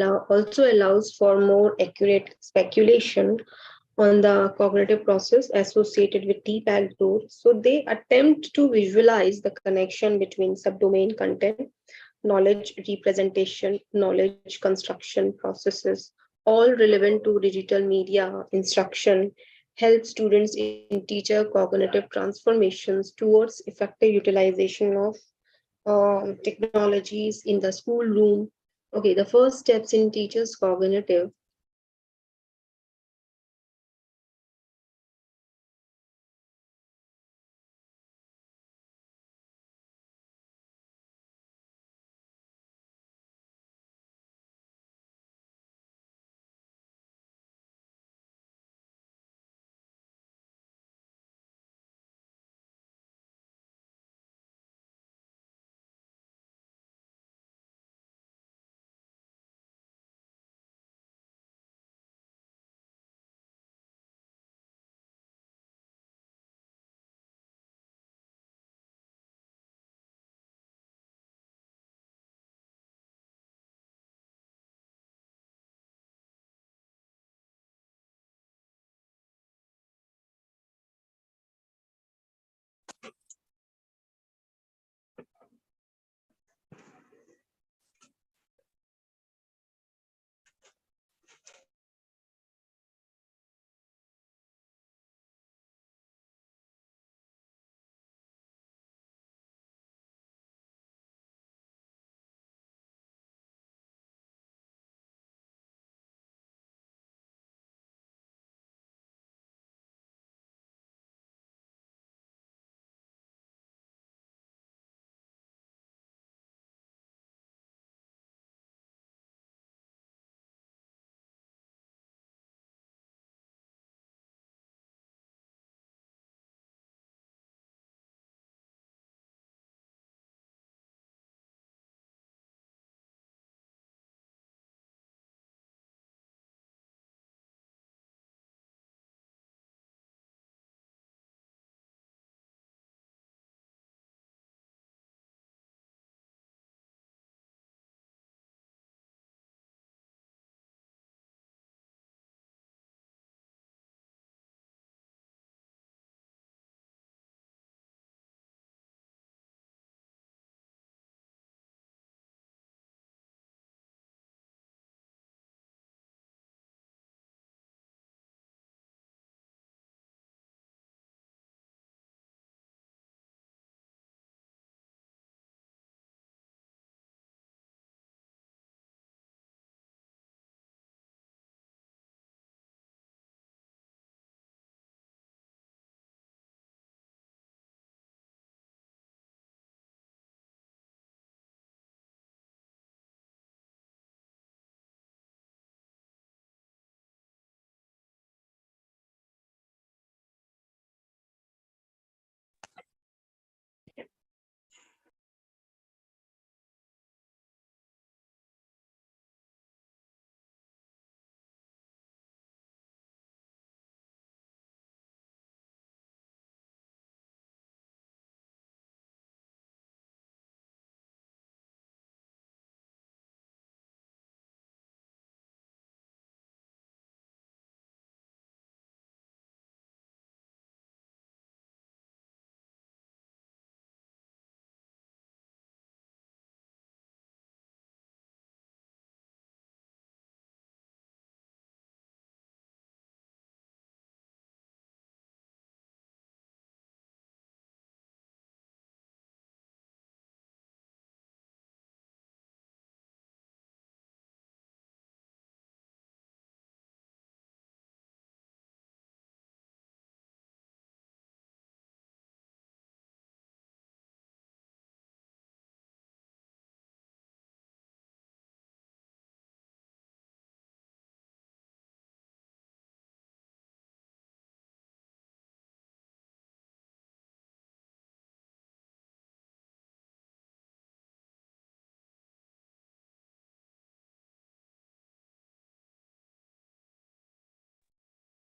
also allows for more accurate speculation on the cognitive process associated with TPAC growth. So they attempt to visualize the connection between subdomain content, knowledge representation, knowledge construction processes, all relevant to digital media instruction, help students in teacher cognitive transformations towards effective utilization of technologies in the schoolroom. Okay, the first steps in teachers' cognitive.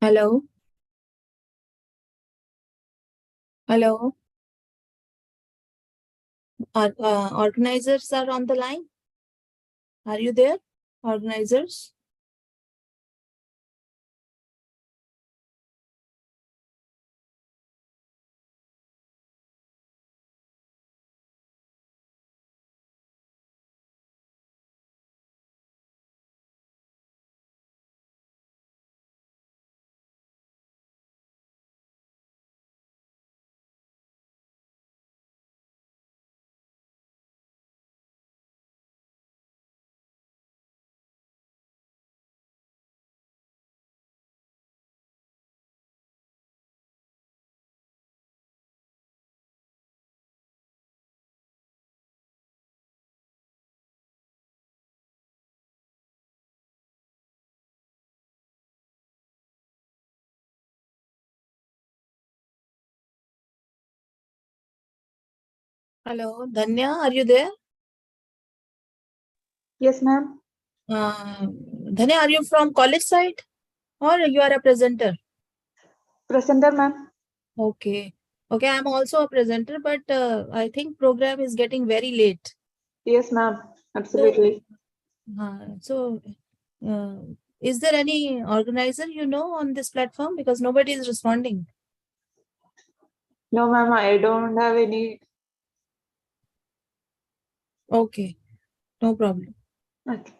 Hello, hello. Organizers are on the line. Are you there? organizers? Hello, Dhanya, are you there? Yes, ma'am. Dhanya, are you from college side or you are a presenter? Presenter, ma'am. Okay. Okay, I'm also a presenter, but I think program is getting very late. Yes, ma'am. Absolutely. So, is there any organizer you know on this platform? Because nobody is responding. No, ma'am, I don't have any. Okay, no problem. Okay.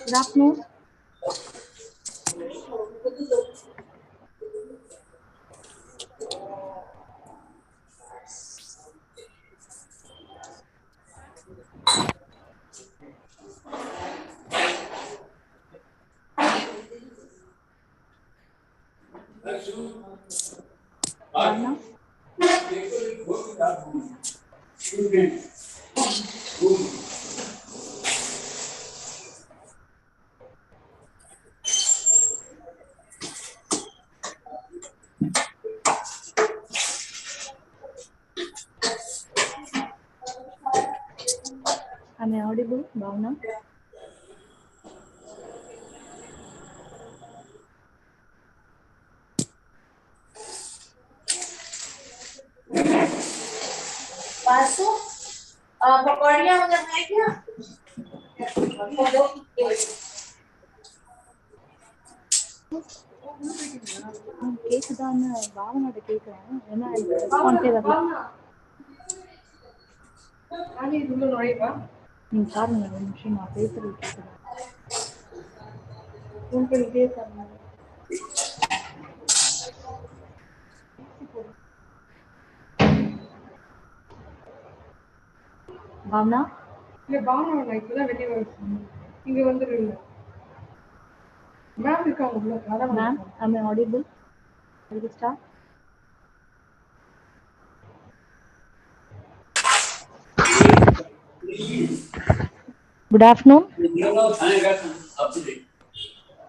Good afternoon. Bhavna? Am I audible, Bhavna? Vasu पकौड़ियाँ उधर है क्या? கேக்குதான்னு பாவனோட கேக்குறேன் ஏன்னா எனக்கு ரெஸ்பான்ஸே வரல நீங்க பாருங்க 2 நிமிஷம் நான் பேசுறது கேக்குதா உங்களுக்கு பாருங்க பாவனா இல்ல பாவனா இப்பதான் வெளியே வருது இங்க வந்துருங்க மேம் இருக்காங்க உள்ள அதான் ma'am am I audible will you start good afternoon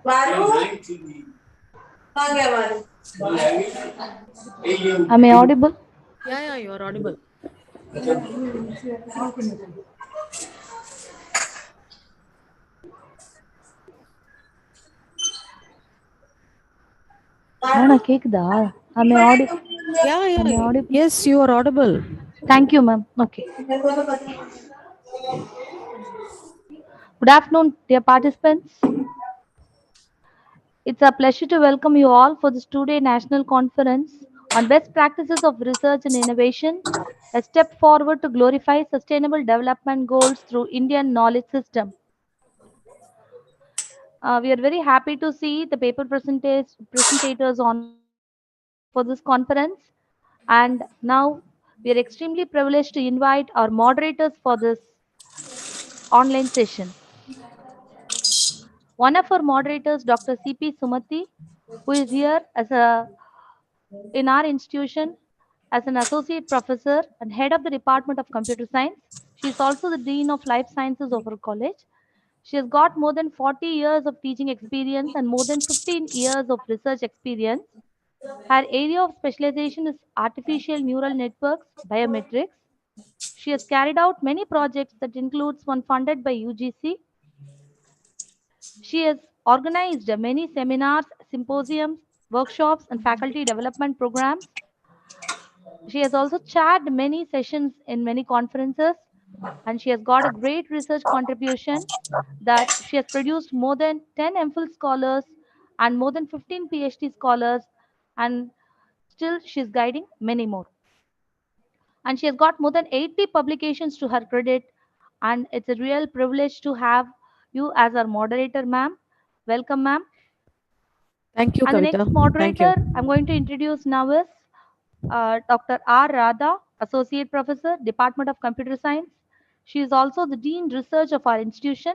वारु आ गया वारु am I audible Yeah, you are audible. Bhavana கேக்குதா am I audible Yeah, am I audible yes, you are audible. thank you ma'am okay good afternoon dear participants it's a pleasure to welcome you all for this two-day national conference on best practices of research and innovation, a step forward to glorify sustainable development goals through Indian knowledge system. We are very happy to see the paper presentators on for this conference, and now we are extremely privileged to invite our moderators for this online session. One of our moderators, Dr. C.P. Sumati, who is here as in our institution as an associate professor and head of the Department of Computer Science. She is also the Dean of Life Sciences of our college. She has got more than 40 years of teaching experience and more than 15 years of research experience. Her area of specialization is artificial neural networks, biometrics. She has carried out many projects that includes one funded by UGC. She has organized many seminars, symposiums, workshops, and faculty development programs. She has also chaired many sessions in many conferences, and she has got a great research contribution that she has produced more than 10 MPhil scholars and more than 15 PhD scholars, and still she is guiding many more. And she has got more than 80 publications to her credit, and it's a real privilege to have you as our moderator, ma'am. Welcome, ma'am. Thank you, And the Kavita. next Thank moderator you. I'm going to introduce now is Dr. R. Radha, Associate Professor, Department of Computer Science. She is also the Dean Research of our institution.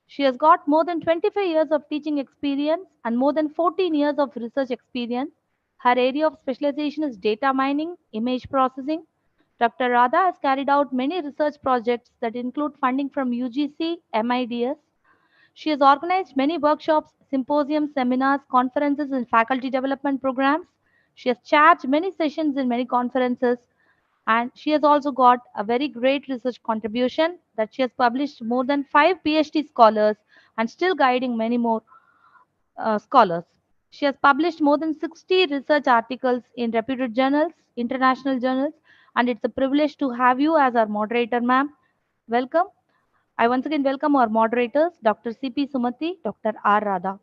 She has got more than 25 years of teaching experience and more than 14 years of research experience. Her area of specialization is data mining, image processing. Dr. Radha has carried out many research projects that include funding from UGC, MIDS. She has organized many workshops, symposiums, seminars, conferences, and faculty development programs. She has chaired many sessions in many conferences, and she has also got a very great research contribution that she has published more than 5 PhD scholars and still guiding many more scholars. She has published more than 60 research articles in reputed journals, international journals, and it's a privilege to have you as our moderator, ma'am. Welcome. I once again welcome our moderators, Dr. C.P. Sumati, Dr. R. Radha.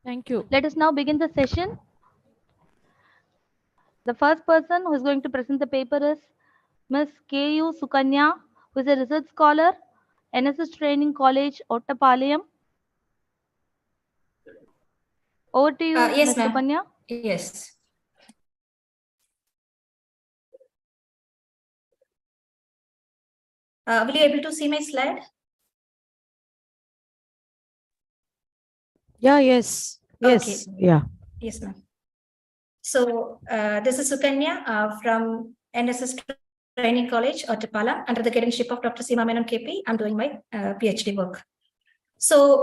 Thank you. Let us now begin the session. The first person who is going to present the paper is Ms. K.U. Sukanya, who is a research scholar, NSS Training College, Ottapalayam. Over to you, Yes, Ms. ma'am. Sukanya. Yes. Will you able to see my slide? Yeah, yes. Yes. Okay. Yeah. Yes, ma'am. So this is Sukanya from NSS Training College, Ottapalayam, under the guardianship of Dr. Seema Menon KP. I'm doing my PhD work. So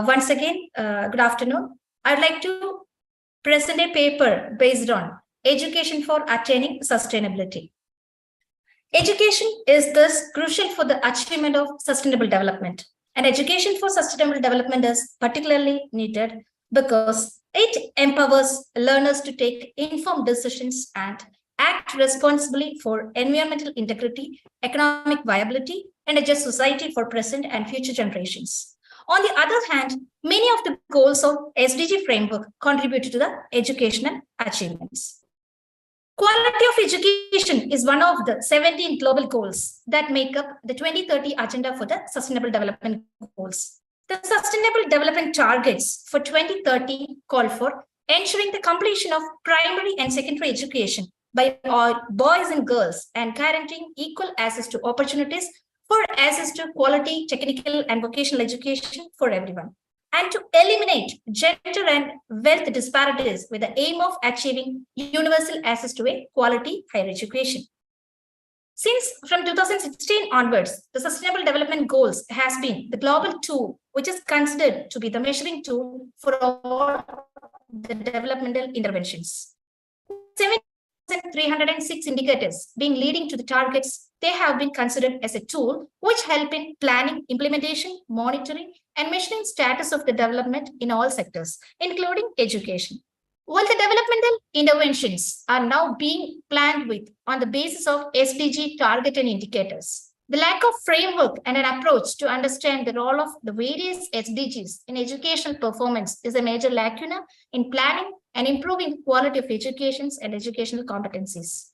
once again, good afternoon. I'd like to present a paper based on education for attaining sustainability. Education is thus crucial for the achievement of sustainable development. And education for sustainable development is particularly needed because it empowers learners to take informed decisions and act act responsibly for environmental integrity, economic viability, and a just society for present and future generations. On the other hand, many of the goals of SDG framework contribute to the educational achievements. Quality of education is one of the 17 global goals that make up the 2030 agenda for the Sustainable Development Goals. The Sustainable Development Targets for 2030 call for ensuring the completion of primary and secondary education by all boys and girls and guaranteeing equal access to opportunities for access to quality technical and vocational education for everyone, and to eliminate gender and wealth disparities with the aim of achieving universal access to a quality higher education. Since from 2016 onwards, the Sustainable Development Goals has been the global tool, which is considered to be the measuring tool for all the developmental interventions. 7,306 indicators being leading to the targets, they have been considered as a tool which help in planning, implementation, monitoring, and measuring status of the development in all sectors, including education. While the developmental interventions are now being planned with on the basis of SDG target and indicators, the lack of framework and an approach to understand the role of the various SDGs in educational performance is a major lacuna in planning and improving the quality of educations and educational competencies.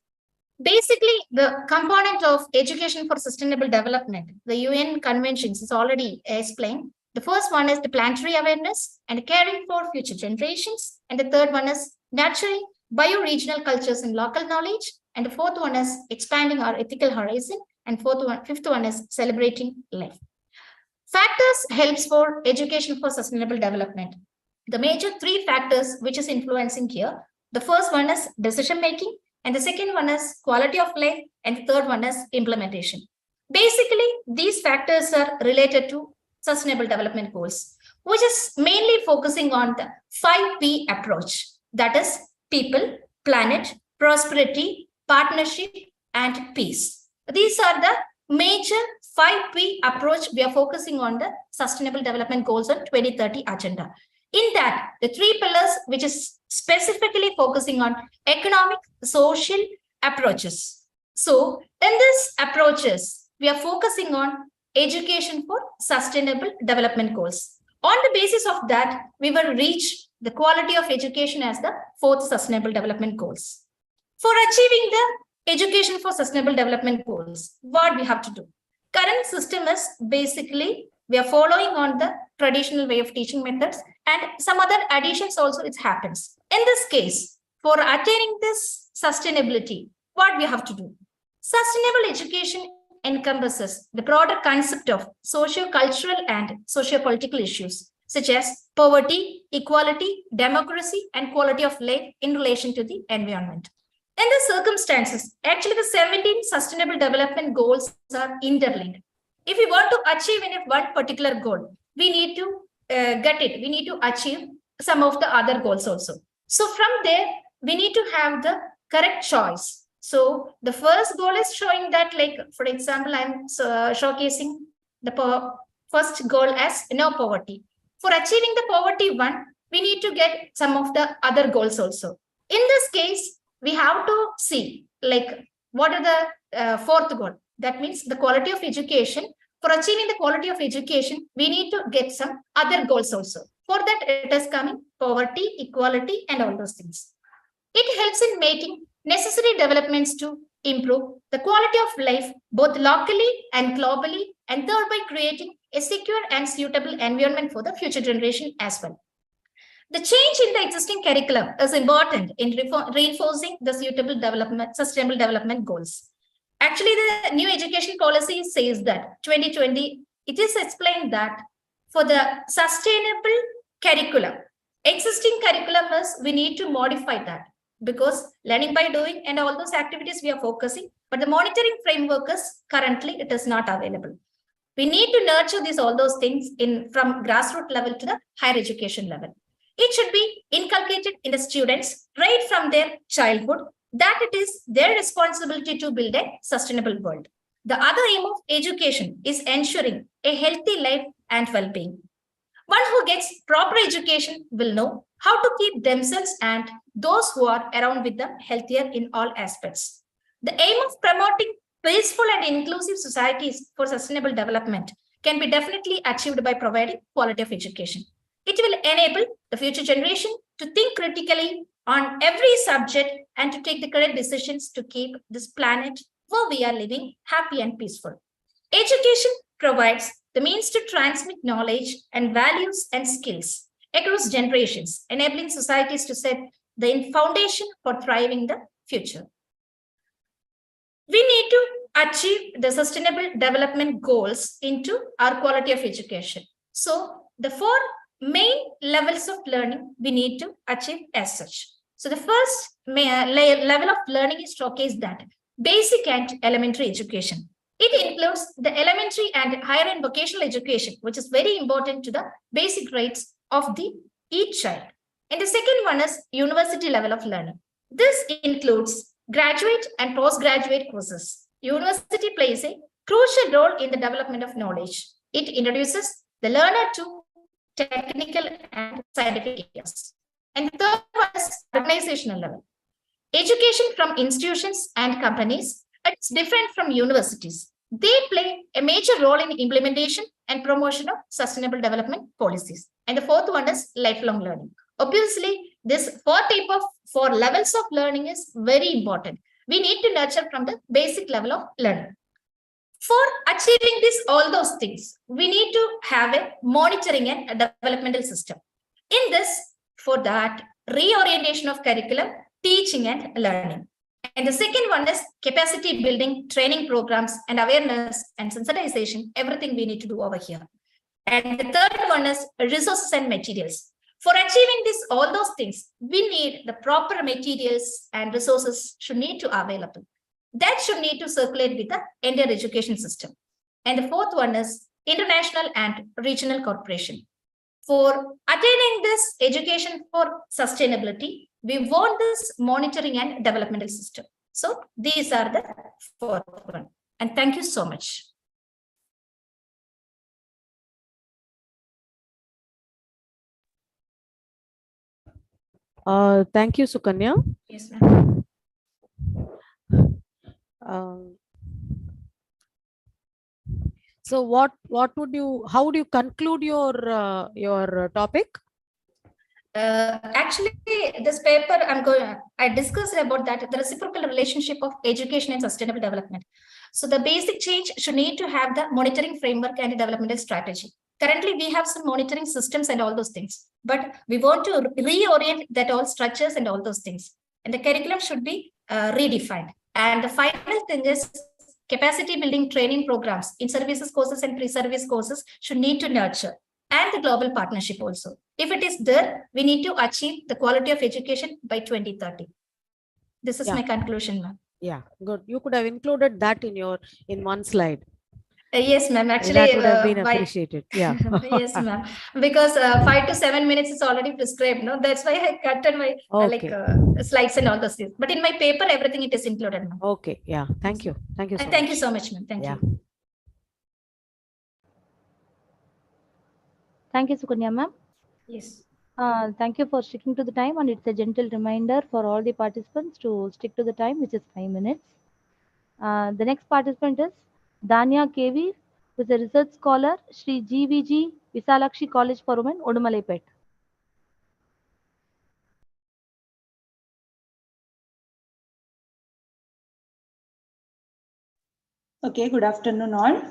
Basically, the component of education for sustainable development, the UN conventions is already explained. The first one is the planetary awareness and caring for future generations. And the third one is nurturing bioregional cultures and local knowledge. And the fourth one is expanding our ethical horizon. And fifth one is celebrating life. Factors helps for education for sustainable development. The major three factors which is influencing here. The first one is decision making. And the second one is quality of life. And the third one is implementation. Basically, these factors are related to Sustainable Development Goals, which is mainly focusing on the 5P approach. That is people, planet, prosperity, partnership, and peace. These are the major 5P approach we are focusing on the Sustainable Development Goals on 2030 agenda. In that, the three pillars, which is specifically focusing on economic, social approaches. So in these approaches, we are focusing on education for sustainable development goals. On the basis of that, we will reach the quality of education as the fourth sustainable development goals. For achieving the education for sustainable development goals, what we have to do? Current system is basically, we are following on the traditional way of teaching methods and some other additions also it happens. In this case, for attaining this sustainability, what we have to do? Sustainable education encompasses the broader concept of socio-cultural and socio-political issues, such as poverty, equality, democracy, and quality of life in relation to the environment. In the circumstances, actually the 17 sustainable development goals are interlinked. If we want to achieve in one particular goal, we need to get it. We need to achieve some of the other goals also. So from there, we need to have the correct choice. So the first goal is showing that, like, for example, I'm showcasing the first goal as no poverty. For achieving the poverty one, we need to get some of the other goals also. In this case, we have to see, like, what are the fourth goal? That means the quality of education. For achieving the quality of education, we need to get some other goals also. For that, it is coming poverty, equality, and all those things. It helps in making necessary developments to improve the quality of life, both locally and globally, and thereby creating a secure and suitable environment for the future generation as well. The change in the existing curriculum is important in reinforcing the sustainable development goals. Actually, the new education policy says that 2020, it is explained that for the sustainable curriculum, existing curriculum is we need to modify that because learning by doing and all those activities we are focusing, but the monitoring framework is currently it is not available. We need to nurture all those things from grassroots level to the higher education level. It should be inculcated in the students right from their childhood that it is their responsibility to build a sustainable world. The other aim of education is ensuring a healthy life and well-being. One who gets proper education will know how to keep themselves and those who are around with them healthier in all aspects. The aim of promoting peaceful and inclusive societies for sustainable development can be definitely achieved by providing quality of education. It will enable the future generation to think critically on every subject and to take the correct decisions to keep this planet where we are living happy and peaceful. Education provides the means to transmit knowledge and values and skills across generations, enabling societies to set the foundation for thriving the future. We need to achieve the sustainable development goals into our quality of education. So the 4 main levels of learning we need to achieve as such. So the first level of learning is showcased that basic and elementary education. It includes the elementary and higher and vocational education, which is very important to the basic rights of each child. And the second one is university level of learning. This includes graduate and postgraduate courses. University plays a crucial role in the development of knowledge. It introduces the learner to technical and scientific areas. And the third one is organizational level. Education from institutions and companies, it's different from universities. They play a major role in implementation and promotion of sustainable development policies. And the fourth one is lifelong learning. Obviously, this 4 levels of learning is very important. We need to nurture from the basic level of learning. For achieving all those things, we need to have a monitoring and a developmental system. In this, for that, reorientation of curriculum, teaching and learning. And the second one is capacity building, training programs, and awareness and sensitization, everything we need to do over here. And the third one is resources and materials. For achieving all those things, we need the proper materials and resources should need to available. That should need to circulate with the entire education system. And the fourth one is international and regional cooperation. For attaining this education for sustainability, we want this monitoring and developmental system. So these are the 4th one. And thank you so much. Thank you, Sukanya. Yes, ma'am. So how would you conclude your topic? Actually, this paper I discussed about that, the reciprocal relationship of education and sustainable development. So the basic change should need to have the monitoring framework and developmental strategy. Currently, we have some monitoring systems and all those things, but we want to reorient that all structures and all those things. And the curriculum should be redefined. And the final thing is capacity building training programs in services courses and pre-service courses should need to nurture, and the global partnership also. If it is there, we need to achieve the quality of education by 2030. This is my conclusion, ma'am. Yeah, good. You could have included that in one slide. Yes, ma'am. Actually, that would have been appreciated. Yeah. Yes, ma'am. Because 5 to 7 minutes is already prescribed. No, that's why I cut my slides and all those things. But in my paper, everything it is included, ma'am. Okay. Yeah. Thank you. Thank you. Thank you so much, ma'am. Thank you. Thank you, Sukanya, ma'am. Yes. Thank you for sticking to the time, and it's a gentle reminder for all the participants to stick to the time, which is 5 minutes. The next participant is Danya KV, who is a research scholar, Sri GVG Visalakshi College for Women, Udumalaippet. Okay, good afternoon all.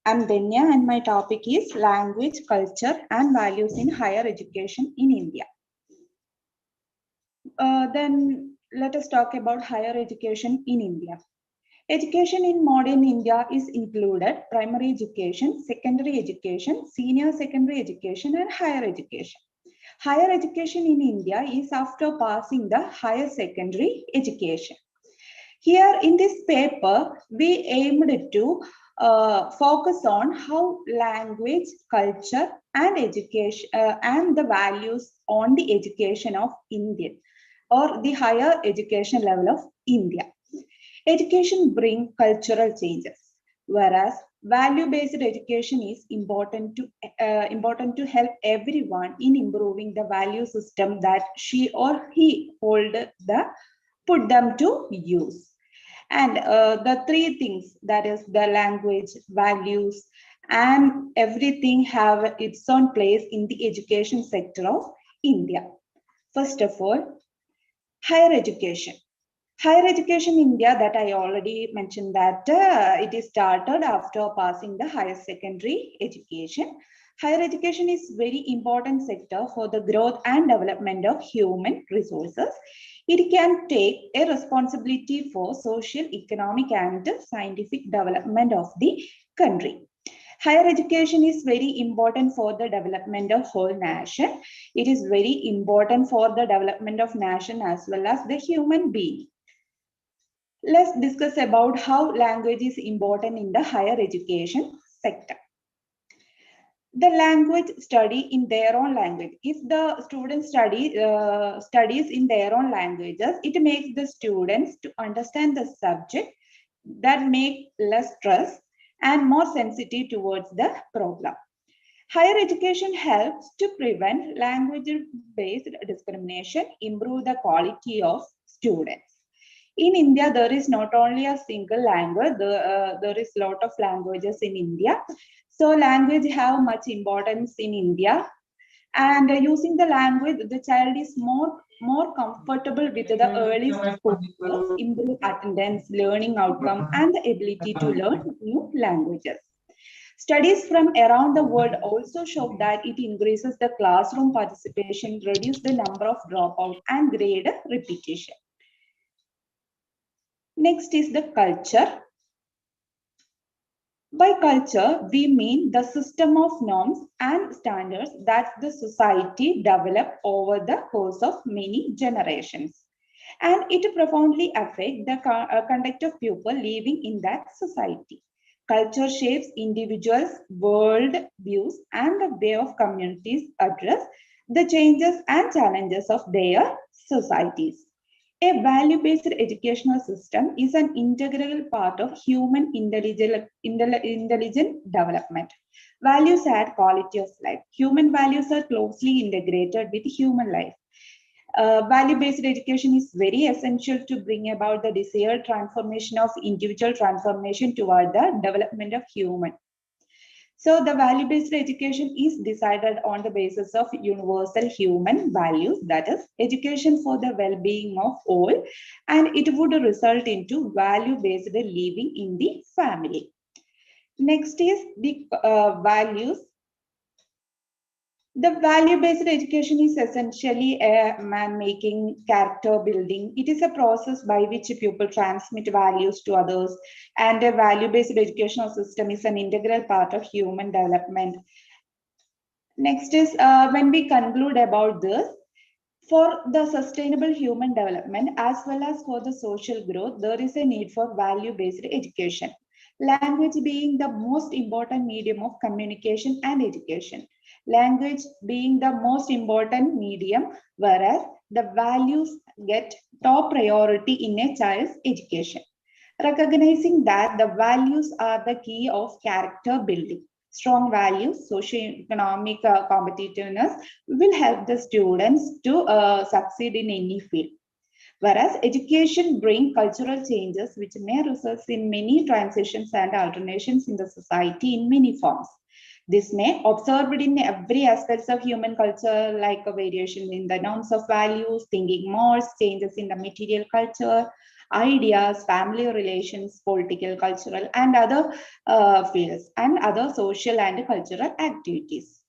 I'm Danya and my topic is language, culture and values in higher education in India. Then let us talk about higher education in India. Education in modern India is included primary education, secondary education, senior secondary education and higher education. Higher education in India is after passing the higher secondary education. Here in this paper, we aimed to focus on how language, culture and education and the values on the education of Indian or the higher education level of India. Education brings cultural changes, whereas Value-based education is important to help everyone in improving the value system that she or he put them to use. And the three things, that is the language, values, and everything have its own place in the education sector of India. First of all, higher education. Higher education in India, that I already mentioned, that it is started after passing the higher secondary education. Higher education is very important sector for the growth and development of human resources. It can take a responsibility for social, economic, and scientific development of the country. Higher education is very important for the development of whole nation. It is very important for the development of nation as well as the human being. Let's discuss about how language is important in the higher education sector. The language study in their own language. If the students studies in their own languages, it makes the students to understand the subject, that make less stress and more sensitive towards the problem. Higher education helps to prevent language-based discrimination, improve the quality of students. In India, there is not only a single language, there is a lot of languages in India. So language have much importance in India. And using the language, the child is more comfortable with the early school, improve attendance, learning outcome, and the ability to learn new languages. Studies from around the world also show that it increases the classroom participation, reduces the number of dropout, and grade repetition. Next is the culture. By culture, we mean the system of norms and standards that the society developed over the course of many generations. And it profoundly affects the conduct of people living in that society. Culture shapes individuals' world views and the way of communities address the changes and challenges of their societies. A value-based educational system is an integral part of human intelligent development. Values add quality of life. Human values are closely integrated with human life. Value-based education is very essential to bring about the desired transformation of individual transformation toward the development of human. So the value-based education is decided on the basis of universal human values, that is education for the well-being of all, and it would result into value-based living in the family. Next is the values. The value-based education is essentially a man-making, character building. It is a process by which people transmit values to others, and a value-based educational system is an integral part of human development. Next is when we conclude about this, for the sustainable human development as well as for the social growth, there is a need for value-based education. Language being the most important medium of communication and education. Language being the most important medium, whereas the values get top priority in a child's education. Recognizing that the values are the key of character building. Strong values, socio-economic competitiveness will help the students to succeed in any field. Whereas education brings cultural changes which may result in many transitions and alternations in the society in many forms. This may observed in every aspect of human culture, like a variation in the norms of values, thinking modes, changes in the material culture, ideas, family relations, political, cultural, and other fields, and other social and cultural activities.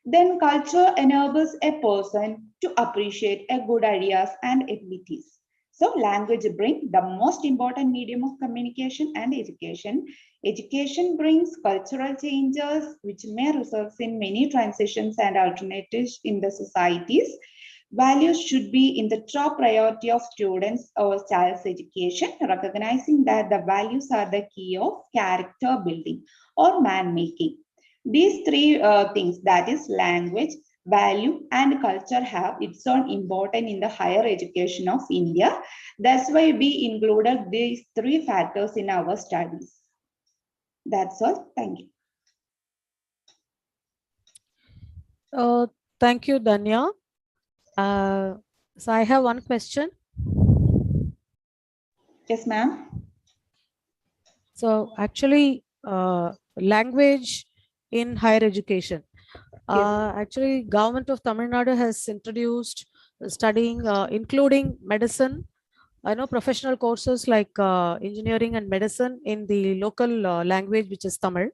Then culture enables a person to appreciate a good ideas and abilities. So language brings the most important medium of communication and education. Education brings cultural changes which may result in many transitions and alternatives in the societies. Values should be in the top priority of students or child's education, recognizing that the values are the key of character building or man-making. These three things, that is language, value, and culture, have its own importance in the higher education of India. That's why we included these three factors in our studies. That's all. Thank you. Thank you, Danya. So I have one question. Yes, ma'am. So actually, language in higher education. Actually, government of Tamil Nadu has introduced studying, including medicine. I know professional courses like engineering and medicine in the local language, which is Tamil.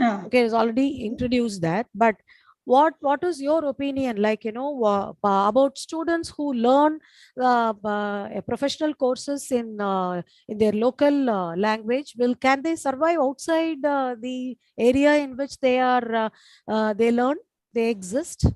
Okay, it's already introduced that. But what is your opinion, like, about students who learn professional courses in their local language? Can they survive outside the area in which they learn, they exist?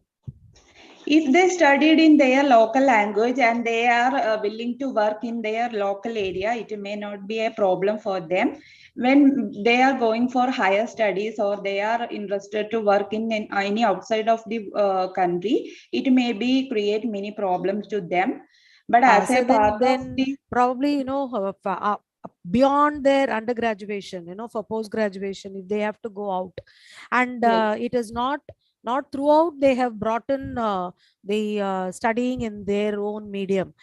If they studied in their local language and they are willing to work in their local area, it may not be a problem for them. When they are going for higher studies or they are interested to work in any outside of the country, it may be create many problems to them. But as So a part then of the probably, beyond their undergraduation, for post graduation, if they have to go out, and Yes. it is not throughout they have brought in the studying in their own medium,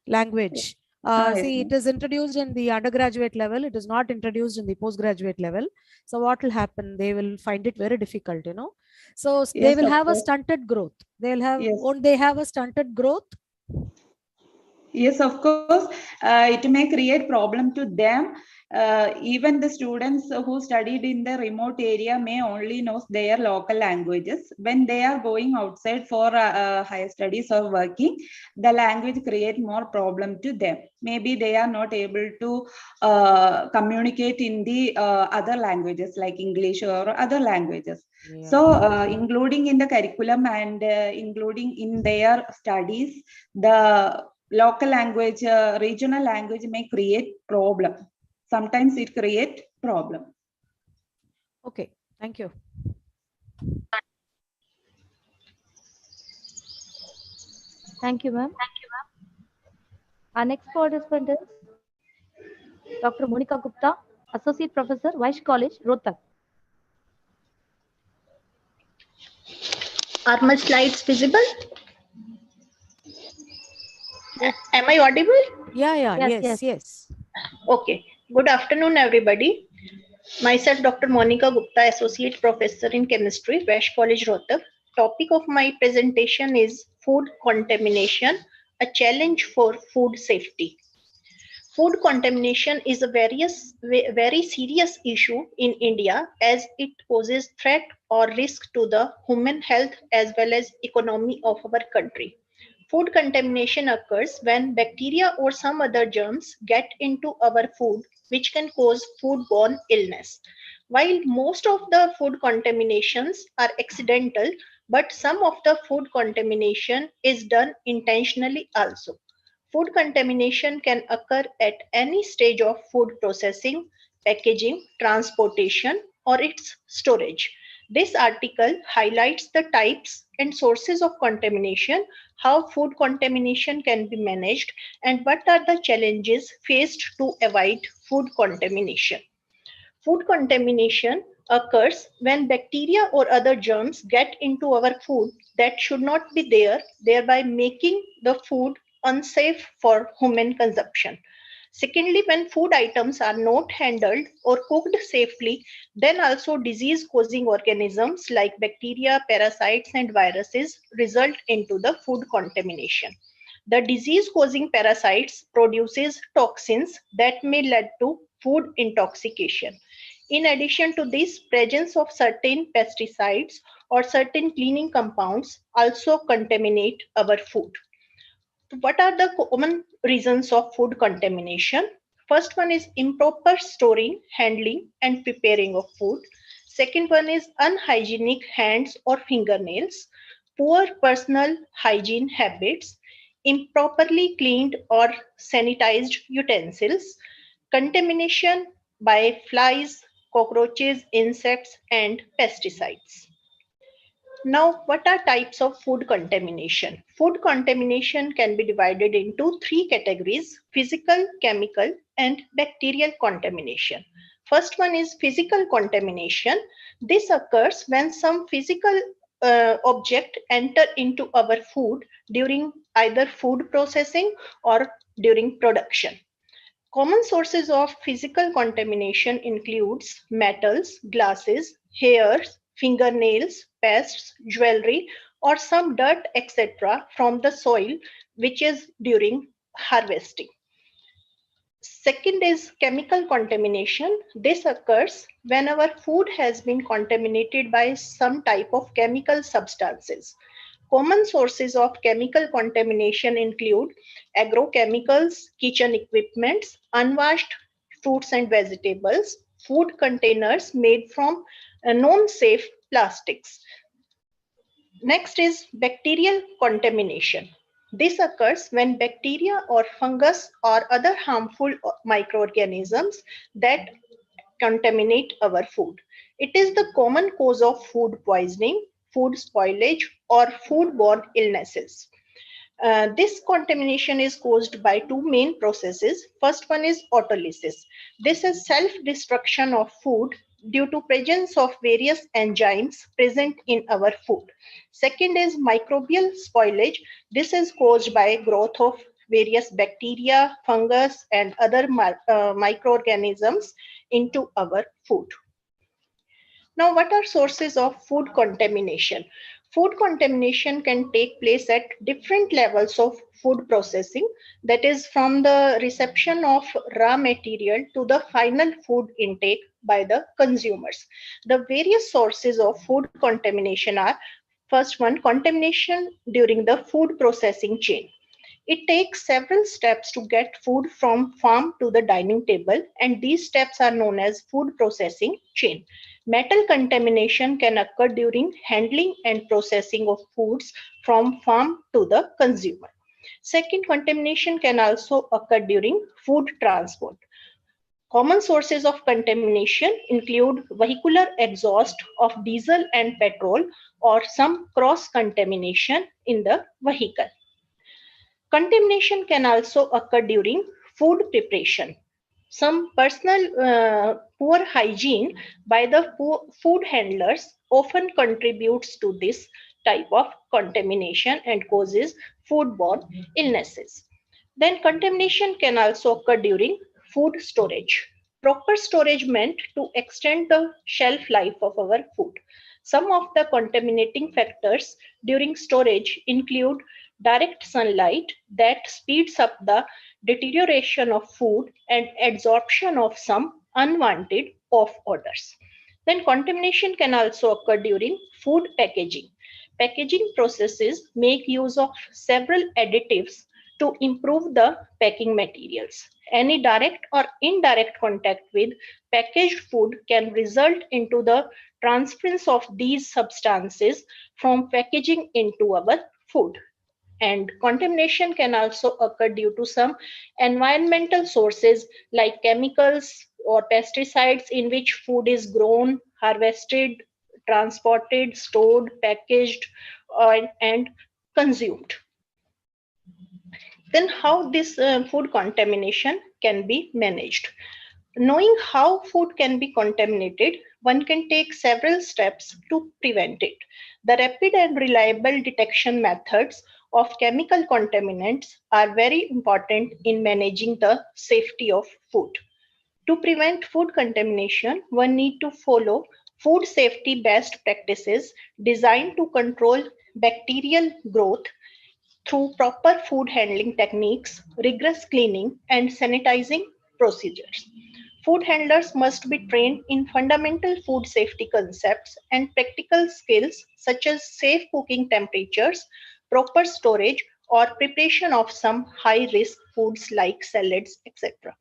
language. Yes, See, it ma'am. is introduced in the undergraduate level. It is not introduced in the postgraduate level. So what will happen? They will find it very difficult, So they Yes, will of have a course. stunted growth. Yes. Won't they have a stunted growth? Yes, of course, it may create problem to them. Even the students who studied in the remote area may only know their local languages. When they are going outside for higher studies or working, the language create more problem to them. Maybe they are not able to communicate in the other languages like English or other languages. Yeah. So, including in the curriculum and including in their studies, the local language, regional language may create problem. Sometimes it create problem. Okay, thank you. Thank you, ma'am. Our next participant is Dr. Monica Gupta, Associate Professor, Vaish College, Rohtak. Are my slides visible? Yes. Am I audible? Yes. Okay. Good afternoon, everybody. Myself, Dr. Monica Gupta, Associate Professor in Chemistry, Vaish College, Rohtak. Topic of my presentation is food contamination, a challenge for food safety. Food contamination is a very serious issue in India as it poses threat or risk to the human health as well as economy of our country. Food contamination occurs when bacteria or some other germs get into our food, which can cause foodborne illness. While most of the food contaminations are accidental, but some of the food contamination is done intentionally also. Food contamination can occur at any stage of food processing, packaging, transportation, or its storage. This article highlights the types and sources of contamination, how food contamination can be managed, and what are the challenges faced to avoid food contamination. Food contamination occurs when bacteria or other germs get into our food that should not be there, thereby making the food unsafe for human consumption. Secondly, when food items are not handled or cooked safely, then also disease causing organisms like bacteria, parasites, and viruses result into the food contamination. The disease causing parasites produces toxins that may lead to food intoxication. In addition to this, presence of certain pesticides or certain cleaning compounds also contaminate our food. What are the common reasons of food contamination? First one is improper storing, handling, and preparing of food. Second one is unhygienic hands or fingernails, poor personal hygiene habits, improperly cleaned or sanitized utensils, contamination by flies, cockroaches, insects, and pesticides. Now, what are types of food contamination? Food contamination can be divided into three categories: physical, chemical, and bacterial contamination. First one is physical contamination. This occurs when some physical object enter into our food during either food processing or during production. Common sources of physical contamination includes metals, glasses, hairs, fingernails, pests, jewelry, or some dirt, etc. from the soil, which is during harvesting. Second is chemical contamination. This occurs when our food has been contaminated by some type of chemical substances. Common sources of chemical contamination include agrochemicals, kitchen equipments, unwashed fruits and vegetables, food containers made from non-safe plastics. Next is bacterial contamination. This occurs when bacteria or fungus or other harmful microorganisms that contaminate our food. It is the common cause of food poisoning, food spoilage, or foodborne illnesses. This contamination is caused by two main processes. First one is autolysis. This is self-destruction of food due to presence of various enzymes present in our food. Second is microbial spoilage. This is caused by growth of various bacteria, fungus, and other microorganisms into our food. Now, what are sources of food contamination? Food contamination can take place at different levels of food processing, that is from the reception of raw material to the final food intake by the consumers. The various sources of food contamination are: first one, contamination during the food processing chain. It takes several steps to get food from farm to the dining table, and these steps are known as food processing chain. Metal contamination can occur during handling and processing of foods from farm to the consumer. Second, contamination can also occur during food transport. Common sources of contamination include vehicular exhaust of diesel and petrol, or some cross-contamination in the vehicle. Contamination can also occur during food preparation. Some personal poor hygiene by the food handlers often contributes to this type of contamination and causes foodborne illnesses. Then contamination can also occur during food storage. Proper storage meant to extend the shelf life of our food. Some of the contaminating factors during storage include direct sunlight that speeds up the deterioration of food and adsorption of some unwanted off odors. Then contamination can also occur during food packaging. Packaging processes make use of several additives to improve the packing materials. Any direct or indirect contact with packaged food can result into the transference of these substances from packaging into our food. And contamination can also occur due to some environmental sources like chemicals or pesticides in which food is grown, harvested, transported, stored, packaged, and consumed. Then how this food contamination can be managed? Knowing how food can be contaminated, one can take several steps to prevent it. The rapid and reliable detection methods of chemical contaminants are very important in managing the safety of food. To prevent food contamination, one needs to follow food safety best practices designed to control bacterial growth through proper food handling techniques, rigorous cleaning, and sanitizing procedures. Food handlers must be trained in fundamental food safety concepts and practical skills such as safe cooking temperatures, proper storage, or preparation of some high-risk foods like salads, etc.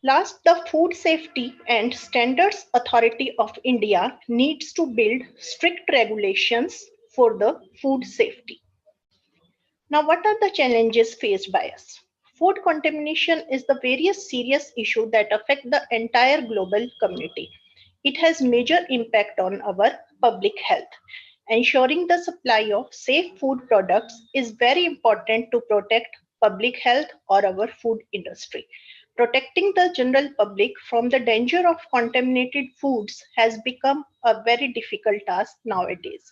Last, the Food Safety and Standards Authority of India needs to build strict regulations for the food safety. Now, what are the challenges faced by us? Food contamination is the very serious issue that affects the entire global community. It has major impact on our public health. Ensuring the supply of safe food products is very important to protect public health or our food industry. Protecting the general public from the danger of contaminated foods has become a very difficult task nowadays.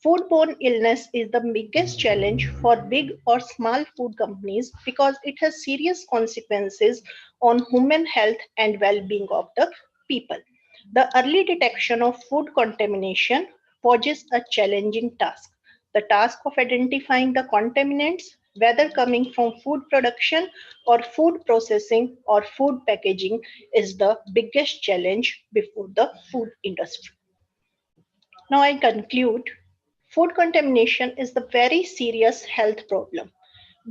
Foodborne illness is the biggest challenge for big or small food companies because it has serious consequences on human health and well-being of the people. The early detection of food contamination poses a challenging task. The task of identifying the contaminants, whether coming from food production or food processing or food packaging, is the biggest challenge before the food industry. Now I conclude, food contamination is a very serious health problem.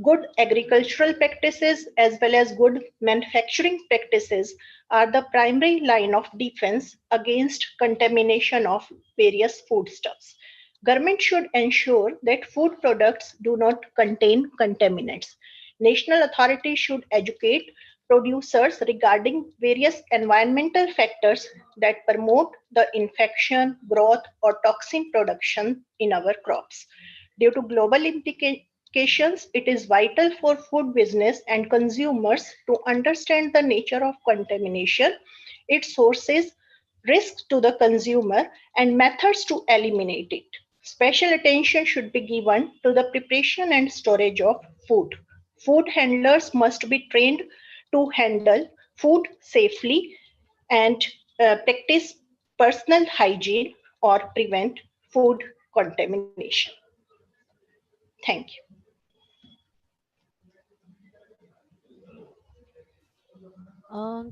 Good agricultural practices as well as good manufacturing practices are the primary line of defense against contamination of various foodstuffs. Government should ensure that food products do not contain contaminants. National authorities should educate producers regarding various environmental factors that promote the infection, growth, or toxin production in our crops. Due to global implications, it is vital for food business and consumers to understand the nature of contamination, its sources, risks to the consumer, and methods to eliminate it. Special attention should be given to the preparation and storage of food. Food handlers must be trained to handle food safely and practice personal hygiene or prevent food contamination. Thank you.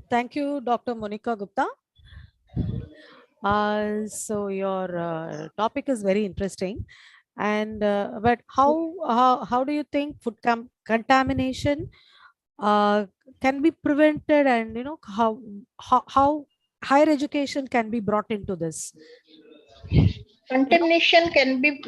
Thank you, Dr. Monica Gupta. So your topic is very interesting, and but how do you think food contamination can be prevented, and how higher education can be brought into this? Contamination can be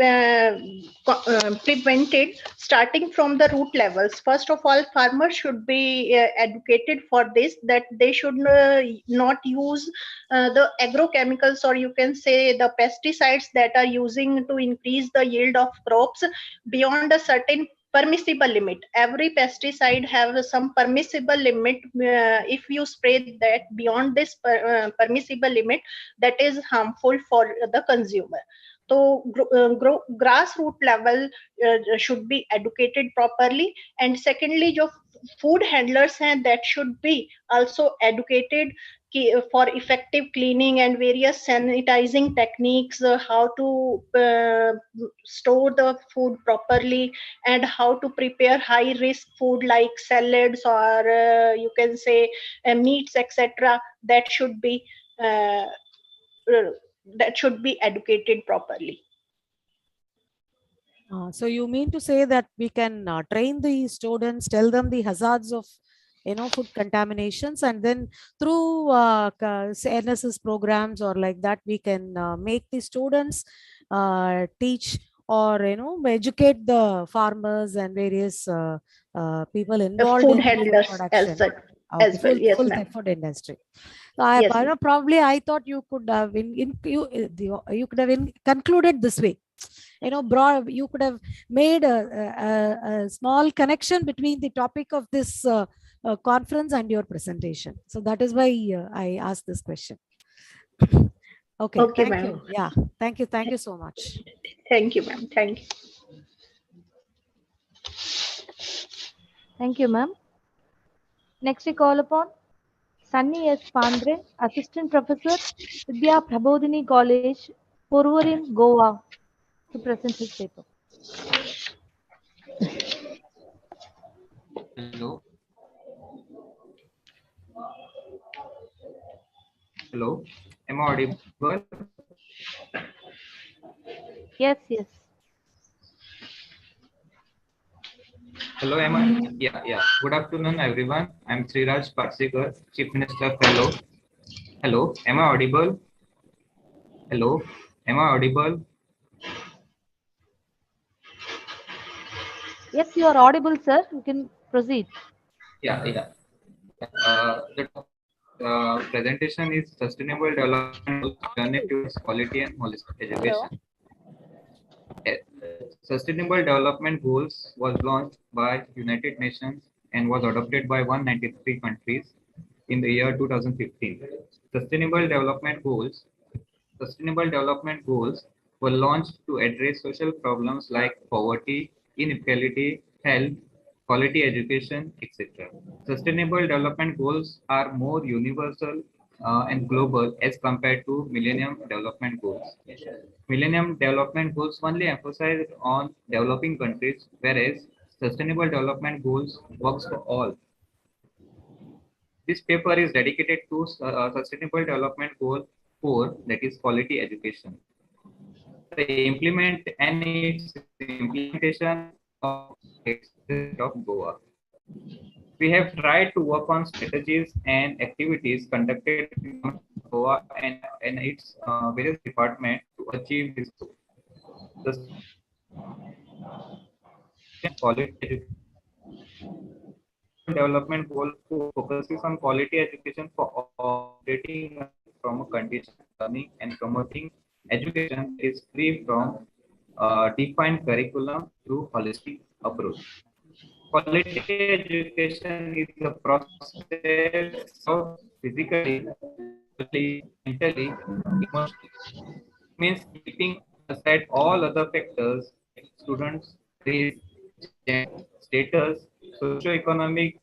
prevented starting from the root levels. First of all, farmers should be educated for this, that they should not use the agrochemicals, or you can say the pesticides that are using to increase the yield of crops beyond a certain permissible limit. Every pesticide have some permissible limit. If you spray that beyond this permissible limit, that is harmful for the consumer. So grassroots level should be educated properly, and secondly, your food handlers and that should be also educated for effective cleaning and various sanitizing techniques, how to store the food properly, and how to prepare high risk food like salads or you can say meats, etc. That should be educated properly. So you mean to say that we can train the students, tell them the hazards of food contaminations, and then through NSS programs or like that, we can make the students teach or educate the farmers and various people involved food in handlers production. as well. Yes, full ma'am. food industry. Yes, probably I thought you could have you could have concluded this way. You could have made a small connection between the topic of this conference and your presentation. So that is why I asked this question. Okay, thank you. Yeah, thank you. Thank you so much. Thank you, ma'am. Thank you. Thank you, ma'am. Next we call upon Sunny S. Pandre, Assistant Professor, Vidya Prabodhini College, Porvorim, Goa, to present his paper. Hello. Hello. Am I audible? Yes, yes. Hello, am I? Yeah. Good afternoon, everyone. I'm Sriraj Parsikar, Chief Minister Fellow. Hello, am I audible? Hello, am I audible? Yes, you are audible, sir. You can proceed. Yeah. The presentation is Sustainable Development Journey towards Quality and Holistic Education. Sustainable Development Goals was launched by United Nations and was adopted by 193 countries in the year 2015. Sustainable Development Goals were launched to address social problems like poverty, inequality, health, quality education, etc. Sustainable Development Goals are more universal and global as compared to Millennium Development Goals. Millennium Development Goals only emphasize on developing countries, whereas Sustainable Development Goals works for all. This paper is dedicated to Sustainable Development Goal 4, that is quality education. The implementation of Goa. We have tried to work on strategies and activities conducted in Goa and its various departments to achieve this goal. The quality education development goal focuses on quality education for operating from a condition learning and promoting education that is free from defined curriculum through holistic approach. Quality education is the process of physically, mentally, emotionally. Means keeping aside all other factors, students' race, status, socio-economic.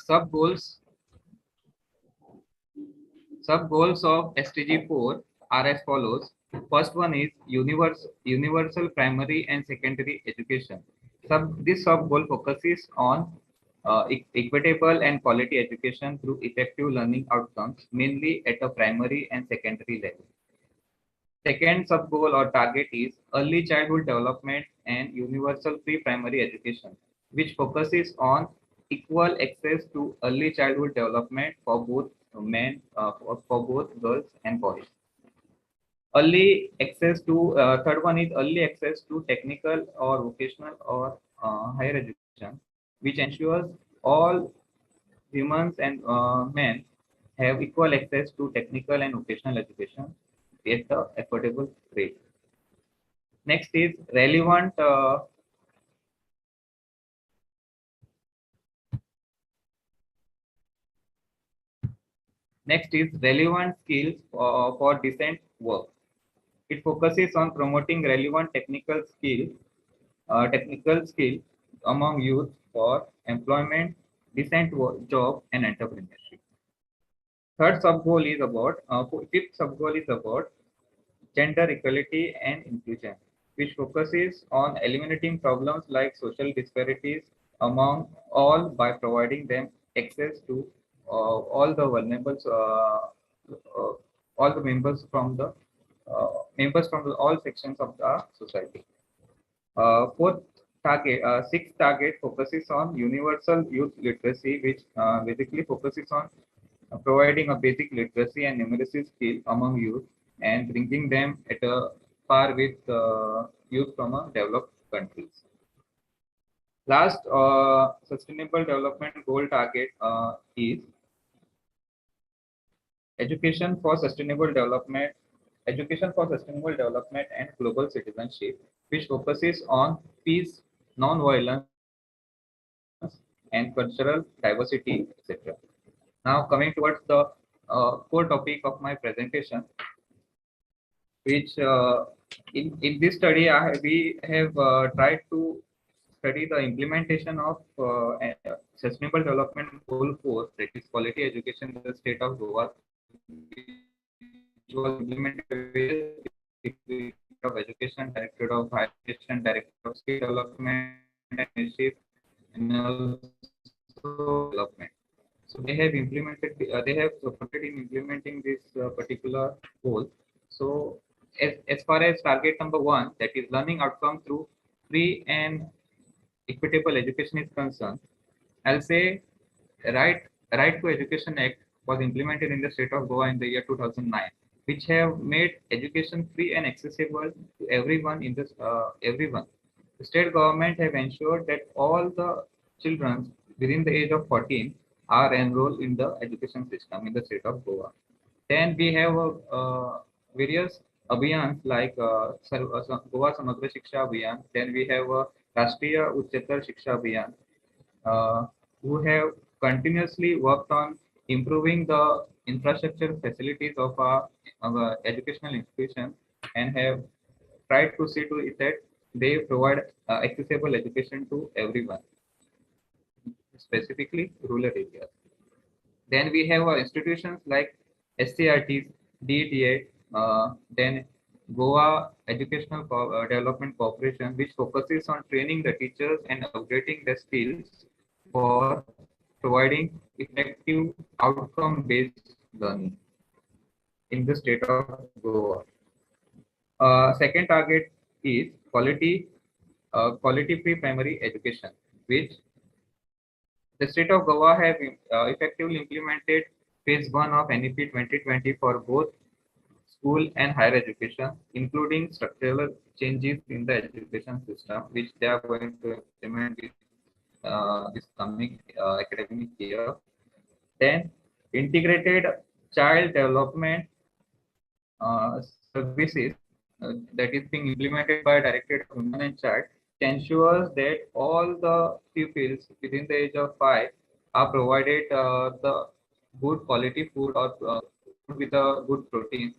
Sub goals of SDG 4 are as follows. First one is universal primary and secondary education. This sub goal focuses on equitable and quality education through effective learning outcomes, mainly at a primary and secondary level. Second sub goal or target is early childhood development and universal pre-primary education, which focuses on equal access to early childhood development for both men, for both girls and boys. Early access to third one is early access to technical or vocational or higher education, which ensures all women and men have equal access to technical and vocational education at the affordable rate. Next is relevant skills for decent work. It focuses on promoting relevant technical skill among youth for employment, decent job, and entrepreneurship. Fifth sub goal is about gender equality and inclusion, which focuses on eliminating problems like social disparities among all by providing them access to all the vulnerable, all the members from the all sections of the society. Sixth target focuses on universal youth literacy, which basically focuses on providing a basic literacy and numeracy skill among youth and bringing them at a par with youth from developed countries. Last sustainable development goal target is education for sustainable development and global citizenship, which focuses on peace, non-violence, and cultural diversity, etc. Now coming towards the core topic of my presentation, which in this study we have tried to study the implementation of Sustainable Development Goal 4, that is quality education in the state of Goa, which was implemented with of Education, Directorate of Higher Education, Directorate of Skill Development and Initiative, and also development. So they have implemented, they have supported in implementing this particular goal. So as far as target number 1, that is learning outcome through free and equitable education is concerned, I'll say Right to Education Act was implemented in the state of Goa in the year 2009, which have made education free and accessible to everyone in this everyone. The state government have ensured that all the children within the age of 14 are enrolled in the education system in the state of Goa. Then we have various abhiyans like Goa Samagra Shiksha Abhiyan. Then we have Rashtriya Uchchatar Shiksha Abhiyan, who have continuously worked on improving the infrastructure facilities of our educational institutions and have tried to see to it that they provide accessible education to everyone, specifically rural areas. Then we have institutions like SCRT, DETA, then Goa Educational Development Corporation, which focuses on training the teachers and upgrading their skills for providing effective outcome-based learning in the state of Goa. Second target is quality-free primary education, which the state of Goa have effectively implemented phase 1 of NEP 2020 for both school and higher education, including structural changes in the education system, which they are going to implement this coming academic year. Then integrated child development services that is being implemented by Directorate of Women and Child ensures that all the pupils within the age of 5 are provided the good quality food or food with a good protein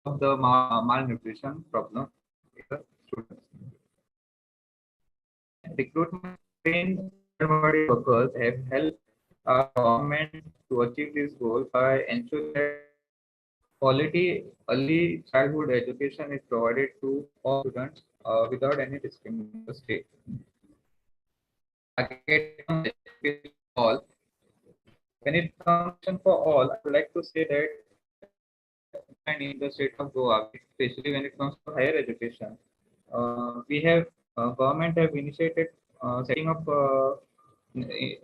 of the malnutrition problem with the students. Recruitment trained Anganwadi workers have helped our government to achieve this goal by ensuring that quality early childhood education is provided to all students without any discrimination in the state. All. When it comes for all, I would like to say that in the state of Goa, especially when it comes to higher education, we have government have initiated setting up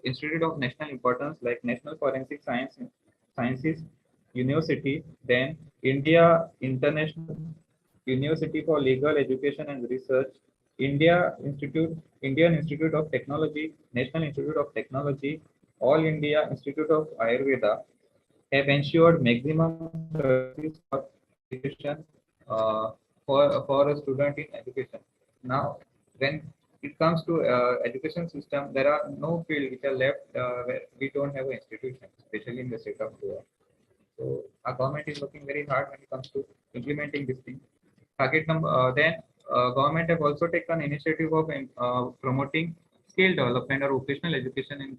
Institute of National Importance like National Forensic Sciences University, then India International University for Legal Education and Research, Indian Institute of Technology, National Institute of Technology, All India Institute of Ayurveda have ensured maximum services for education for a student in education. Now, when it comes to education system, there are no field which are left where we don't have an institution, especially in the state of Goa. So our government is working very hard when it comes to implementing this thing. Target number government have also taken initiative of promoting skill development or vocational education in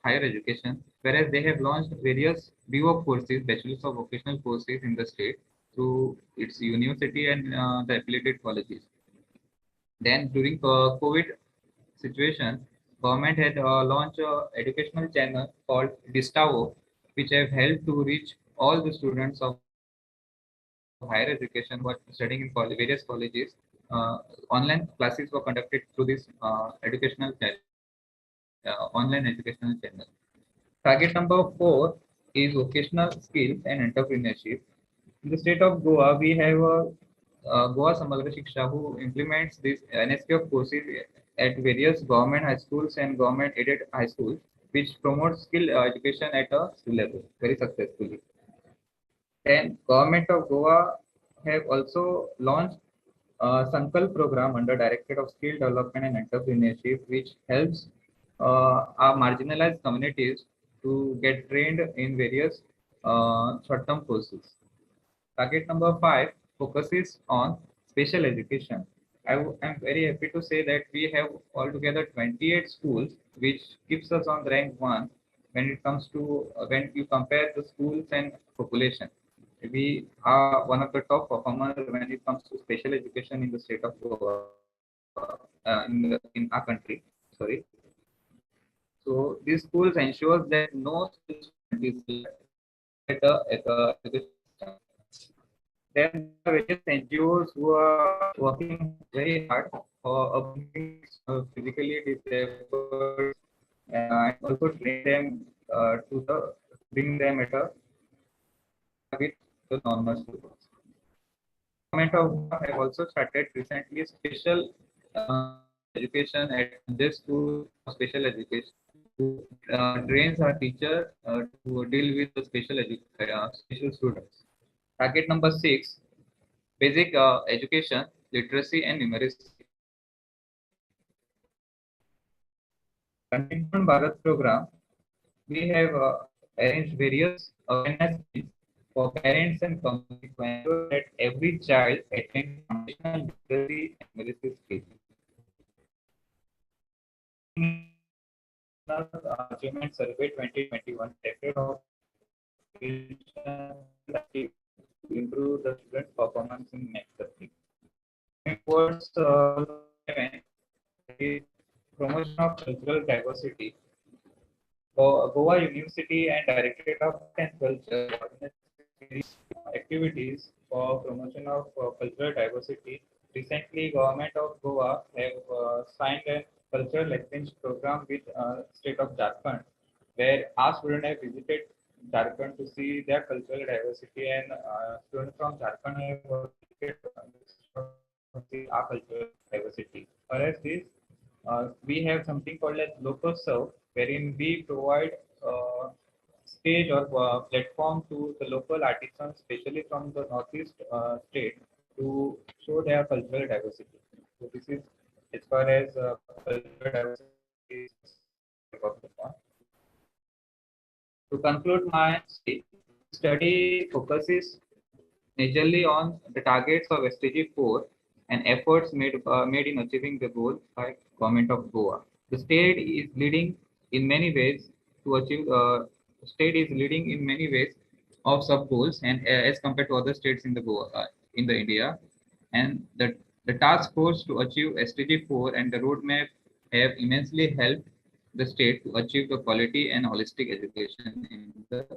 higher education, whereas they have launched various BVOC courses, Bachelors of Vocational courses in the state through its university and the affiliated colleges. Then during COVID situation, government had launched an educational channel called Distavo, which have helped to reach all the students of higher education who are studying in various colleges. Online classes were conducted through this educational channel, online educational channel. Target number 4 is vocational skills and entrepreneurship. In the state of Goa, we have Goa Samagra Shiksha, who implements this NSQ courses at various government high schools and government aided high schools, which promotes skill education at a school level very successfully. Then government of Goa have also launched Sankalp program under Directorate of Skill Development and Entrepreneurship, which helps our marginalized communities to get trained in various short-term courses. Target number 5 focuses on special education. I'm very happy to say that we have altogether 28 schools, which keeps us on rank 1 when it comes to when you compare the schools and population. We are one of the top performers when it comes to special education in the state of Goa, in our country. Sorry. So these schools ensures that no student is left at the education system. Then there are various NGOs who are working very hard for upbringing physically disabled and also train them bring them at a with the normal students. Government of Goa have also started recently special education at this school for special education to train our teacher to deal with the special students. Target number 6, basic education, literacy and numeracy. Continuing Bharat program, we have arranged various awareness meetings for parents and community to ensure that every child attains foundational literacy and numeracy skills. Achievement Survey 2021 tested of to improve the student performance in next subject. Towards promotion of cultural diversity, Goa University and Directorate of Art and Culture organized activities for promotion of cultural diversity. Recently, Government of Goa have signed a cultural exchange program with state of Jharkhand, where our students have visited Jharkhand to see their cultural diversity, and students from Jharkhand have visited to see our cultural diversity. Whereas this, we have something called as local serve, wherein we provide stage or platform to the local artisans, especially from the northeast state, to show their cultural diversity. So this is as far as cultural diversity is worked upon. To conclude my study focuses majorly on the targets of SDG 4 and efforts made in achieving the goal by Government of Goa. The state is leading in many ways to achieve. State is leading in many ways of sub goals and as compared to other states in the Goa in the India, and the task force to achieve SDG 4 and the roadmap have immensely helped the state to achieve the quality and holistic education in the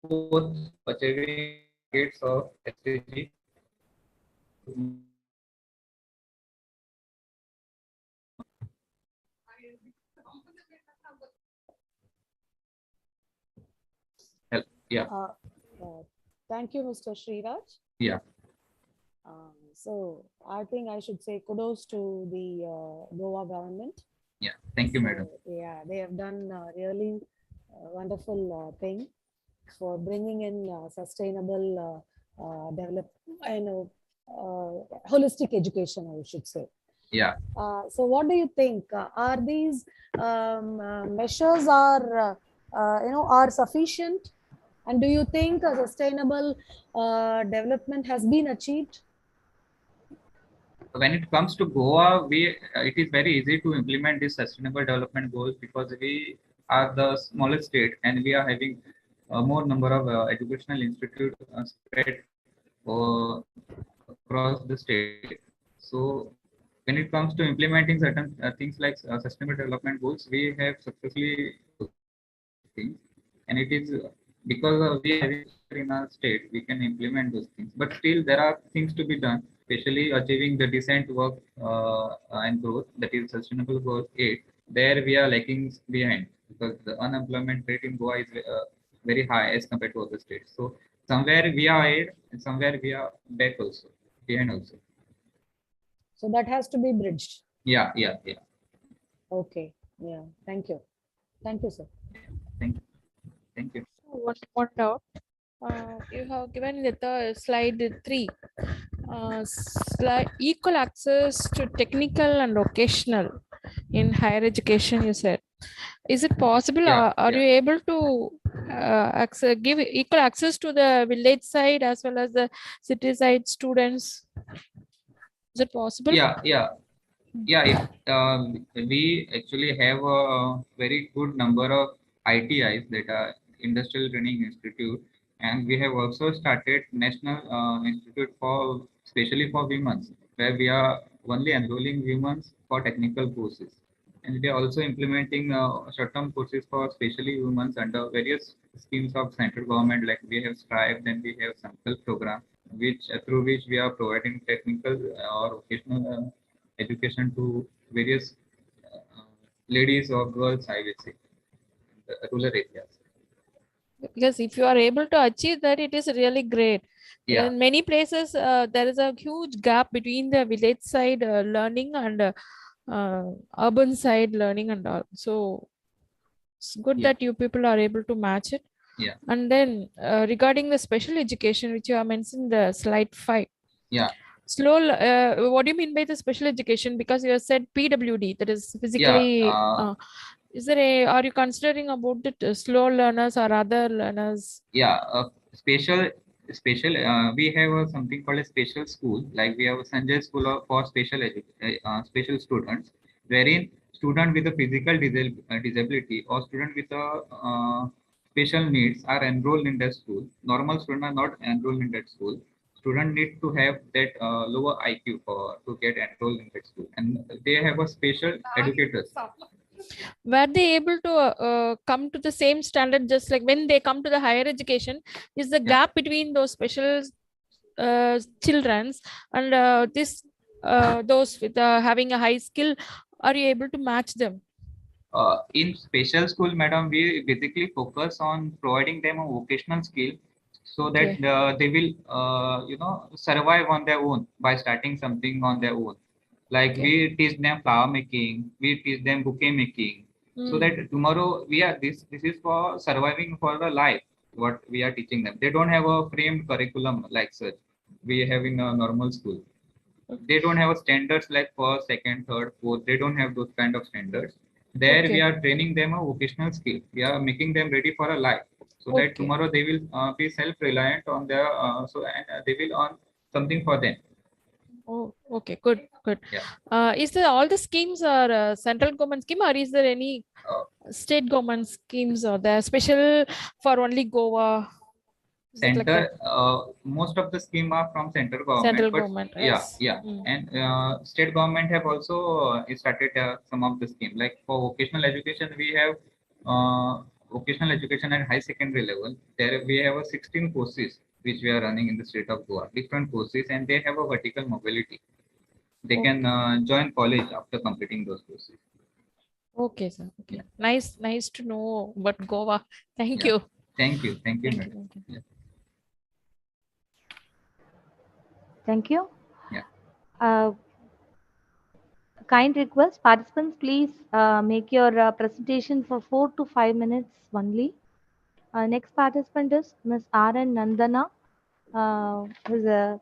both achieving targets of SDG. Yeah. Thank you, Mr. Sriraj. Yeah. So I think I should say kudos to the Goa government. Yeah. Thank you, madam. Yeah, they have done really wonderful thing for bringing in sustainable develop and holistic education, I should say. Yeah. So what do you think? Are these measures are are sufficient? And do you think a sustainable development has been achieved? When it comes to Goa, it is very easy to implement these sustainable development goals because we are the smallest state and we are having more number of educational institutes spread across the state. So when it comes to implementing certain things like sustainable development goals, we have successfully things, and it is because we are in our state, we can implement those things. But still, there are things to be done, especially achieving the decent work and growth, that is sustainable growth 8. There we are lagging behind because the unemployment rate in Goa is very high as compared to other states. So somewhere we are ahead and somewhere we are back also, behind also. So that has to be bridged. Yeah. Okay. Yeah. Thank you. Thank you, sir. Thank you. One doubt. You have given the slide 3. Equal access to technical and vocational in higher education, you said. Is it possible? Are you able to give equal access to the village side as well as the city side students? Is it possible? Yeah. We actually have a very good number of ITIs, that are Industrial Training Institute, and we have also started National Institute for especially for women, where we are only enrolling women for technical courses, and we are also implementing short-term courses for especially women under various schemes of central government, like we have Strive, then we have Sankalp program, which through which we are providing technical or vocational education to various ladies or girls, I will say, in the rural areas. Because if you are able to achieve that, it is really great. Yeah. In many places, there is a huge gap between the village side learning and urban side learning and all. So it's good Yeah. that you people are able to match it. Yeah. And then regarding the special education, which you have mentioned the slide 5. Yeah. What do you mean by the special education? Because you have said PWD, that is Yeah. physically. Is there are you considering about the slow learners or other learners? Yeah. Special. We have something called a special school. Like we have a Sanjay School for special students, wherein student with a physical disability or student with a special needs are enrolled in that school. Normal students are not enrolled in that school. Student need to have that lower IQ for to get enrolled in that school, and they have a special educators. Were they able to come to the same standard, just like when they come to the higher education? Is the gap between those special children's and those with having a high skill, are you able to match them? In special school, madam, we basically focus on providing them a vocational skill so that they will, survive on their own by starting something on their own. Like we teach them flower making, we teach them bouquet making, so that tomorrow this is for surviving for the life. What we are teaching them, they don't have a framed curriculum like such we have in a normal school. They don't have a standards like first, second, third, fourth. They don't have those kind of standards. There we are training them a vocational skill. We are making them ready for a life, so that tomorrow they will be self-reliant on their they will earn something for them. Oh, okay, good. Yeah. Is there all the schemes are central government scheme, or is there any state government schemes, or there special for only Goa? Center, most of the scheme are from central government. Central but government, yes. And state government have also started some of the scheme. Like for vocational education, we have vocational education at high secondary level. There we have a 16 courses which we are running in the state of Goa, different courses, and they have a vertical mobility. They can join college after completing those courses. Okay, sir. Okay. Yeah. Nice to know about Goa. Thank you. Thank you, madam. Yeah. Thank you. Yeah. Kind request, participants, please make your presentation for 4 to 5 minutes only. Next participant is Ms. R.N. Nandana, who is a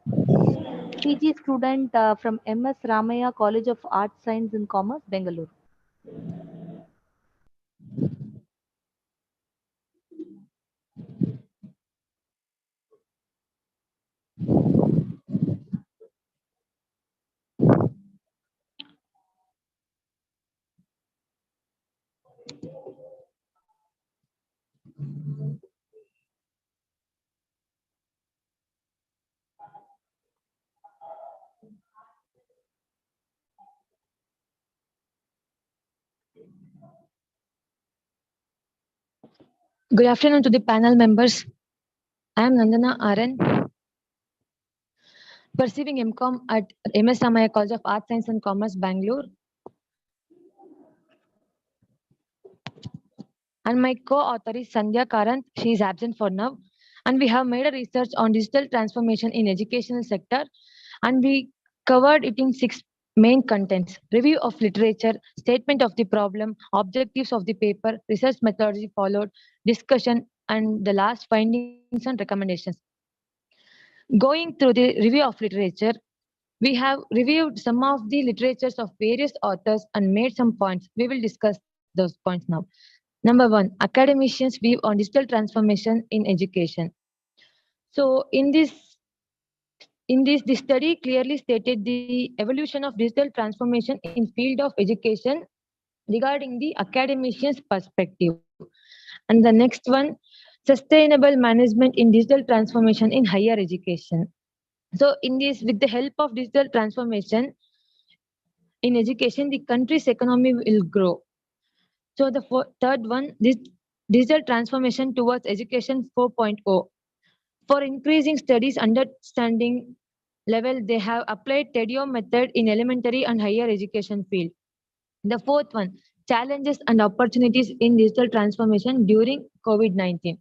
PG student from MS Ramaya College of Arts, Science and Commerce, Bengaluru. Good afternoon to the panel members. I am Nandana R.N., pursuing MCom at MS Ramaya College of Arts, Science and Commerce, Bangalore. And my co-author is Sandhya Karant. She is absent for now. And we have made a research on digital transformation in educational sector. And we covered it in 6 main contents: review of literature, statement of the problem, objectives of the paper, research methodology followed, discussion, and the last findings and recommendations. Going through the review of literature, we have reviewed some of the literatures of various authors and made some points. We will discuss those points now. Number 1, academicians' view on digital transformation in education. So in this, the study clearly stated the evolution of digital transformation in field of education regarding the academician's perspective. And the next one, sustainable management in digital transformation in higher education. So in this, with the help of digital transformation in education, the country's economy will grow. So the third one, this digital transformation towards education 4.0. For increasing studies understanding level, they have applied TEDIO method in elementary and higher education field. The fourth one, challenges and opportunities in digital transformation during COVID-19.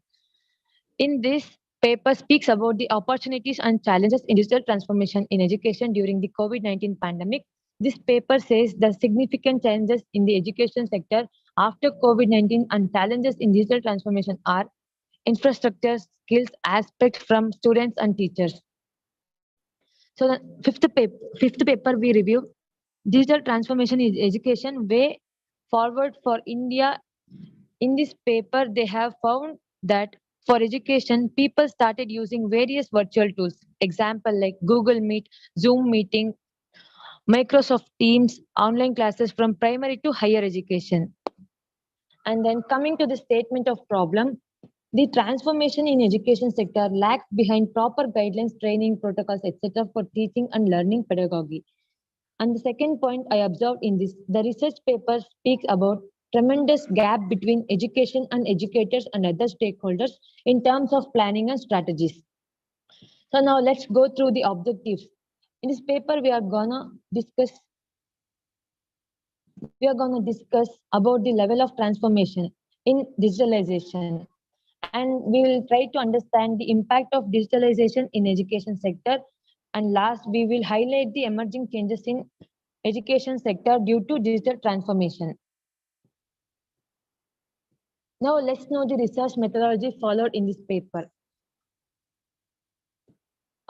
In this paper speaks about the opportunities and challenges in digital transformation in education during the COVID-19 pandemic. This paper says the significant challenges in the education sector after COVID-19 and challenges in digital transformation are infrastructure, skills, aspects from students and teachers. So the fifth paper we review, digital transformation in education, way forward for India. In this paper, they have found that for education, people started using various virtual tools. Example like Google Meet, Zoom meeting, Microsoft Teams, online classes from primary to higher education. And then coming to the statement of problem, the transformation in education sector lags behind proper guidelines, training, protocols, etc. for teaching and learning pedagogy. And the second point I observed in this, the research paper speaks about tremendous gap between education and educators and other stakeholders in terms of planning and strategies. So now let's go through the objectives. In this paper, we are gonna discuss about the level of transformation in digitalization, and we will try to understand the impact of digitalization in education sector. And last, we will highlight the emerging changes in education sector due to digital transformation. Now let's know the research methodology followed in this paper.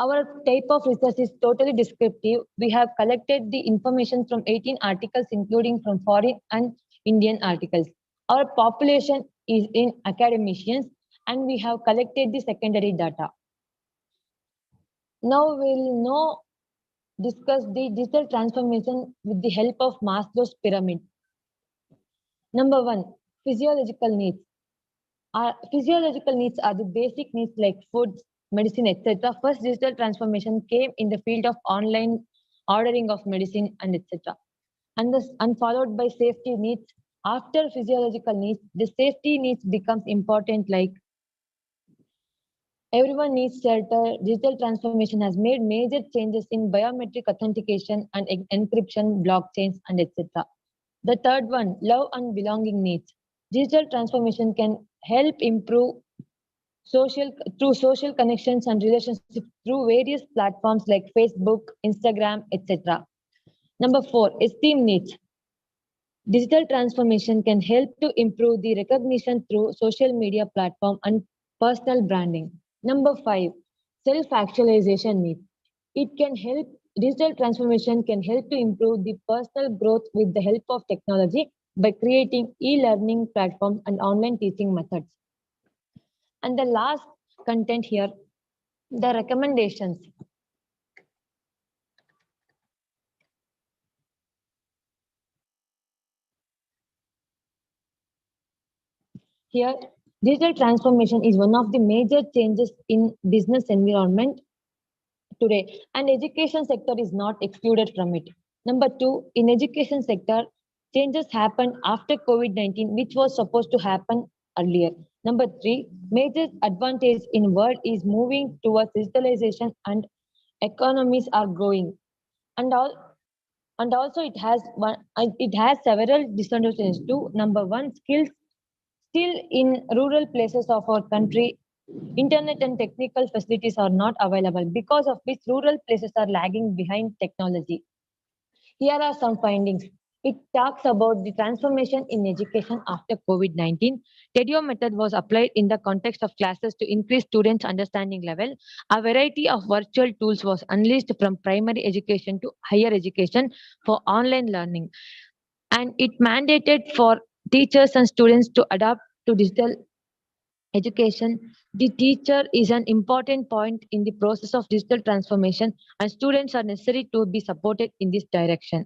Our type of research is totally descriptive. We have collected the information from 18 articles, including from foreign and Indian articles. Our population is in academicians, and we have collected the secondary data. Now we'll discuss the digital transformation with the help of Maslow's pyramid. Number one, physiological needs. Our physiological needs are the basic needs like food, medicine, etc. First digital transformation came in the field of online ordering of medicine and etc. And followed by safety needs. After physiological needs, the safety needs becomes important, like everyone needs shelter. Digital transformation has made major changes in biometric authentication and encryption, blockchains, and etc. The third one, love and belonging needs. Digital transformation can help improve social connections and relationships through various platforms like Facebook, Instagram, etc. Number four, esteem needs. Digital transformation can help to improve the recognition through social media platform and personal branding. Number five, self-actualization needs. Digital transformation can help to improve the personal growth with the help of technology by creating e-learning platforms and online teaching methods. And the last content here, the recommendations. Here, digital transformation is one of the major changes in business environment today, and education sector is not excluded from it. Number two, in education sector, changes happened after COVID-19, which was supposed to happen earlier. Number three, major advantage in world is moving towards digitalization and economies are growing. And also it has several disadvantages too. Number one, skills. Still in rural places of our country, internet and technical facilities are not available, because of which rural places are lagging behind technology. Here are some findings. It talks about the transformation in education after COVID-19. TEDIO method was applied in the context of classes to increase students' understanding level. A variety of virtual tools was unleashed from primary education to higher education for online learning. And it mandated for teachers and students to adapt to digital education. The teacher is an important point in the process of digital transformation, and students are necessary to be supported in this direction.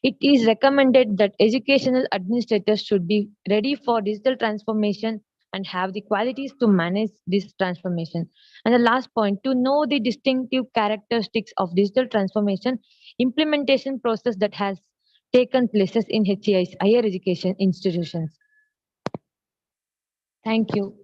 It is recommended that educational administrators should be ready for digital transformation and have the qualities to manage this transformation. And the last point, to know the distinctive characteristics of digital transformation implementation process that has taken places in HEI's higher education institutions. Thank you.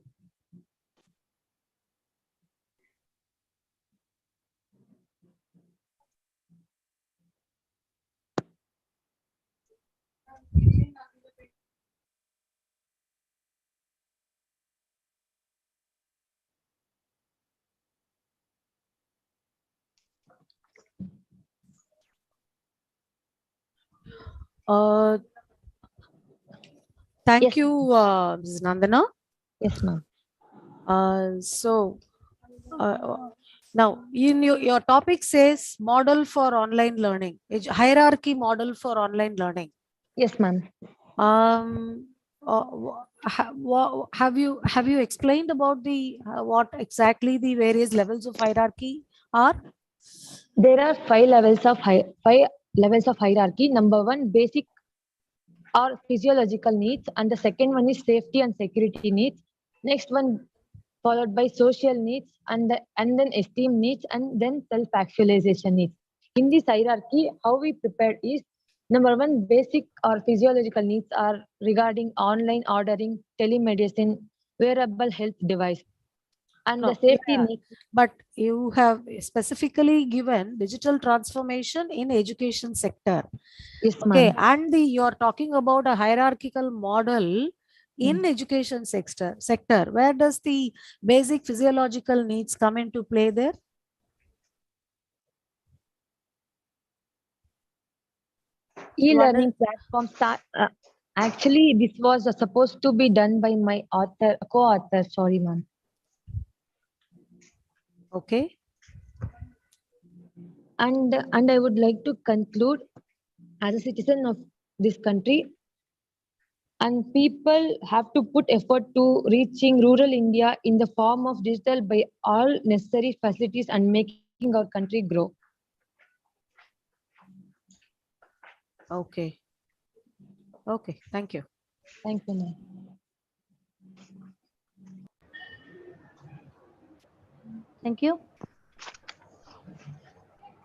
Uh, Thank Yes. you, Ms. Nandana. Yes, ma'am. So now your topic says model for online learning, hierarchy model for online learning. Yes, ma'am. Have you explained about the what exactly the various levels of hierarchy are? There are five levels of hierarchy. Number one, basic or physiological needs, and the second one is safety and security needs. Next one followed by social needs, and then esteem needs, and then self-actualization needs. In this hierarchy, how we prepare is number one, basic or physiological needs are regarding online ordering, telemedicine, wearable health device, and No, the safety yeah, needs. but you have specifically given digital transformation in education sector. Yes, Okay, ma'am. and you're talking about a hierarchical model in education sector. Where does the basic physiological needs come into play there? E-learning platforms actually this was supposed to be done by my co-author. Sorry, ma'am. Okay. And I would like to conclude as a citizen of this country, and people have to put effort to reaching rural India in the form of digital by all necessary facilities and making our country grow. Okay. Okay. Thank you. Thank you, ma'am. Thank you.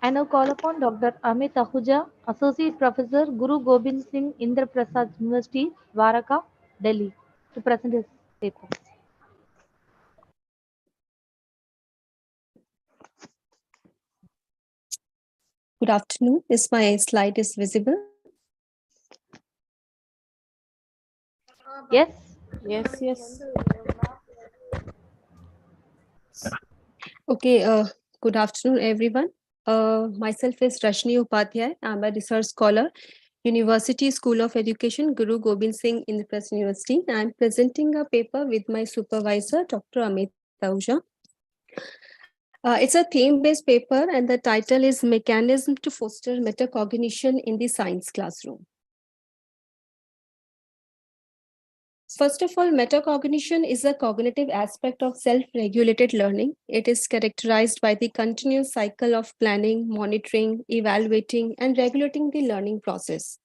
I now call upon Dr. Amit Ahuja, Associate Professor, Guru Gobind Singh Indra Prasad University, Dwaraka, Delhi, to present his paper. Good afternoon. Is my slide is visible? Yes. Yes. Okay. Good afternoon, everyone. Myself is Rashni Upadhyay. I'm a research scholar, University School of Education, Guru Gobind Singh Indraprasth University. I'm presenting a paper with my supervisor, Dr. Amit Ahuja. It's a theme-based paper, and the title is Mechanism to Foster Metacognition in the Science Classroom. First of all, metacognition is a cognitive aspect of self-regulated learning. It is characterized by the continuous cycle of planning, monitoring, evaluating, and regulating the learning process.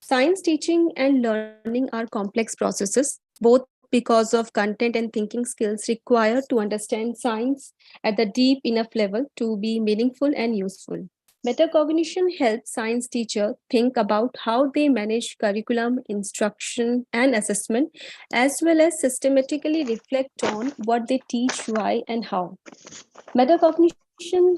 Science teaching and learning are complex processes, both because of content and thinking skills required to understand science at the deep enough level to be meaningful and useful. Metacognition helps science teachers think about how they manage curriculum, instruction, and assessment, as well as systematically reflect on what they teach, why, and how. Metacognition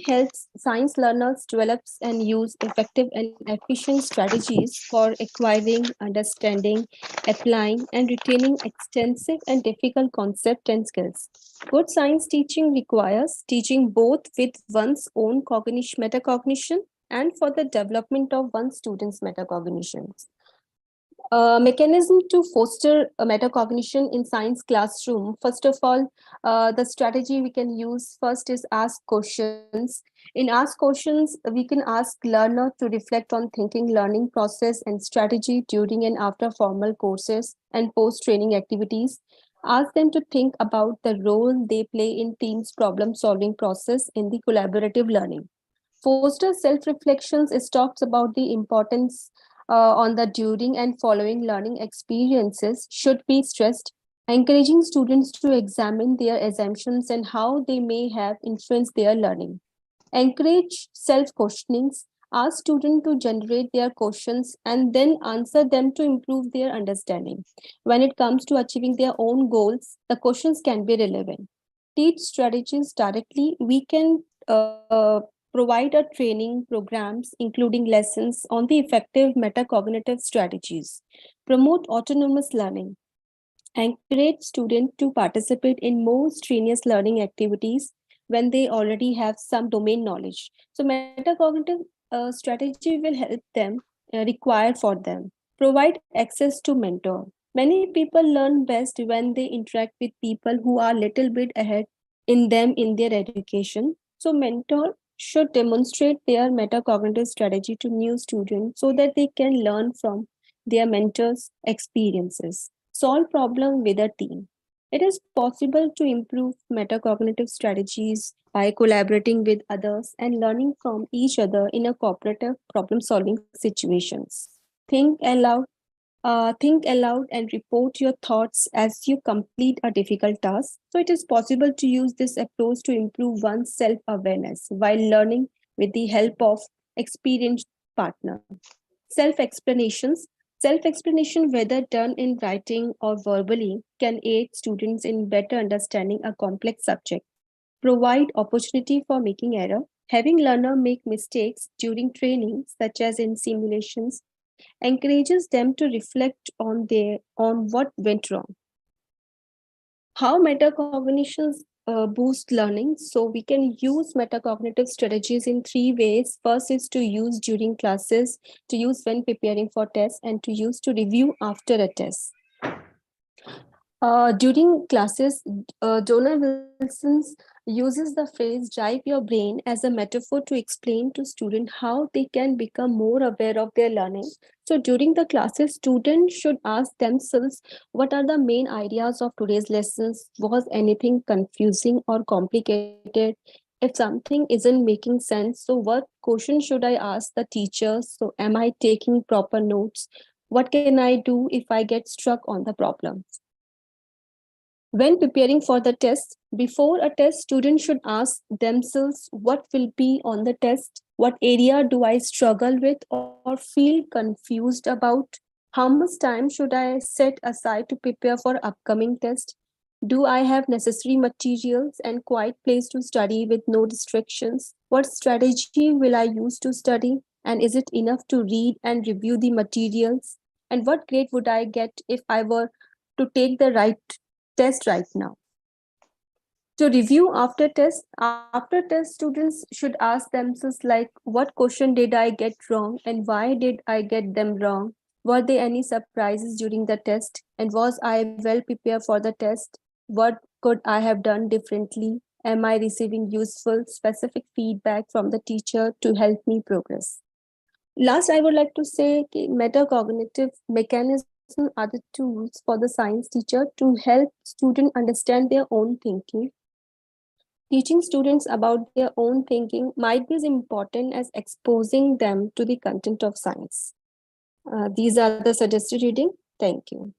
helps science learners develop and use effective and efficient strategies for acquiring, understanding, applying, and retaining extensive and difficult concepts and skills. Good science teaching requires teaching both with one's own metacognition and for the development of one student's metacognition. Mechanism to foster a metacognition in science classroom. First of all, the strategy we can use first is ask questions. In ask questions, we can ask learner to reflect on thinking, learning process, and strategy during and after formal courses and post-training activities. Ask them to think about the role they play in team's problem-solving process in the collaborative learning. Foster self-reflections is talks about the importance on the during and following learning experiences should be stressed, encouraging students to examine their assumptions and how they may have influenced their learning. Encourage self-questionings, ask students to generate their questions and then answer them to improve their understanding. When it comes to achieving their own goals, the questions can be relevant. Teach strategies directly. We can provide a training programs, including lessons on the effective metacognitive strategies. Promote autonomous learning. Encourage students to participate in more strenuous learning activities when they already have some domain knowledge. So metacognitive strategy will help them required for them. Provide access to mentor. Many people learn best when they interact with people who are little bit ahead in them in their education. So mentor should demonstrate their metacognitive strategy to new students so that they can learn from their mentors' experiences. Solve problem with a team. It is possible to improve metacognitive strategies by collaborating with others and learning from each other in a cooperative problem-solving situations. Think aloud, and report your thoughts as you complete a difficult task. So it is possible to use this approach to improve one's self-awareness while learning with the help of experienced partner. Self-explanations. Self-explanation, whether done in writing or verbally, can aid students in better understanding a complex subject. Provide opportunity for making error. Having learner make mistakes during training, such as in simulations, encourages them to reflect on what went wrong. How metacognitions boost learning? So we can use metacognitive strategies in 3 ways. First is to use during classes, to use when preparing for tests, and to use to review after a test. During classes, Donald Wilson uses the phrase drive your brain as a metaphor to explain to students how they can become more aware of their learning. So during the classes, students should ask themselves, what are the main ideas of today's lessons? Was anything confusing or complicated? If something isn't making sense, so what question should I ask the teacher? So am I taking proper notes? What can I do if I get stuck on the problems? When preparing for the test, before a test, students should ask themselves what will be on the test, what area do I struggle with or feel confused about, how much time should I set aside to prepare for upcoming test, do I have necessary materials and quiet place to study with no distractions, what strategy will I use to study, and is it enough to read and review the materials, and what grade would I get if I were to take the right test right now. To review after test students should ask themselves like, what question did I get wrong and why did I get them wrong? Were there any surprises during the test? And was I well prepared for the test? What could I have done differently? Am I receiving useful, specific feedback from the teacher to help me progress? Last, I would like to say metacognitive mechanisms are the tools for the science teacher to help students understand their own thinking. Teaching students about their own thinking might be as important as exposing them to the content of science. These are the suggested reading. Thank you.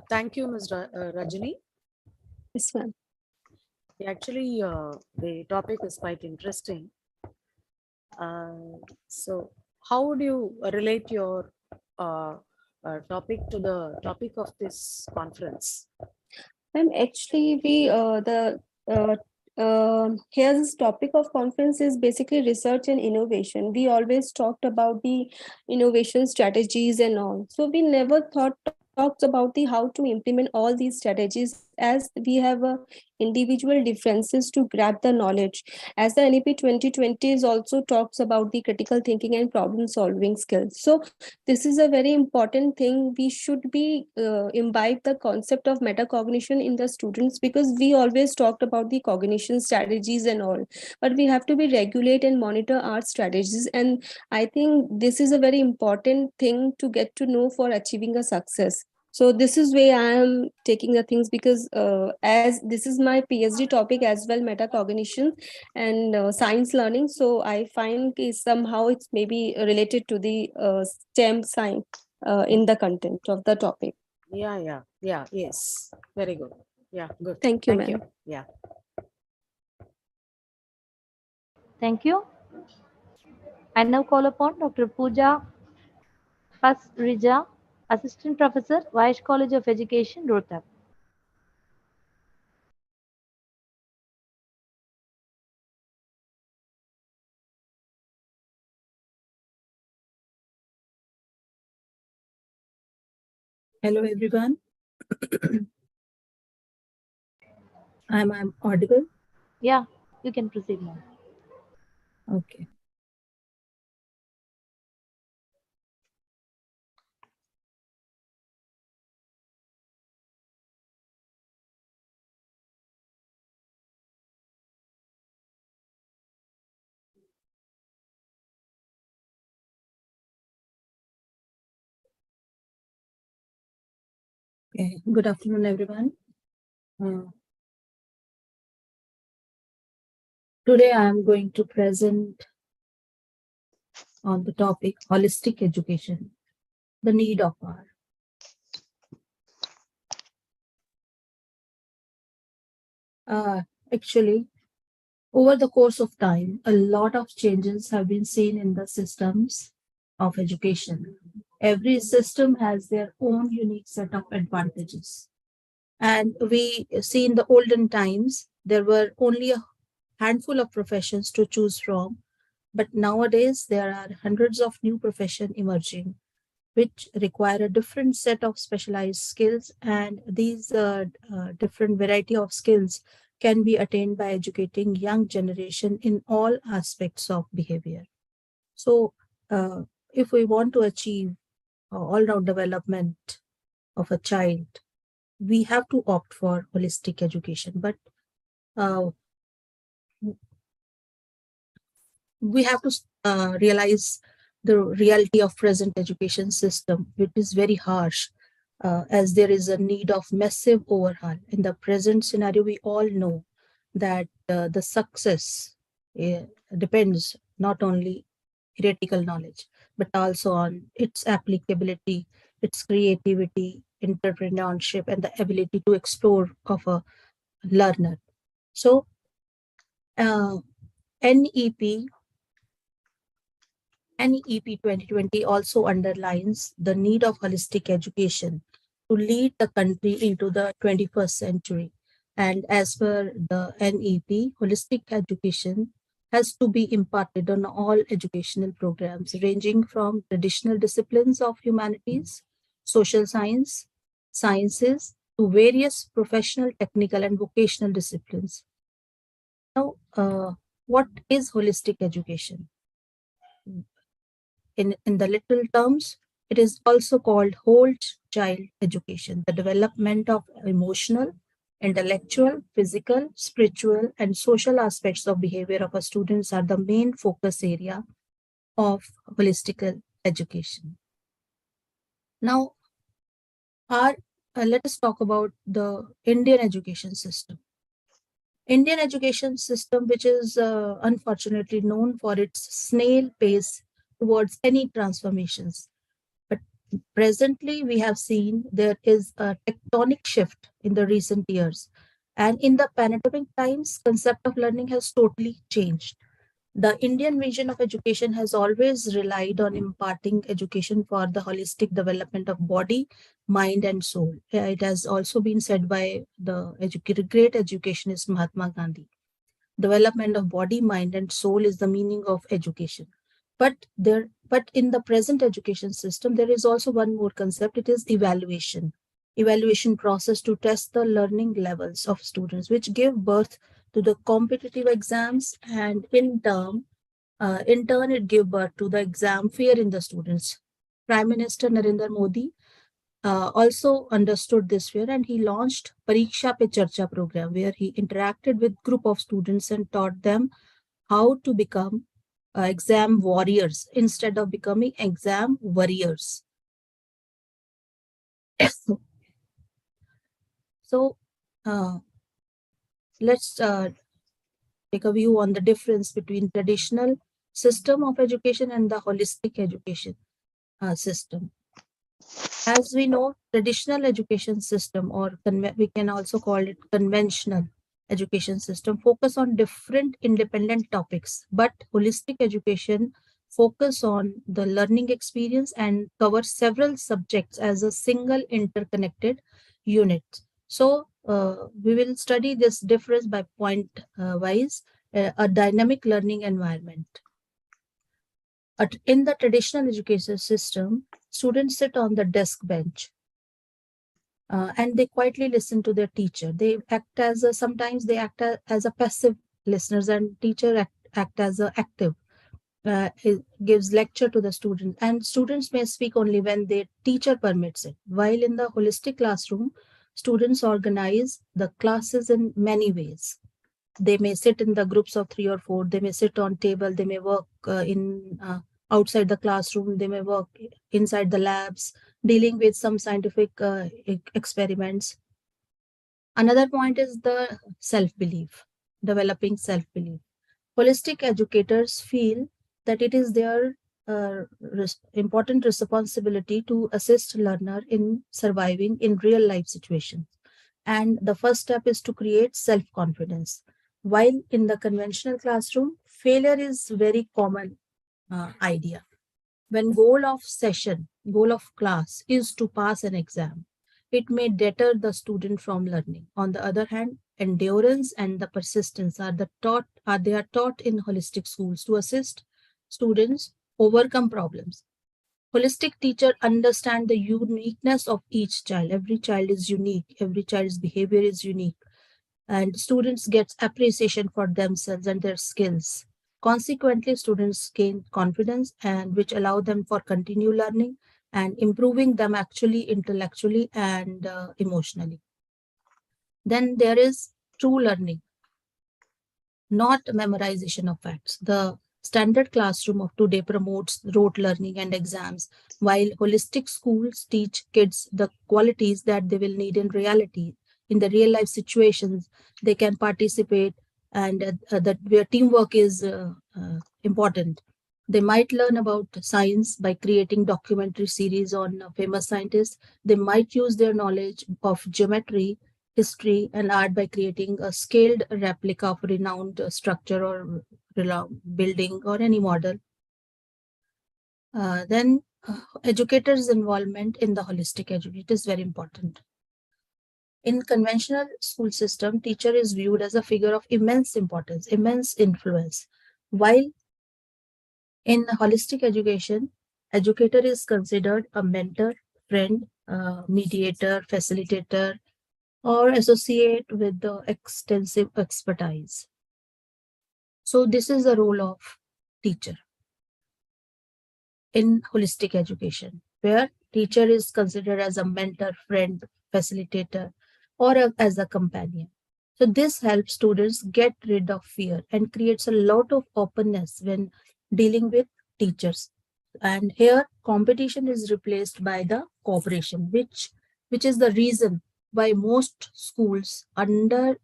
Thank you, Ms. Rajini. Yes, ma'am. Actually, the topic is quite interesting. So, how would you relate your topic to the topic of this conference? Actually, here's topic of conference is basically research and innovation. We always talked about the innovation strategies and all. So we never talked about the how to implement all these strategies, as we have individual differences to grab the knowledge. As the NEP 2020 is also talks about the critical thinking and problem solving skills. So this is a very important thing. We should be imbibe the concept of metacognition in the students, because we always talked about the cognition strategies and all, but we have to be regulate and monitor our strategies. And I think this is a very important thing to get to know for achieving a success. So this is where I am taking the things, because as this is my PhD topic as well, metacognition and science learning. So I find somehow it's maybe related to the STEM science in the content of the topic. Yeah, yes. Very good. Yeah, good. Thank you, ma'am. Yeah. Thank you. I now call upon Dr. Pooja Pasrija, Assistant Professor, Vaishnav College of Education, Rohtak. Hello, everyone. I'm audible? Yeah, you can proceed now. Okay. Okay. Good afternoon, everyone. Today I am going to present on the topic holistic education, the need of our. Actually, over the course of time, a lot of changes have been seen in the systems of education. Every system has their own unique set of advantages. And we see in the olden times, there were only a handful of professions to choose from. But nowadays, there are hundreds of new professions emerging, which require a different set of specialized skills. And these different variety of skills can be attained by educating young generation in all aspects of behavior. So if we want to achieve all-round development of a child, we have to opt for holistic education. But we have to realize the reality of present education system, which is very harsh, as there is a need of massive overhaul. In the present scenario, we all know that the success depends not only theoretical knowledge, but also on its applicability, its creativity, entrepreneurship, and the ability to explore of a learner. So NEP 2020 also underlines the need of holistic education to lead the country into the 21st century. And as per the NEP, holistic education has to be imparted on all educational programs, ranging from traditional disciplines of humanities, social science, sciences, to various professional, technical, and vocational disciplines. Now, what is holistic education? In the literal terms, it is also called whole child education. The development of emotional, intellectual, physical, spiritual, and social aspects of behavior of our students are the main focus area of holistic education. Now, let us talk about the Indian education system. Indian education system, which is unfortunately known for its snail pace towards any transformations. But presently, we have seen there is a tectonic shift in the recent years. And in the pandemic times, concept of learning has totally changed. The Indian vision of education has always relied on imparting education for the holistic development of body, mind, and soul. It has also been said by the great educationist Mahatma Gandhi. Development of body, mind, and soul is the meaning of education. But in the present education system, there is also one more concept. It is evaluation process to test the learning levels of students, which give birth to the competitive exams, and in turn it gave birth to the exam fear in the students. Prime Minister Narendra Modi also understood this fear, and he launched Pariksha Pe Charcha program, where he interacted with group of students and taught them how to become exam warriors instead of becoming exam warriors. So let's take a view on the difference between traditional system of education and the holistic education system. As we know, traditional education system, or we can also call it conventional education system, focus on different independent topics, but holistic education focus on the learning experience and cover several subjects as a single interconnected unit. So we will study this difference by point wise, a dynamic learning environment. In the traditional education system, students sit on the desk bench. and they quietly listen to their teacher. They act as sometimes they act as a passive listeners, and teacher act as a active. It gives lecture to the student, and students may speak only when their teacher permits it. While in the holistic classroom, students organize the classes in many ways. They may sit in the groups of 3 or 4. They may sit on table. They may work in outside the classroom. They may work inside the labs, dealing with some scientific experiments. Another point is the self-belief, developing self-belief. Holistic educators feel that it is their important responsibility to assist learner in surviving in real life situations. And the first step is to create self-confidence. While in the conventional classroom, failure is very common idea. When goal of class is to pass an exam, it may deter the student from learning. On the other hand, endurance and the persistence are taught in holistic schools to assist students overcome problems. Holistic teacher understand the uniqueness of each child. Every child is unique. Every child's behavior is unique. And students get appreciation for themselves and their skills. Consequently, students gain confidence and which allow them for continue learning and improving them actually intellectually and emotionally. Then there is true learning, not memorization of facts. The standard classroom of today promotes rote learning and exams, while holistic schools teach kids the qualities that they will need in reality. In the real life situations, they can participate, and that where teamwork is important. They might learn about science by creating documentary series on famous scientists. They might use their knowledge of geometry, history, and art by creating a scaled replica of renowned structure or building or any model. Then educators' involvement in the holistic education is very important. In conventional school system, teacher is viewed as a figure of immense importance, immense influence. While in holistic education, educator is considered a mentor, friend, mediator, facilitator, or associate with the extensive expertise. So this is the role of teacher in holistic education, where teacher is considered as a mentor, friend, facilitator, or as a companion. So this helps students get rid of fear and creates a lot of openness when dealing with teachers. And here competition is replaced by the cooperation, which is the reason why most schools understand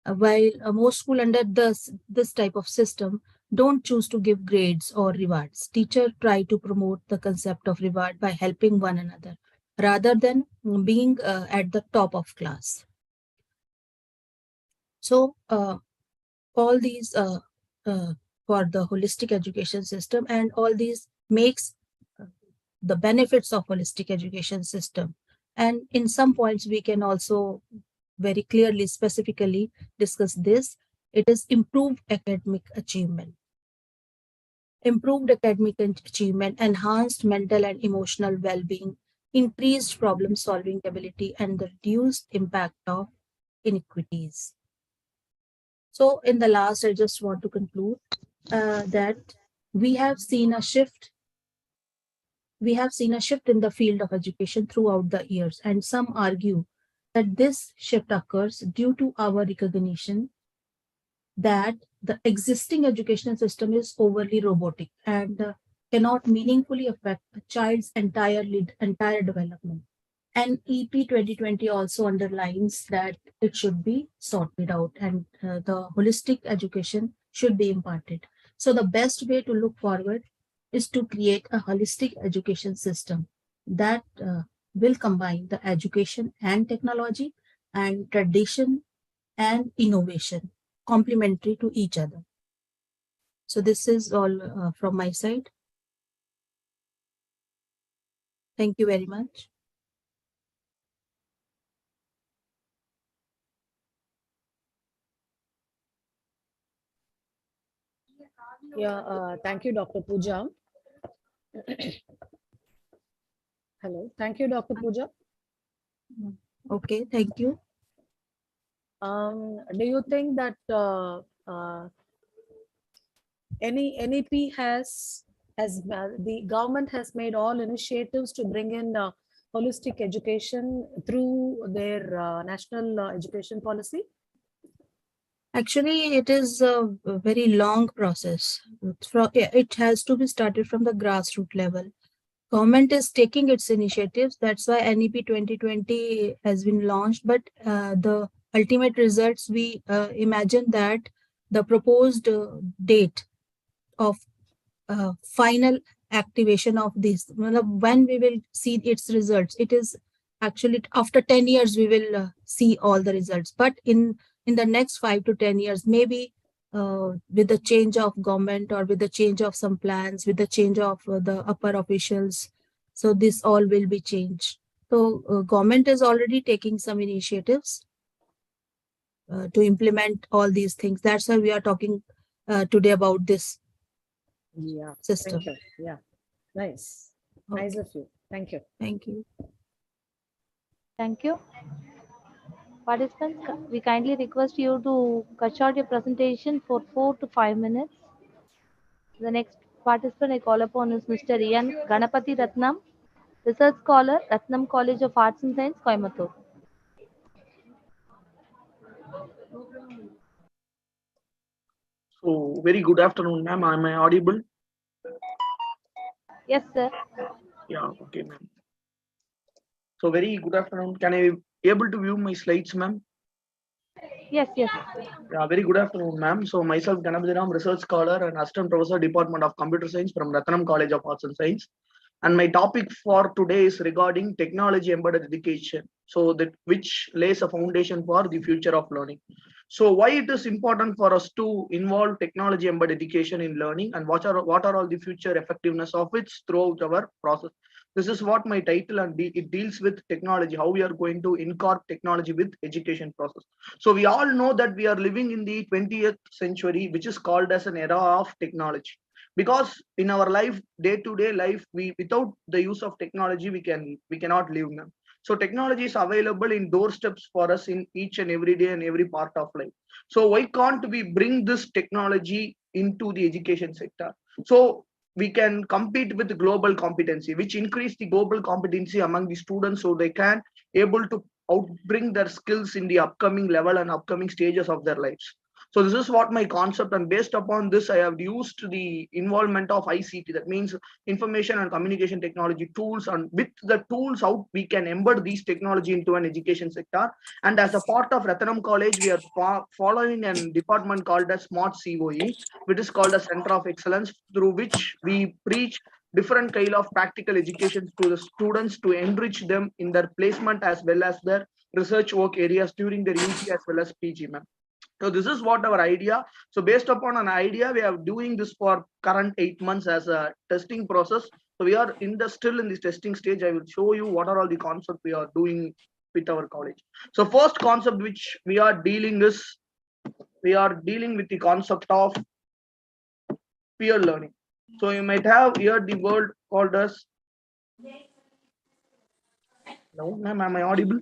while most school under this type of system don't choose to give grades or rewards. Teachers try to promote the concept of reward by helping one another rather than being at the top of class. So all these for the holistic education system, and all these makes the benefits of holistic education system. And in some points we can also very clearly specifically discuss this. It is improved academic achievement, enhanced mental and emotional well-being, increased problem solving ability, and the reduced impact of inequities. So in the last, I just want to conclude that we have seen a shift. We have seen a shift in the field of education throughout the years, and some argue that this shift occurs due to our recognition that the existing educational system is overly robotic and cannot meaningfully affect a child's entire development. And EP 2020 also underlines that it should be sorted out and the holistic education should be imparted. So the best way to look forward is to create a holistic education system that will combine the education and technology and tradition and innovation, complementary to each other. So this is all from my side. Thank you very much. Yeah, thank you, Dr. Pooja. Hello. Thank you, Dr. Pooja. Okay, thank you. Do you think that any NEP the government has made all initiatives to bring in holistic education through their national education policy? Actually, it is a very long process. It has to be started from the grassroots level. Government is taking its initiatives. That's why NEP 2020 has been launched. But the ultimate results, we imagine that the proposed date of final activation of this, when we will see its results, it is actually after 10 years we will see all the results. But in the next 5 to 10 years, maybe with the change of government or with the change of some plans, with the change of the upper officials, so this all will be changed. So government is already taking some initiatives to implement all these things. That's why we are talking today about this system. Thank you. Yeah, nice. Nice of you. Thank you. Thank you. Thank you. Participants, we kindly request you to cut short your presentation for 4 to 5 minutes. The next participant I call upon is Mr. Ian Ganapati Ratnam, Research Scholar, Ratnam College of Arts and Science, Coimbatore. So, very good afternoon, ma'am. Am I audible? Yes, sir. Yeah, okay, ma'am. So, very good afternoon. Can I be able to view my slides, ma'am? Yes, yes. Yeah, very good afternoon, ma'am. So, myself, Ganapati Ram, Research Scholar and Assistant Professor, Department of Computer Science from Ratnam College of Arts and Science. And my topic for today is regarding technology embedded education. So, that which lays a foundation for the future of learning. So why it is important for us to involve technology embedded education in learning, and what are all the future effectiveness of it throughout our process. This is what my title, and it deals with technology, how we are going to incorporate technology with education process. So we all know that we are living in the 20th century, which is called as an era of technology. Because in our life, day-to-day life, without the use of technology, we cannot live now. So technology is available in doorsteps for us in each and every day and every part of life. So why can't we bring this technology into the education sector? So we can compete with the global competency, which increase the global competency among the students, so they can able to outbring their skills in the upcoming level and upcoming stages of their lives. So this is what my concept, and based upon this, I have used the involvement of ICT, that means information and communication technology tools, and with the tools how we can embed these technology into an education sector. And as a part of Ratnam College, we are following a department called as Smart COE, which is called a Center of Excellence, through which we preach different kind of practical education to the students to enrich them in their placement as well as their research work areas during their UG as well as PG, ma'am. So this is what our idea. So based upon an idea, we are doing this for current 8 months as a testing process. So we are still in this testing stage. I will show you what are all the concepts we are doing with our college. So first concept which we are dealing with the concept of peer learning. So you might have heard the word called as. No, ma'am, am I audible?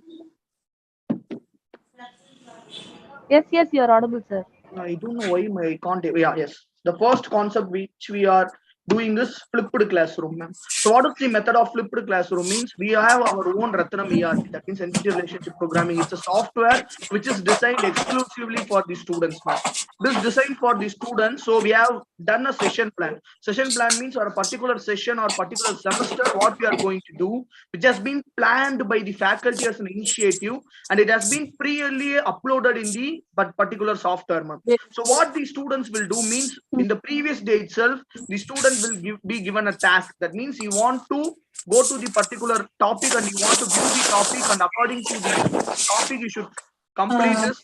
Yes, yes, you are audible, sir. I don't know why my content. Yeah, yes. The first concept which we are doing is flipped classroom, ma'am. So what is the method of flipped classroom? Means we have our own Ratnam ERP, that means entity relationship programming. It's a software which is designed exclusively for the students, ma'am. This is designed for the students. So we have done a session plan. Session plan means for a particular session or particular semester, what we are going to do, which has been planned by the faculty as an initiative, and it has been previously uploaded in the particular software, ma'am. So what the students will do means, in the previous day itself, the student will be given a task. That means you want to go to the particular topic and you want to view the topic, and according to the topic you should complete this.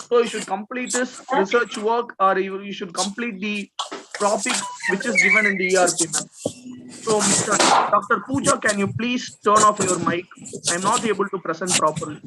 So you should complete this research work, or you should complete the topic which is given in the ERP, ma'am. So Dr. Pooja, can you please turn off your mic? I'm not able to present properly.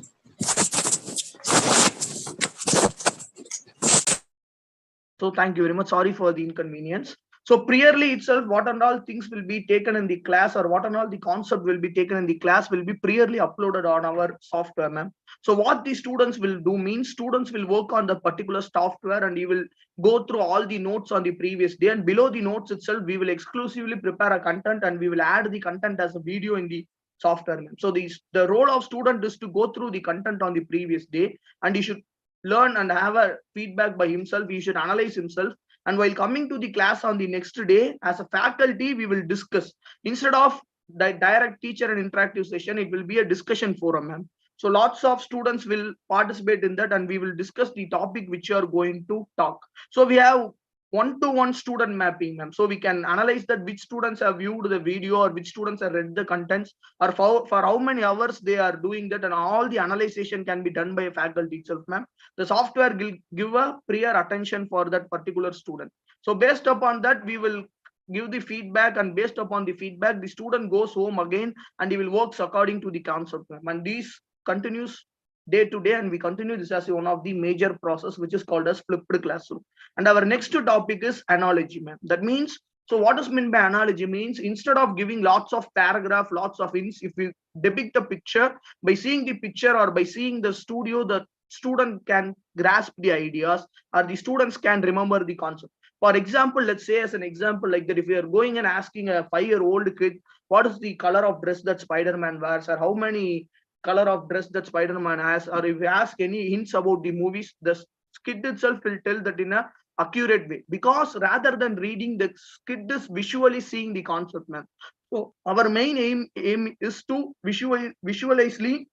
So thank you very much. Sorry for the inconvenience. So priorly itself, what and all things will be taken in the class, or what and all the concept will be taken in the class will be priorly uploaded on our software, ma'am. So what the students will do means students will work on the particular software and he will go through all the notes on the previous day, and below the notes itself, we will exclusively prepare a content and we will add the content as a video in the software. So the role of student is to go through the content on the previous day, and he should learn and have a feedback by himself. He should analyze himself. And while coming to the class on the next day, as a faculty, we will discuss. Instead of the direct teacher and interactive session, it will be a discussion forum, ma'am. So lots of students will participate in that, and we will discuss the topic which you are going to talk. So we have one-to-one student mapping, ma'am. So we can analyze that which students have viewed the video, or which students have read the contents, or for how many hours they are doing that, and all the analyzation can be done by a faculty itself, ma'am. The software will give a prior attention for that particular student. So based upon that, we will give the feedback, and based upon the feedback, the student goes home again and he will work according to the concept, ma'am. And these continues day to day, and we continue this as one of the major process, which is called as flipped classroom. And our next topic is analogy, ma'am. That means, so what is meant by analogy means, instead of giving lots of paragraph, lots of hints, if we depict a picture, by seeing the picture or by seeing the studio, the student can grasp the ideas, or the students can remember the concept. For example, let's say as an example like that, if we are going and asking a 5-year-old kid, what is the color of dress that Spider-Man wears, or how many color of dress that Spider-Man has, or if you ask any hints about the movies, the kid itself will tell that in a accurate way, because rather than reading, the kid is visually seeing the concept, man. So our main aim is to visually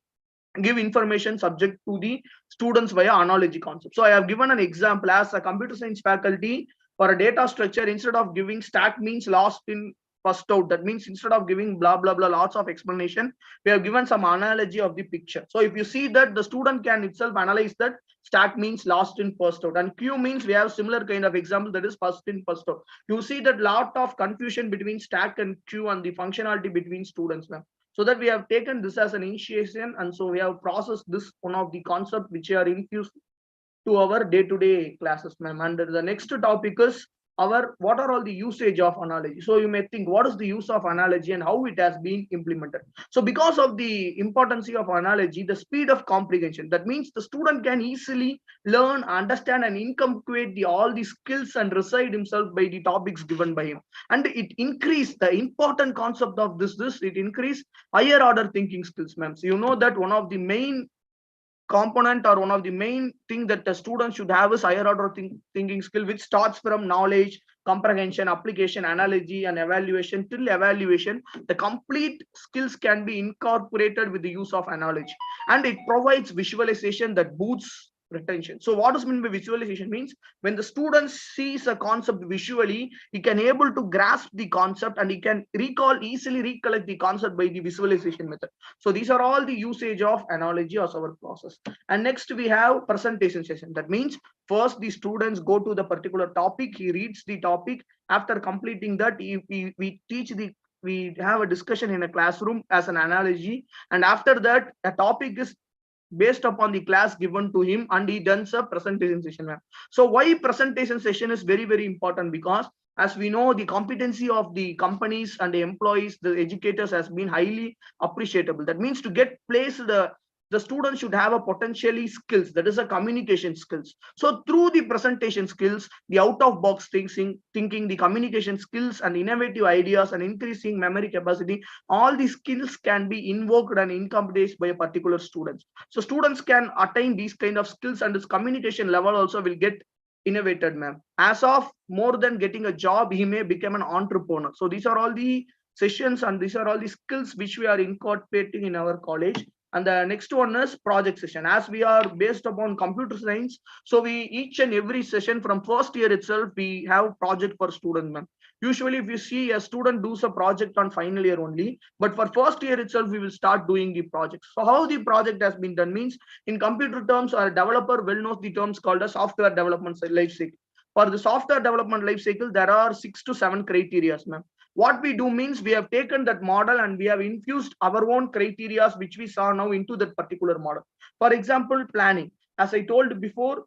give information subject to the students via analogy concept. So I have given an example as a computer science faculty. For a data structure, instead of giving stack means lost in first out, that means instead of giving blah blah blah lots of explanation, we have given some analogy of the picture. So if you see that, the student can itself analyze that stack means lost in first out, and queue means we have similar kind of example, that is first in first out. You see that lot of confusion between stack and queue and the functionality between students, ma'am. So that we have taken this as an initiation, and so we have processed this one of the concept which are infused to our day-to-day classes, ma'am. And the next topic is what are all the usage of analogy. So you may think, what is the use of analogy and how it has been implemented? So because of the importance of analogy, the speed of comprehension, that means the student can easily learn, understand, and inculcate all the skills and recite himself by the topics given by him. And it increase the important concept of this, it increase higher order thinking skills, ma'am. So you know that one of the main component, or one of the main thing that the student should have is higher order thinking skill, which starts from knowledge, comprehension, application, analogy, and evaluation till evaluation. The complete skills can be incorporated with the use of analogy, and it provides visualization that boosts retention. So what does mean by visualization means, when the student sees a concept visually, he can able to grasp the concept, and he can easily recollect the concept by the visualization method. So these are all the usage of analogy as our process. And next we have presentation session. That means first the students go to the particular topic, he reads the topic. After completing that, we have a discussion in a classroom as an analogy, and after that a topic is based upon the class given to him, and he does a presentation session. So why presentation session is very, very important? Because as we know, the competency of the companies and the employees, the educators, has been highly appreciable. That means to get placed, the student should have a potentially skills, that is a communication skills. So through the presentation skills, the out of box thinking, the communication skills and innovative ideas, and increasing memory capacity, all these skills can be invoked and incorporated by a particular student. So students can attain these kind of skills, and this communication level also will get innovated, ma'am. As of more than getting a job, he may become an entrepreneur. So these are all the sessions, and these are all the skills which we are incorporating in our college. And the next one is project session. As we are based upon computer science, so we each and every session from first year itself, we have project for student, ma'am. Usually if you see a student does a project on final year only, but for first year itself, we will start doing the projects. So how the project has been done means, in computer terms, a developer well knows the terms called a software development life cycle. For the software development life cycle, there are 6 to 7 criteria, ma'am. What we do means, we have taken that model and we have infused our own criteria which we saw now into that particular model. For example, planning. As I told before,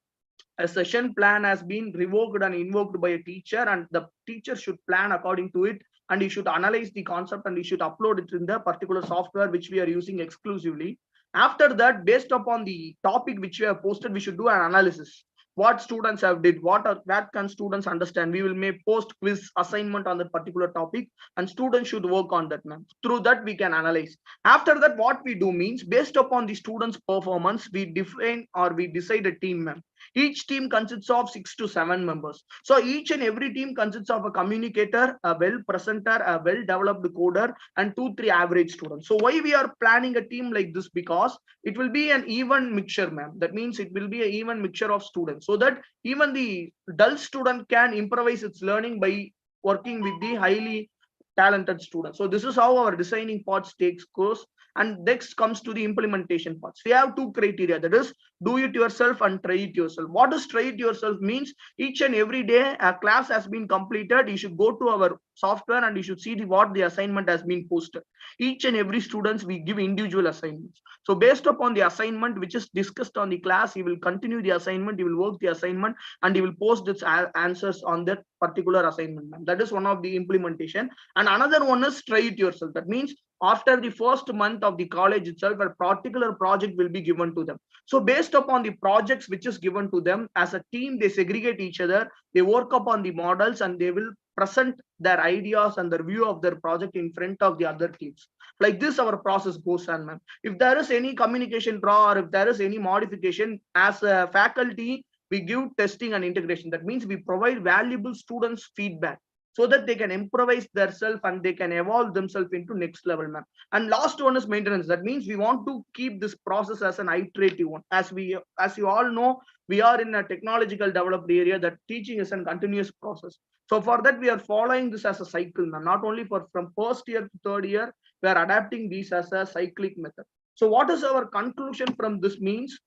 a session plan has been revoked and invoked by a teacher, and the teacher should plan according to it, and he should analyze the concept and he should upload it in the particular software which we are using exclusively. After that, based upon the topic which we have posted, we should do an analysis. What students have did, what can students understand. We will make post quiz assignment on that particular topic, and students should work on that, ma'am. Through that we can analyze. After that, what we do means, based upon the students' performance, we define or we decide a team, ma'am. Each team consists of 6 to 7 members. So each and every team consists of a communicator, a well presenter, a well developed coder, and 2-3 average students. So why we are planning a team like this? Because it will be an even mixture, ma'am. That means it will be an even mixture of students, so that even the dull student can improvise its learning by working with the highly talented students. So this is how our designing parts takes course. And next comes to the implementation parts. We have 2 criteria, that is do it yourself and try it yourself. What does try it yourself means? Each and every day a class has been completed, you should go to our software and you should see what the assignment has been posted. Each and every students we give individual assignments. So based upon the assignment which is discussed on the class, he will continue the assignment, he will work the assignment, and he will post its answers on that particular assignment. That is one of the implementation. And another one is try it yourself. That means after the first month of the college itself, a particular project will be given to them. So based upon the projects which is given to them, as a team, they segregate each other, they work upon the models, and they will present their ideas and their view of their project in front of the other teams. Like this, our process goes on, ma'am. If there is any communication draw, or if there is any modification, as a faculty, we give testing and integration. That means we provide valuable students feedback, so that they can improvise themselves and they can evolve themselves into next level, ma'am. And last one is maintenance. That means we want to keep this process as an iterative one. As you all know, we are in a technological developed area that teaching is a continuous process. So for that, we are following this as a cycle, ma'am. Not only from first year to third year, we are adapting these as a cyclic method. So what is our conclusion from this means?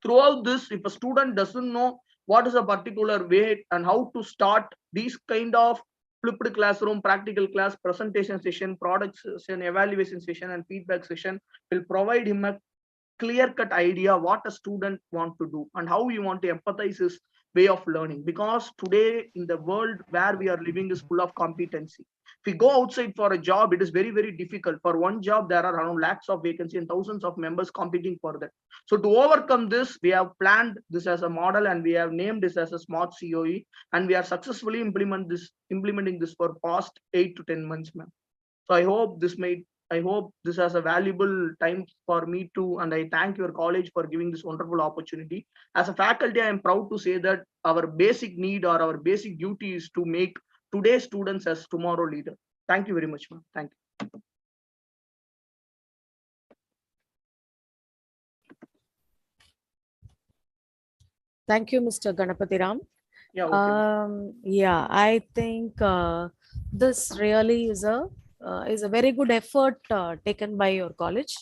Throughout this, if a student doesn't know what is a particular way and how to start these kind of flipped classroom, practical class, presentation session, product session, evaluation session, and feedback session, will provide him a clear-cut idea what a student want to do and how you want to empathize his way of learning. Because today in the world where we are living is full of competency. If we go outside for a job, it is very, very difficult. For one job, there are around lakhs of vacancies and thousands of members competing for that. So to overcome this, we have planned this as a model, and we have named this as a smart COE, and we are successfully implementing this for past 8 to 10 months, ma'am. So I hope this has a valuable time for me too, and I thank your college for giving this wonderful opportunity. As a faculty, I am proud to say that our basic need or our basic duty is to make today's students as tomorrow leader. Thank you very much, ma'am. Thank you. Thank you, Mr. Ganapati Ram. Yeah, okay. Yeah, I think this really is a very good effort taken by your college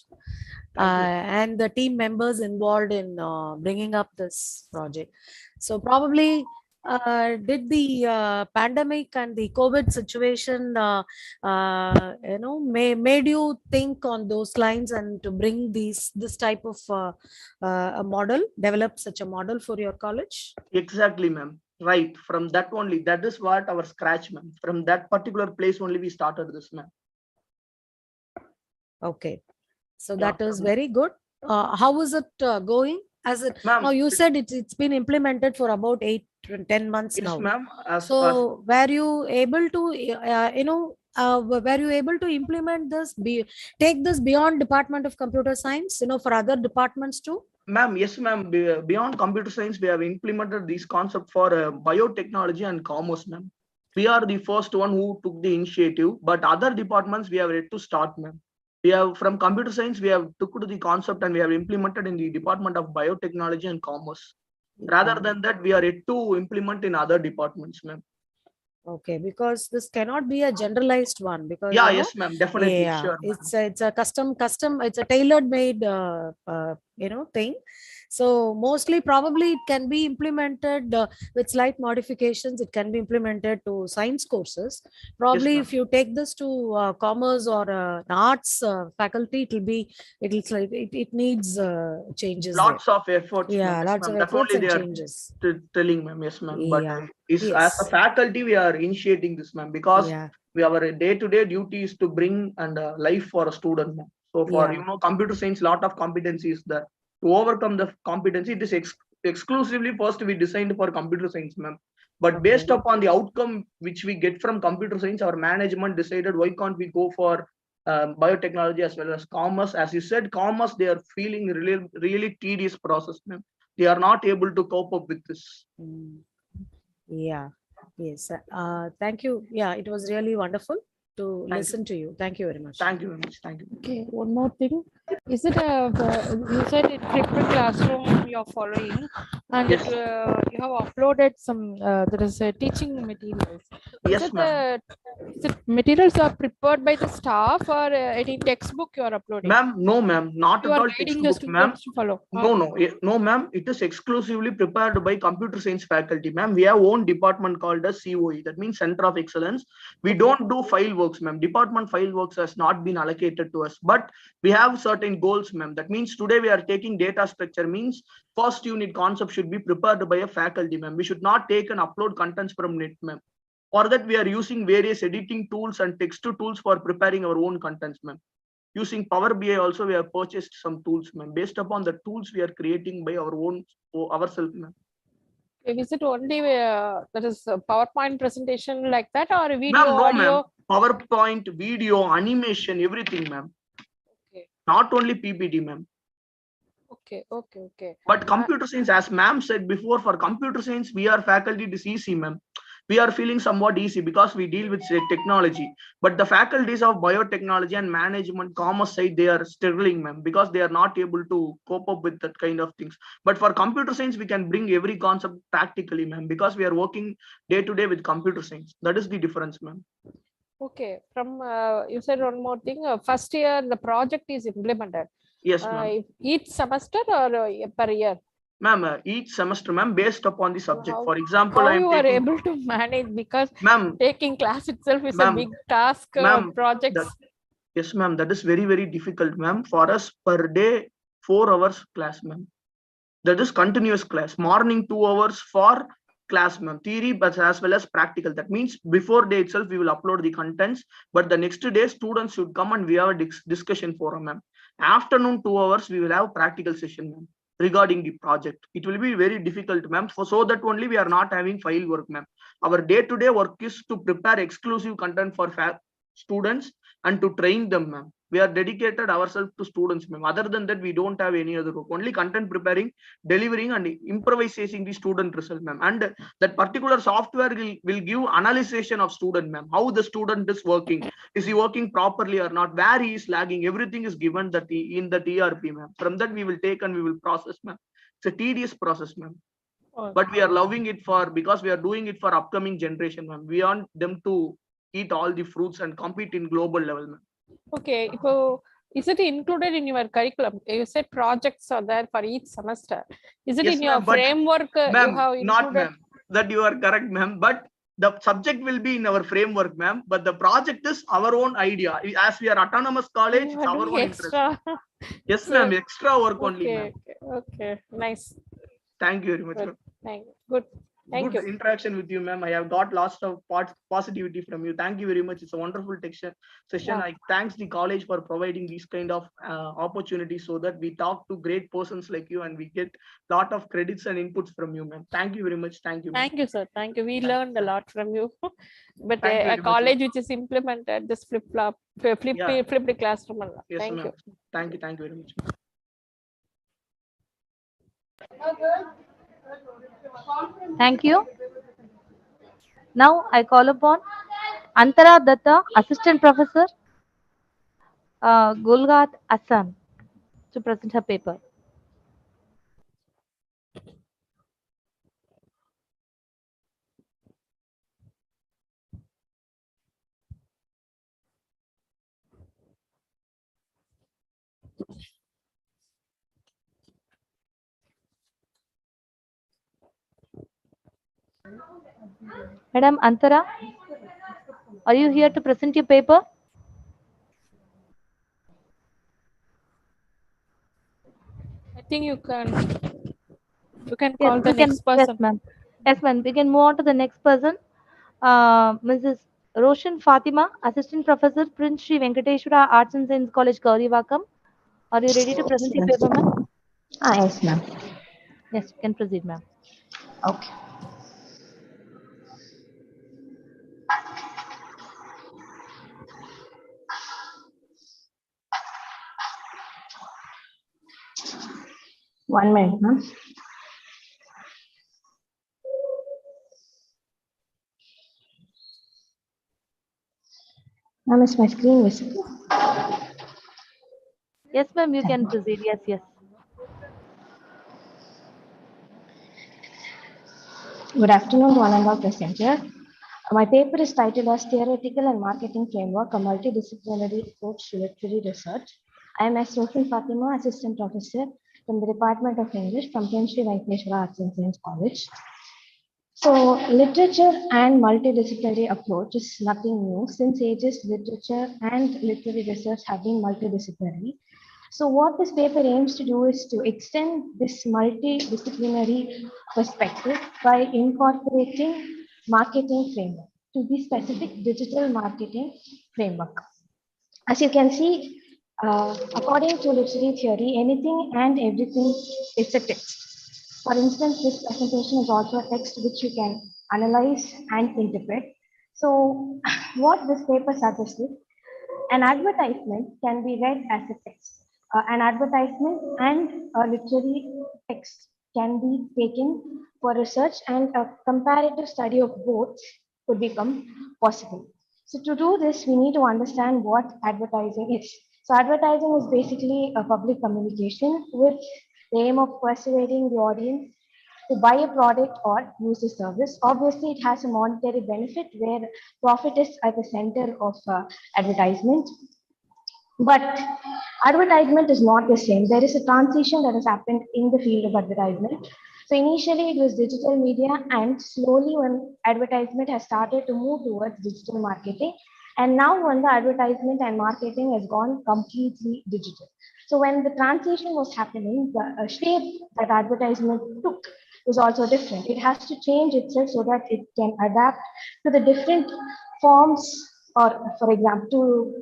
and the team members involved in bringing up this project. So probably did the pandemic and the COVID situation made you think on those lines and to bring this type of a model, develop such a model for your college? Exactly, ma'am. Right. From that only, that is what our scratch, ma'am. From that particular place only we started this, ma'am. Okay. So that is very good. How is it going? As it now, you said it's been implemented for about 8 to 10 months now. Yes, ma'am. So were you able to were you able to implement this, take this beyond Department of Computer Science, for other departments too? Ma'am, yes, ma'am. Beyond computer science, we have implemented this concept for biotechnology and commerce, ma'am. We are the first one who took the initiative, but other departments we have yet to start, ma'am. We have from computer science, we have took to the concept and we have implemented in the Department of Biotechnology and Commerce. Rather than that, we are yet to implement in other departments, ma'am. Okay, because this cannot be a generalized one, because yes, ma'am, definitely, sure, it's a custom, it's a tailor-made thing. So mostly probably it can be implemented with slight modifications. It can be implemented to science courses. Probably ma'am. if you take this to commerce or arts faculty, it needs changes there. Lots of efforts, ma'am. Yeah, Yes, lots ma'am. of That efforts only and they are changes. telling, ma'am. Yes, ma'am. But Yeah. is as a Yes. faculty we are initiating this, ma'am, because Yeah. our day-to-day duty is to bring and life for a student, ma'am. So for Yeah. computer science, lot of competencies there. To overcome the competency, it is exclusively first we designed for computer science, ma'am. But based Okay. upon the outcome which we get from computer science, our management decided why can't we go for biotechnology as well as commerce. As you said, commerce, they are feeling really tedious process, ma'am. They are not able to cope up with this. Yeah. Yes. Thank you. Yeah, it was really wonderful to listen to you. Thank you very much. Thank you very much. Thank you. Okay, one more thing. Is it you said it flipped classroom you're following, and Yes. you have uploaded some there is teaching materials. Yes, ma'am. Is it materials are prepared by the staff or any textbook you are uploading? Ma'am, no, ma'am, not You at are all guiding the textbook, ma'am. students to follow. No, ma'am. It is exclusively prepared by computer science faculty, ma'am. We have own department called as COE. That means Center of Excellence. We don't do file works, ma'am. Department file works has not been allocated to us, but we have certain goals, ma'am. That means today we are taking data structure. Means first unit concept should be prepared by a faculty, ma'am. We should not take and upload contents from net, ma'am. For that, we are using various editing tools and text tools for preparing our own contents, ma'am. Using Power BI also, we have purchased some tools, ma'am. Based upon the tools we are creating by our own ourselves, ma'am. Is it only that is a PowerPoint presentation like that, or a video, No, audio? ma'am. PowerPoint, video, animation, everything, ma'am. Okay. Not only PPT, ma'am. Okay. But computer science, as ma'am said before, for computer science, we are faculty, it is easy, ma'am. We are feeling somewhat easy because we deal with technology. But the faculties of biotechnology and management, commerce side, they are struggling, ma'am, because they are not able to cope up with that kind of things. But for computer science, we can bring every concept practically, ma'am, because we are working day to day with computer science. That is the difference, ma'am. Okay. From you said one more thing. First year, the project is implemented. Yes, ma'am. Each semester or per year? Ma'am, each semester, ma'am, based upon the subject. For example, how I am you are taking, able to manage, because ma'am, taking class itself is a ma'am, big task. ma'am, Projects. Yes, ma'am, that is very difficult, ma'am. For us, per day, 4 hours class, ma'am. That is continuous class. Morning 2 hours for class, ma'am. Theory, but as well as practical. That means before day itself, we will upload the contents, but the next day, students should come and we have a discussion forum, ma'am. Afternoon 2 hours, we will have practical session, ma'am, regarding the project. It will be very difficult, ma'am. So that only we are not having file work, ma'am. Our day-to-day work is to prepare exclusive content for students and to train them, ma'am. We are dedicated ourselves to students, ma'am. Other than that, we don't have any other work. Only content preparing, delivering, and improvising the student result, ma'am. And that particular software will give analysis of student, ma'am. How the student is working. Is he working properly or not? Where he is lagging? Everything is given that in the ERP, ma'am. From that, we will take and we will process, ma'am. It's a tedious process, ma'am. But we are loving it because we are doing it for upcoming generation, ma'am. We want them to eat all the fruits and compete in global level, ma'am. Okay, so is it included in your curriculum? You said projects are there for each semester. Is it Yes, in your framework? You have included? Not, ma'am. That you are correct, ma'am. But the subject will be in our framework, ma'am. But the project is our own idea. As we are autonomous college, it's our own extra. interest. Yes, ma'am. Extra work only, ma'am. Okay, nice. Thank you very much, ma'am. Thank you. Good. Thank you. Interaction with you, ma'am. I have got lots of positivity from you. Thank you very much. It's a wonderful session. Yeah. I thanks the college for providing these kind of opportunities so that we talk to great persons like you and we get lot of credits and inputs from you, ma'am. Thank you very much. Thank you, ma'am. Thank you, sir. Thank you. We learned a lot from you. But Thank you very a much, college which is implemented this flip the classroom. Yes, Thank ma'am. you. Thank you very much. Thank you. Now I call upon Antara Datta, Assistant Professor, Gulgat, Assam, to present her paper. Madam Antara, are you here to present your paper? I think you can Yes, call the we can. next Yes, person. ma'am. Yes, ma'am. We can move on to the next person. Mrs. Roshan Fatima, Assistant Professor, Prince Sri Venkateshwara Arts and Science College, Gaurivakkam. Are you ready to present your paper, ma'am? Yes, ma'am. Yes, you can proceed, ma'am. Okay. One minute, ma'am. Ma'am, is my screen visible? Yes, ma'am, you can proceed. Yes, yes. Good afternoon to one and all present here. My paper is titled as Theoretical and Marketing Framework, a Multidisciplinary Approach to Literary Research. I am S. Roshan Fatima, Assistant Professor from the Department of English from Prince Sri Venkateshwara Arts and Science College. So, literature and multidisciplinary approach is nothing new. Since ages, literature and literary research have been multidisciplinary. So, what this paper aims to do is to extend this multidisciplinary perspective by incorporating marketing framework to the specific digital marketing framework. As you can see, according to literary theory, anything and everything is a text. For instance, this presentation is also a text which you can analyze and interpret. So, what this paper suggests is an advertisement can be read as a text. An advertisement and a literary text can be taken for research, and a comparative study of both could become possible. So to do this, we need to understand what advertising is. So advertising is basically a public communication with the aim of persuading the audience to buy a product or use a service. Obviously, it has a monetary benefit where profit is at the center of advertisement. But advertisement is not the same. There is a transition that has happened in the field of advertisement. So initially it was digital media, and slowly when advertisement has started to move towards digital marketing, and now when the advertisement and marketing has gone completely digital. So when the transition was happening, the shape that advertisement took was also different. It has to change itself so that it can adapt to the different forms, or for example,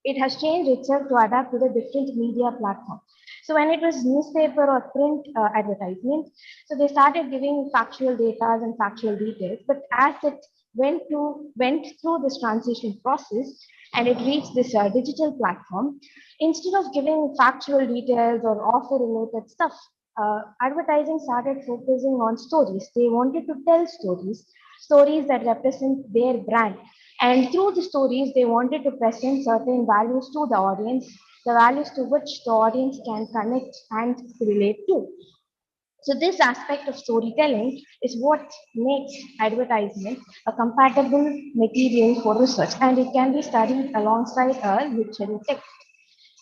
it has changed itself to adapt to the different media platforms. So when it was newspaper or print advertisement, so they started giving factual data and factual details. But as it went through this transition process and it reached this digital platform, instead of giving factual details or offer related stuff, advertising started focusing on stories. They wanted to tell stories that represent their brand. And through the stories, they wanted to present certain values to the audience, the values to which the audience can connect and relate to. So this aspect of storytelling is what makes advertisement a compatible material for research, and it can be studied alongside a literary text.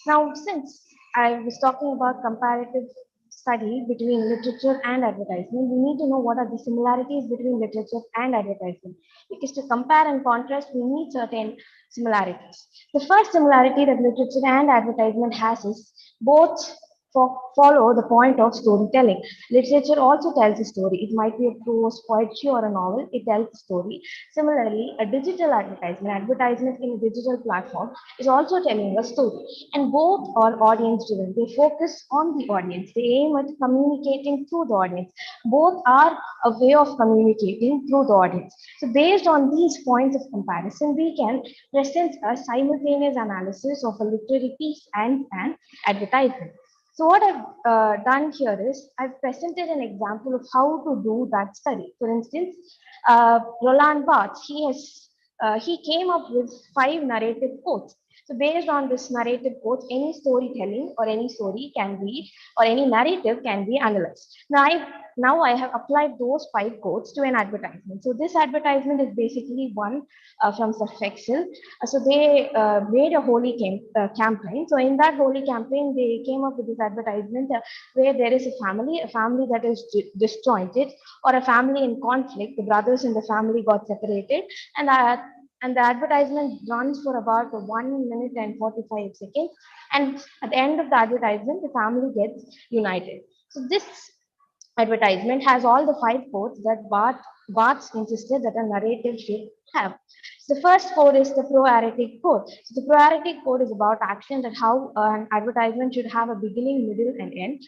Now, since I was talking about comparative study between literature and advertisement, we need to know what are the similarities between literature and advertisement. Because to compare and contrast, we need certain similarities. The first similarity that literature and advertisement has is both follow the point of storytelling. Literature also tells a story. It might be a prose, poetry, or a novel. It tells a story. Similarly, a digital advertisement in a digital platform is also telling a story. And both are audience driven. They focus on the audience. They aim at communicating through the audience. Both are a way of communicating through the audience. So based on these points of comparison, we can present a simultaneous analysis of a literary piece and an advertisement. So what I've done here is I've presented an example of how to do that study. For instance, Roland Barthes, he came up with 5 narrative quotes. So based on this narrative quote, any storytelling or any story can be, or any narrative can be analyzed. Now I have applied those 5 quotes to an advertisement. So this advertisement is basically one from Surf Excel. So they made a holy campaign. So in that holy campaign, they came up with this advertisement where there is a family that is disjointed, or a family in conflict. The brothers in the family got separated, and the advertisement runs for about 1 minute and 45 seconds. And at the end of the advertisement, the family gets united. So this advertisement has all the 5 quotes that Barthes insisted that a narrative should have. So the first quote is the proartic quote. So the proartic quote is about action, that how an advertisement should have a beginning, middle, and end.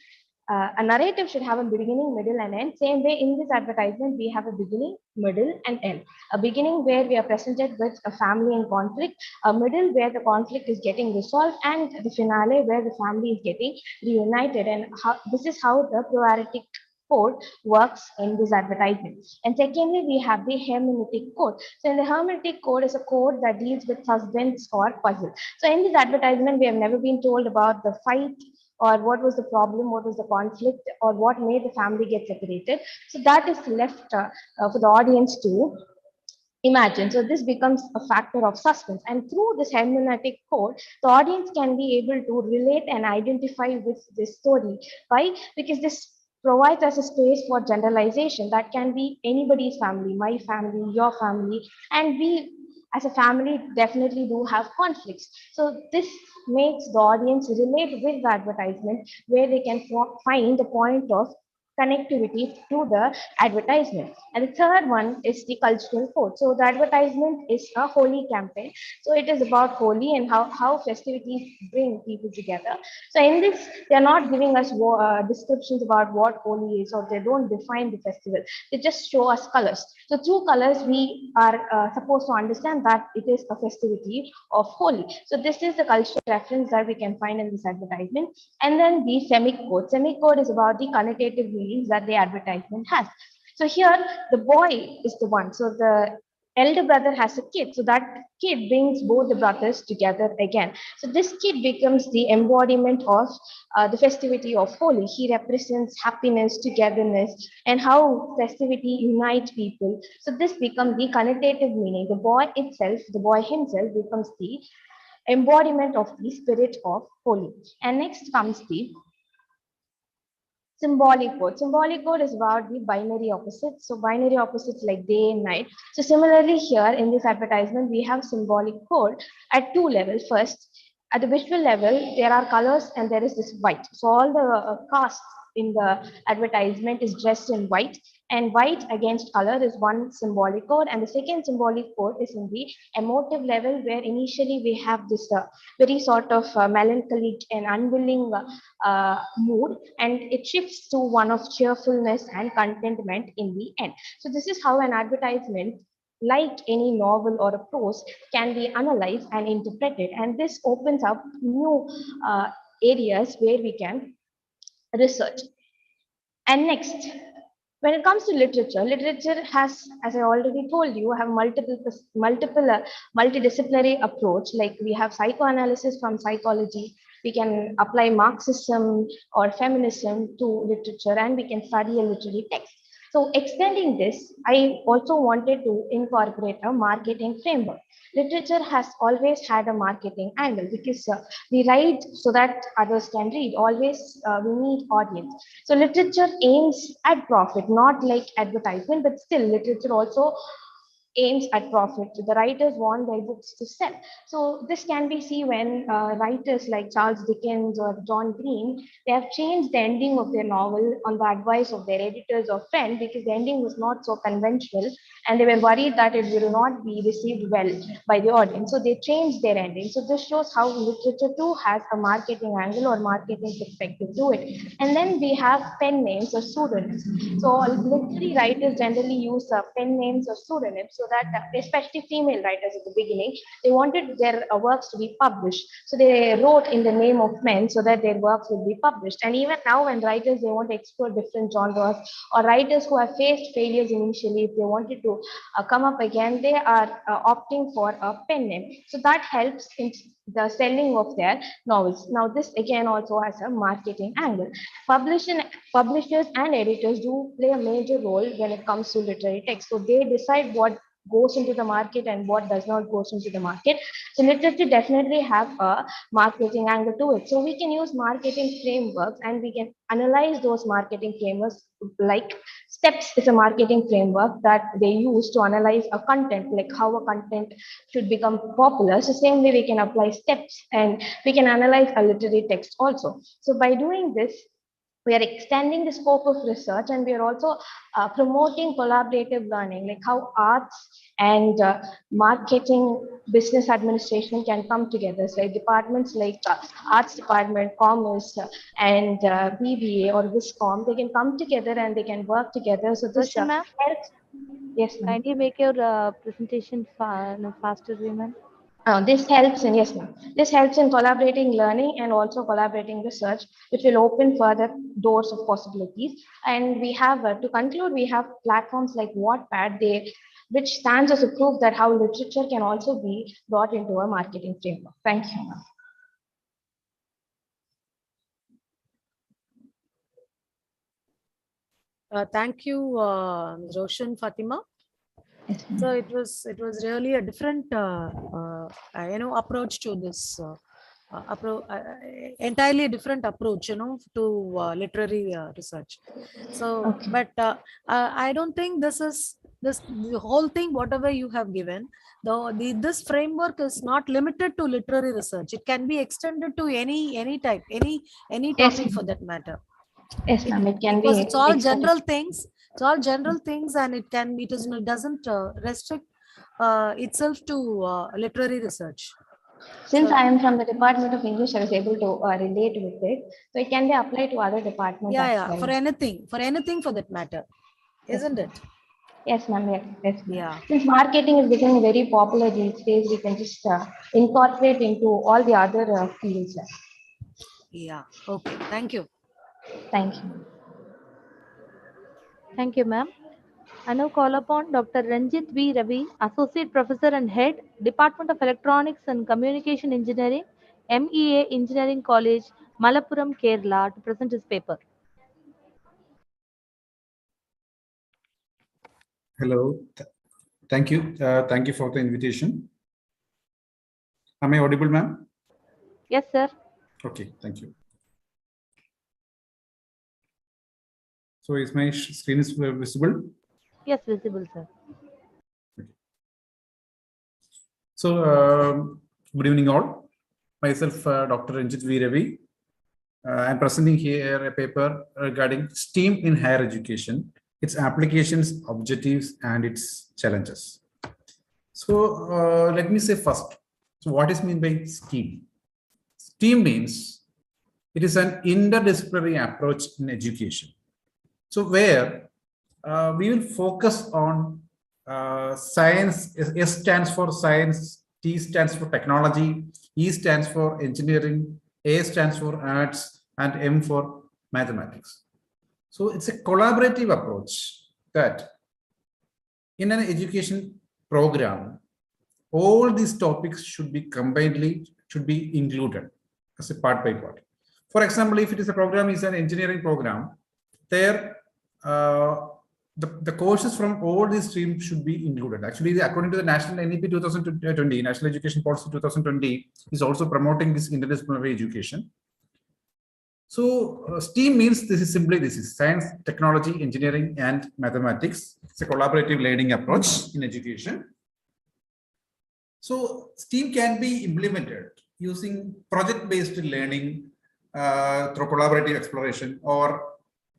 A narrative should have a beginning, middle, and end. Same way in this advertisement, we have a beginning, middle, and end. A beginning where we are presented with a family in conflict, a middle where the conflict is getting resolved, and the finale where the family is getting reunited. And this is how the proartic quote works in this advertisement. And secondly, we have the hermeneutic quote. So in the hermeneutic quote is a quote that deals with suspense or puzzle. So in this advertisement, we have never been told about the fight, or what was the problem, what was the conflict, or what made the family get separated. So that is left for the audience to imagine. So this becomes a factor of suspense. And through this hermeneutic code, the audience can be able to relate and identify with this story. Why? Because this provides us a space for generalization. That can be anybody's family, my family, your family, and we as a family definitely do have conflicts. So this makes the audience relate with the advertisement, where they can find the point of connectivity to the advertisement. And the third one is the cultural code. So the advertisement is a Holi campaign. So it is about Holi and how festivities bring people together. So in this, they're not giving us descriptions about what Holi is, or they don't define the festival. They just show us colors. So through colors, we are supposed to understand that it is a festivity of Holi. So this is the cultural reference that we can find in this advertisement. And then the semicode. Semicode is about the connotative meanings that the advertisement has. So here, the boy is the one. So the elder brother has a kid. So that kid brings both the brothers together again. So this kid becomes the embodiment of the festivity of Holi. He represents happiness, togetherness, and how festivity unites people. So this becomes the connotative meaning. The boy itself, the boy himself becomes the embodiment of the spirit of Holi. And next comes the symbolic code. Symbolic code is about the binary opposites. So binary opposites like day and night. So similarly here in this advertisement, we have symbolic code at 2 levels. First, at the visual level, there are colors and there is this white. So all the cast in the advertisement is dressed in white, and white against color is one symbolic code. And the second symbolic code is in the emotive level, where initially we have this very sort of melancholic and unwilling mood, and it shifts to one of cheerfulness and contentment in the end. So this is how an advertisement, like any novel or a prose, can be analyzed and interpreted. And this opens up new areas where we can research. And next, when it comes to literature, literature has, as I already told you, have multidisciplinary approach. Like we have psychoanalysis from psychology, we can apply Marxism or feminism to literature, and we can study a literary text. So extending this, I also wanted to incorporate a marketing framework. Literature has always had a marketing angle, because we write so that others can read. Always we need audience. So literature aims at profit, not like advertisement, but still literature also aims at profit. The writers want their books to sell. So this can be seen when writers like Charles Dickens or John Green, they have changed the ending of their novel on the advice of their editors or friends, because the ending was not so conventional, and they were worried that it will not be received well by the audience. So they changed their ending. So this shows how literature too has a marketing angle or marketing perspective to it. And then we have pen names or pseudonyms. So literary writers generally use pen names or pseudonyms. so that especially female writers at the beginning, they wanted their works to be published. So they wrote in the name of men so that their works would be published. And even now when writers, they want to explore different genres, or writers who have faced failures initially, if they wanted to come up again, they are opting for a pen name. So that helps in the selling of their novels. Now this again also has a marketing angle. Publishers and editors do play a major role when it comes to literary text. So they decide what goes into the market and what does not goes into the market. So literature definitely have a marketing angle to it. So we can use marketing frameworks and we can analyze those marketing frameworks. Like STEPS is a marketing framework that they use to analyze a content, like how a content should become popular. So same way we can apply STEPS and we can analyze a literary text also. So by doing this, we are extending the scope of research, and we are also promoting collaborative learning, like how arts and marketing, business administration can come together. So departments like arts department, commerce, and BBA or Viscom, they can come together and they can work together. So this Ma'am? helps. Yes, ma'am. Kindly make your presentation faster, women. This helps in, yes, ma'am. This helps in collaborating learning and also collaborating research, which will open further doors of possibilities. And we have, to conclude, we have platforms like Wattpad, which stands as a proof that how literature can also be brought into a marketing framework. Thank you, ma'am. Thank you, Roshan Fatima. So it was really a different approach to this entirely different approach to literary research. So but I don't think the whole thing, whatever you have given, this framework is not limited to literary research. It can be extended to any type, any topic for that matter. Yes, ma'am. It can Because be. It's all general things. It's all general things, and it doesn't restrict itself to literary research. Since I am from the Department of English, I was able to relate with it. So it can be applied to other departments. Yeah, as well. for anything for that matter, isn't it? Yes, ma'am. Yes, ma'am. Yeah. Since marketing is becoming very popular these days, we can just incorporate into all the other fields. Yeah. Okay. Thank you. Thank you. Thank you, ma'am. I now call upon Dr. Ranjit V. Ravi, Associate Professor and Head, Department of Electronics and Communication Engineering, MEA Engineering College, Malappuram, Kerala, to present his paper. Hello. Thank you. Thank you for the invitation. Am I audible, ma'am? Yes, sir. Okay. Thank you. So is my screen is visible? Yes, visible, sir. Okay. So good evening all. Myself, Dr. Ranjit V. Ravi. I'm presenting here a paper regarding STEAM in higher education, its applications, objectives, and its challenges. So let me say first, so what is meant by STEAM? STEAM means it is an interdisciplinary approach in education. So where we will focus on science. S stands for science, T stands for technology, E stands for engineering, A stands for arts, and M for mathematics. So it's a collaborative approach that in an education program, all these topics should be included as a part by part. For example, if it is a program is an engineering program, there the courses from all these streams should be included. Actually, according to the National NEP 2020, National Education Policy 2020 is also promoting this interdisciplinary education. So STEAM means this is science, technology, engineering, and mathematics. It's a collaborative learning approach in education. So STEAM can be implemented using project-based learning through collaborative exploration, or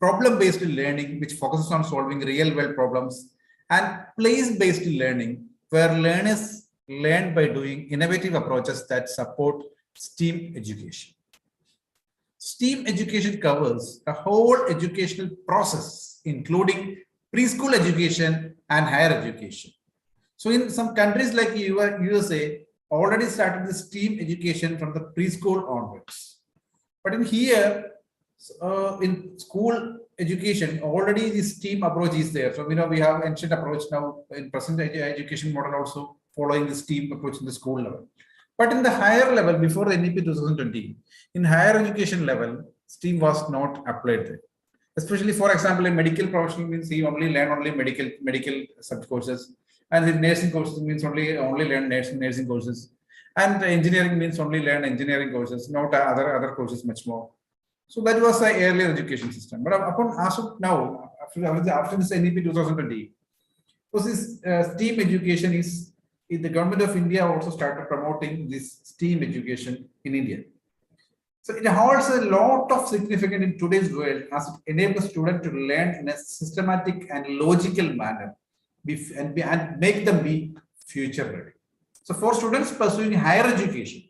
problem-based learning, which focuses on solving real-world problems, and place-based learning, where learners learn by doing innovative approaches that support STEAM education. STEAM education covers the whole educational process, including preschool education and higher education. So in some countries like USA, already started the STEAM education from the preschool onwards. But in here, in school education, already the STEAM approach is there. So we have ancient approach now in present education model also following the STEAM approach in the school level. But in the higher level, before the NEP 2020, in higher education level, STEAM was not applied there. Especially, for example, in medical professional means he only medical sub courses, and in nursing courses means only learn nursing courses, and engineering means only learn engineering courses, not other courses much more. So that was the earlier education system. But as of now, after this NEP 2020, because this STEAM education is the government of India also started promoting this STEAM education in India. So it holds a lot of significance in today's world as it enables students to learn in a systematic and logical manner and make them be future ready. So for students pursuing higher education,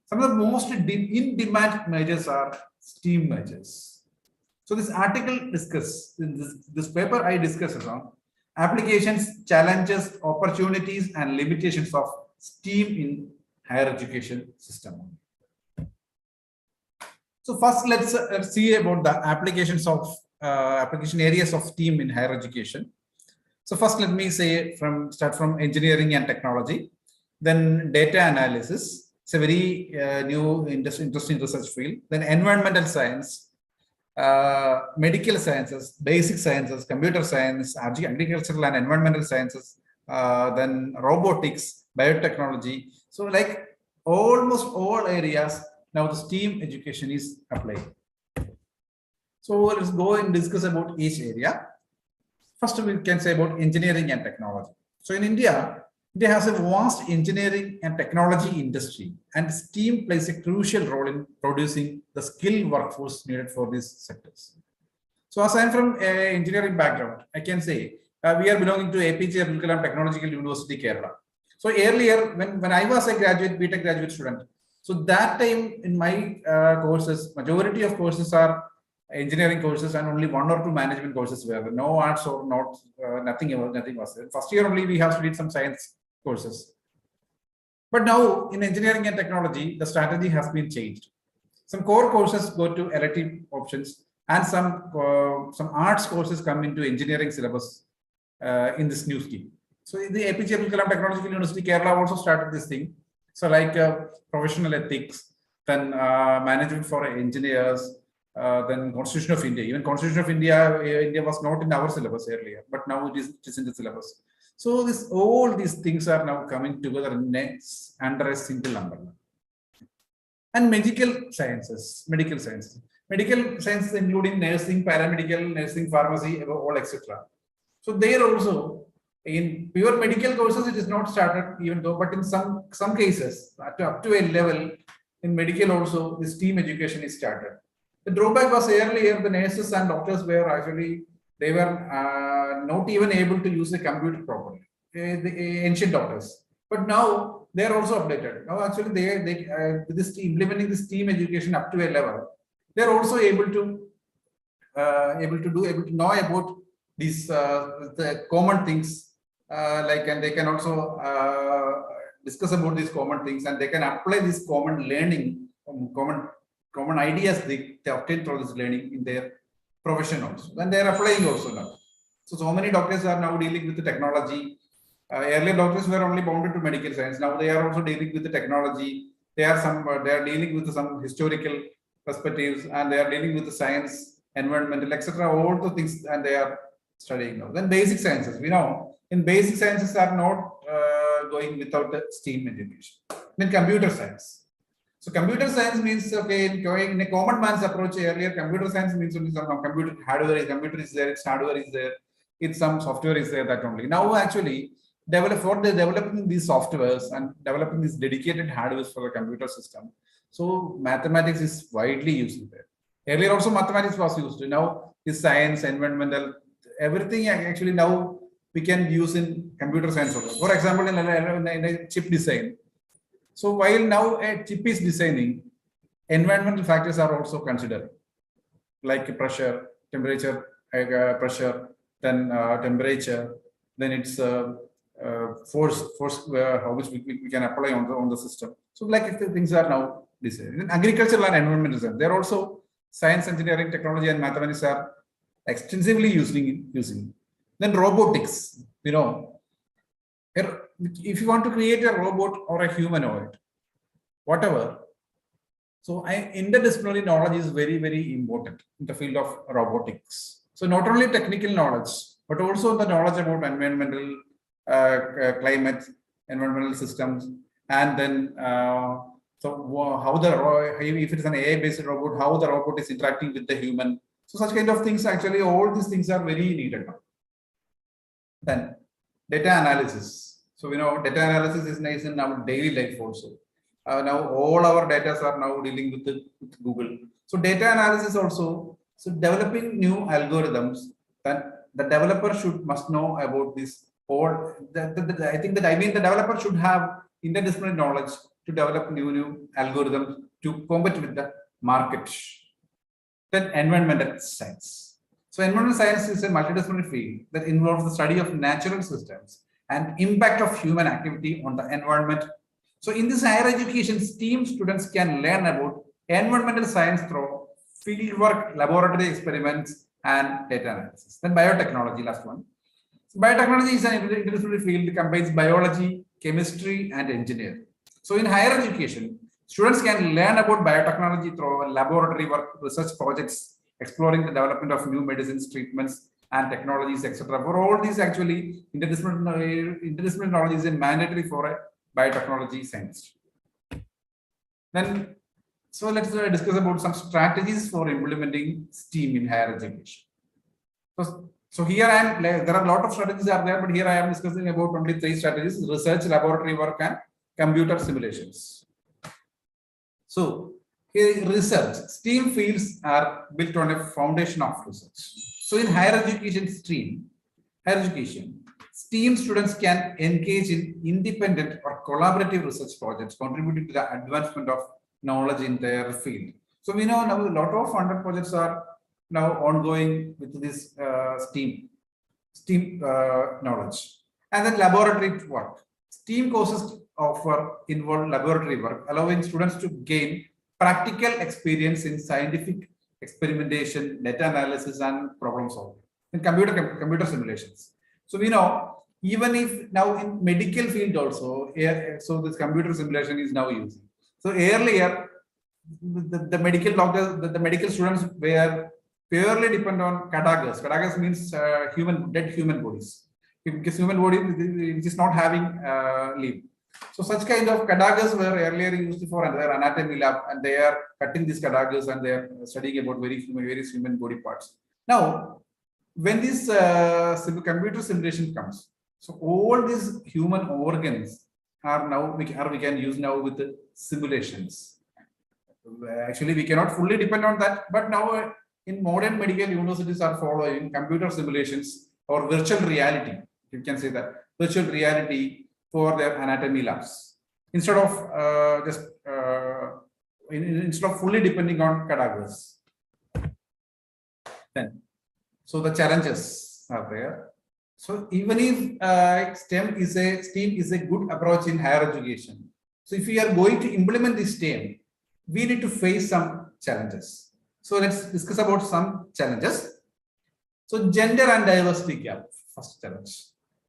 some of the most in-demand majors are STEAM majors. So this article discusses, this paper I discuss on applications, challenges, opportunities, and limitations of STEAM in higher education system. So first, let's see about the applications of application areas of STEAM in higher education. So first, let me start from engineering and technology, then data analysis. It's a very new interesting research field. Then environmental science, medical sciences, basic sciences, computer science, agricultural and environmental sciences, then robotics, biotechnology. So like almost all areas, now the STEAM education is applied. So let's go and discuss about each area. First, we can say about engineering and technology. So in India, India has a vast engineering and technology industry, and STEAM plays a crucial role in producing the skilled workforce needed for these sectors. So as I'm from engineering background, I can say we are belonging to APJ Abdul Kalam Technological University, Kerala. So earlier, when I was a BTech graduate student, so that time in my courses, majority of courses are engineering courses and only 1 or 2 management courses were there. No arts or nothing was there. First year only we have studied some science courses. But now in engineering and technology, the strategy has been changed. Some core courses go to elective options and some arts courses come into engineering syllabus in this new scheme. So the APJ Abdul Kalam Technological University, Kerala also started this thing. So like professional ethics, then management for engineers, then Constitution of India. Even Constitution of India was not in our syllabus earlier, but now it is in the syllabus. So all these things are now coming together under a single umbrella. And medical sciences, including nursing, paramedical, nursing, pharmacy, all etc. So there also, in pure medical courses, it is not started even though, but in some cases, up to a level in medical also, the STEAM education is started. The drawback was earlier, the nurses and doctors were actually, they were not even able to use the computer properly, the ancient doctors. But now they are also updated. Now actually implementing the STEAM education up to a level, they are also able to know about these the common things, and they can also discuss about these common things, and they can apply this common learning, common ideas they obtain through this learning in their profession also. And they are applying also now. So many doctors are now dealing with the technology. Earlier doctors were only bounded to medical science. Now they are also dealing with the technology. They are dealing with some historical perspectives, and they are dealing with the science, environmental, etc. All the things, and they are studying now. Then basic sciences. We know in basic sciences are not going without the STEAM education. Then computer science. So computer science means, okay, in a common man's approach earlier, computer science means only some computer hardware, computer is there, its hardware is there, it's some software is there, that only. Now actually, developing these softwares and developing these dedicated hardware for the computer system. So mathematics is widely used there. Earlier also mathematics was used. Now is science, environmental, everything actually now we can use in computer science also. For example, in a chip design. So while now a chip is designing, environmental factors are also considered, like pressure, temperature, pressure, then temperature, then its force how which we can apply on the system. So like if the things are now decided. In agricultural and environmental design, there are also science, engineering, technology, and mathematics are extensively using. Then robotics, you know, if you want to create a robot or a humanoid, whatever. So interdisciplinary knowledge is very, very important in the field of robotics. So not only technical knowledge, but also the knowledge about environmental climate, environmental systems, and then so how if it is an AI-based robot, how the robot is interacting with the human. So such kind of things, actually, all these things are very needed now. Then data analysis. So we know data analysis is nice in our daily life also. Now all our data are now dealing with Google. So data analysis also. So developing new algorithms, that the developer must know about this. Or I think that the developer should have interdisciplinary knowledge to develop new algorithms to compete with the market. Then environmental science. So environmental science is a multidisciplinary field that involves the study of natural systems and impact of human activity on the environment. So in this higher education, STEAM students can learn about environmental science through fieldwork, laboratory experiments, and data analysis. Then biotechnology, last one. So biotechnology is an interdisciplinary field that combines biology, chemistry, and engineering. So in higher education, students can learn about biotechnology through laboratory work, research projects, exploring the development of new medicines, treatments, and technologies, etc. For all these, actually, interdisciplinary knowledge is mandatory for a biotechnology scientist. Then, so let's discuss about some strategies for implementing STEAM in higher education. So here there are a lot of strategies are there, but here I am discussing about only 3 strategies: research, laboratory work, and computer simulations. So here research, STEAM fields are built on a foundation of research. So in higher education STEAM students can engage in independent or collaborative research projects, contributing to the advancement of knowledge in their field. So we know now a lot of funded projects are now ongoing with this STEAM knowledge. And then laboratory work. STEAM courses involve laboratory work, allowing students to gain practical experience in scientific experimentation, data analysis, and problem solving. In computer simulations. So we know, even if now in medical field also, so this computer simulation is now using. So earlier, the medical doctors, the medical students were purely dependent on cadavers. Cadavers means dead human bodies. Because human body which is not having live. So such kind of cadavers were earlier used for their anatomy lab, and they are cutting these cadavers and they are studying about various human body parts. Now, when this computer simulation comes, so all these human organs are now we can use now with the simulations. Actually, we cannot fully depend on that, but now in modern medical universities are following computer simulations or virtual reality. You can say that virtual reality for their anatomy labs instead of instead of fully depending on cadavers. Then, so the challenges are there. So even if STEM is a good approach in higher education, so if we are going to implement this STEM, we need to face some challenges. So let's discuss about some challenges. So gender and diversity gap, first challenge.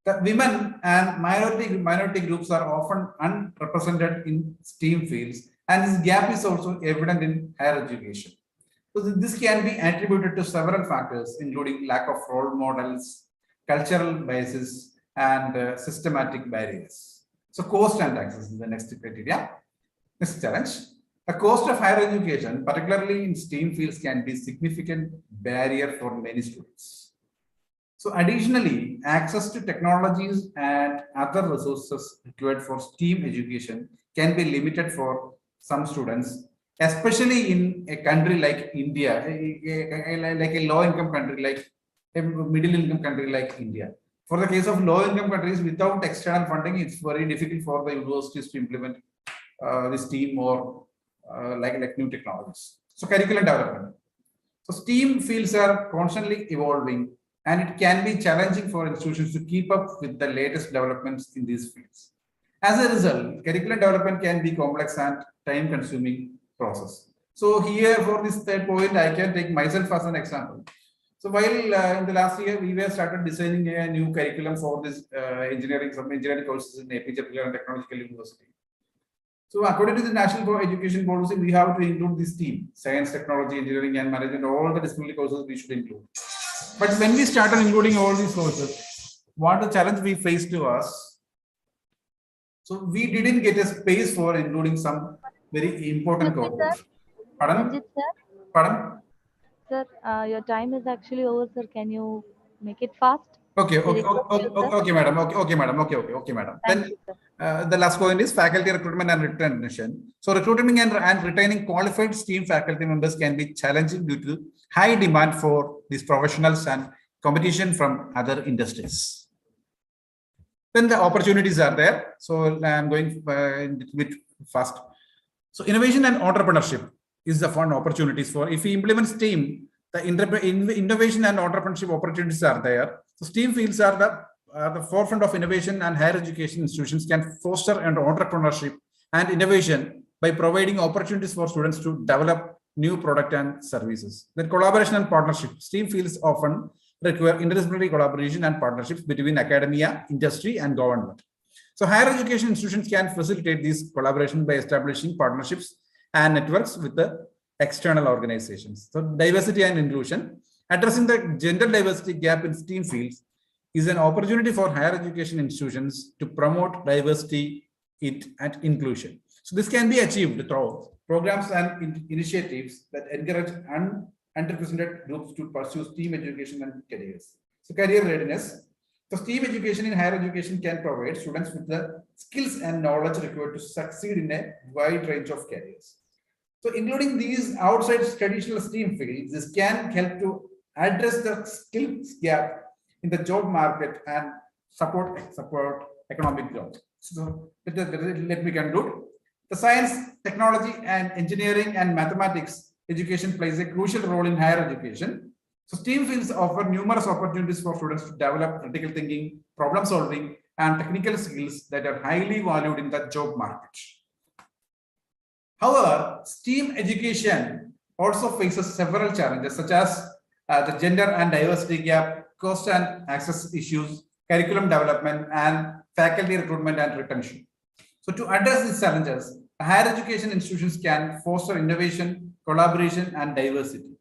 The women and minority groups are often unrepresented in STEAM fields, and this gap is also evident in higher education. So this can be attributed to several factors, including lack of role models, cultural biases, and systematic barriers. So cost and access is the next criteria. Next challenge. The cost of higher education, particularly in STEAM fields, can be a significant barrier for many students. So additionally, access to technologies and other resources required for STEAM education can be limited for some students, especially in a country like India, like a low-income country, like a middle-income country like India. For the case of low-income countries, without external funding, it's very difficult for the universities to implement this STEAM or like new technologies. So curriculum development. So STEAM fields are constantly evolving, and it can be challenging for institutions to keep up with the latest developments in these fields. As a result, curriculum development can be complex and time-consuming process. So here for this third point, I can take myself as an example. So while in the last year, we were started designing a new curriculum for this some engineering courses in APJ and Technological University. So according to the National Education Policy, we have to include this team, science, technology, engineering, and management, all the disciplinary courses we should include. But when we started including all these courses, what the challenge we faced to us, so we didn't get a space for including some very important courses. Pardon? Pardon? Sir, your time is actually over, sir. Can you make it fast? Okay, okay, madam. Okay, madam. Then the last point is faculty recruitment and retention. So recruiting and retaining qualified STEAM faculty members can be challenging due to high demand for these professionals and competition from other industries. Then the opportunities are there. So I'm going a bit fast. So innovation and entrepreneurship is the fun opportunities for, if we implement STEAM, the innovation and entrepreneurship opportunities are there. So STEAM fields are the forefront of innovation, and higher education institutions can foster entrepreneurship and innovation by providing opportunities for students to develop new product and services. Then collaboration and partnership. STEAM fields often require interdisciplinary collaboration and partnerships between academia, industry, and government. So higher education institutions can facilitate this collaboration by establishing partnerships and networks with the external organizations. So diversity and inclusion. Addressing the gender diversity gap in STEAM fields is an opportunity for higher education institutions to promote diversity and inclusion. So this can be achieved through programs and initiatives that encourage underrepresented groups to pursue STEAM education and careers. So career readiness. So STEAM education in higher education can provide students with the skills and knowledge required to succeed in a wide range of careers. So including these outside traditional STEAM fields, this can help to address the skills gap in the job market and support economic growth. So let me conclude. The science, technology, and engineering and mathematics education plays a crucial role in higher education. So STEAM fields offer numerous opportunities for students to develop critical thinking, problem solving, and technical skills that are highly valued in the job market. However, STEAM education also faces several challenges such as the gender and diversity gap, cost and access issues, curriculum development, and faculty recruitment and retention. So to address these challenges, higher education institutions can foster innovation, collaboration, and diversity.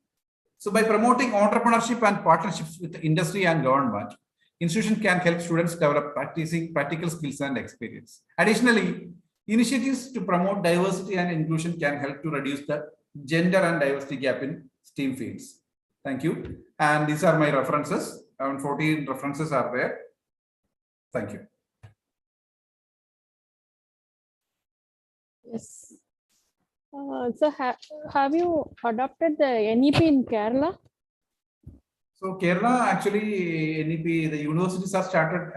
So by promoting entrepreneurship and partnerships with the industry and government, institutions can help students develop practical skills and experience. Additionally, initiatives to promote diversity and inclusion can help to reduce the gender and diversity gap in STEAM fields. Thank you. And these are my references. Around 14 references are there. Thank you. Yes. So have you adopted the NEP in Kerala? So Kerala, actually, NEP, the universities have started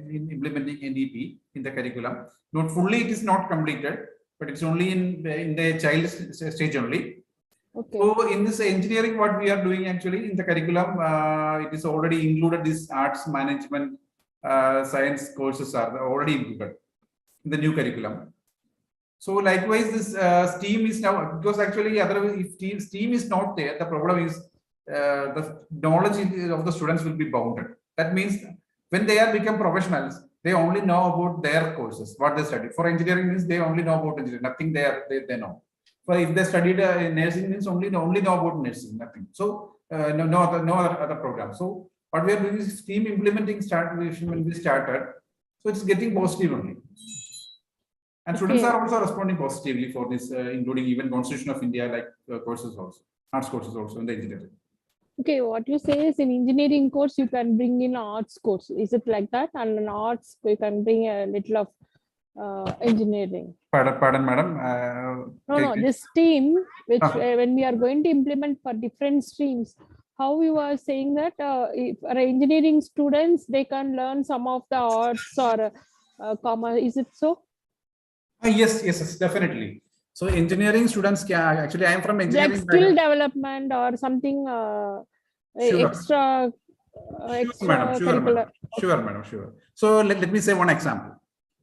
in implementing NEP in the curriculum. Not fully, it is not completed, but it's only in the child stage only. Okay. So in this engineering, what we are doing actually in the curriculum, it is already included. This arts management, science courses are already included in the new curriculum. So likewise, this STEAM is now, because actually otherwise if STEAM is not there, the problem is the knowledge of the students will be bounded. That means when they are become professionals, they only know about their courses, what they study. For engineering means they only know about engineering, nothing they know. So if they studied nursing means only know about nursing, nothing. So no other program. So what we are doing is STEAM implementing when we started. So it's getting positive only. And students are also responding positively for this, including even Constitution of India like courses also, arts courses also in the engineering. Okay, what you say is in engineering course you can bring in arts course. Is it like that? And in arts you can bring a little of engineering. Pardon, madam. No, this STEAM, which when we are going to implement for different streams, how you are saying that if for engineering students they can learn some of the arts or commerce. Is it so? Yes, definitely. So engineering students can actually, I am from engineering. Like skill development or something Sure. extra extracurricular? Sure, madam, sure. So let me say one example.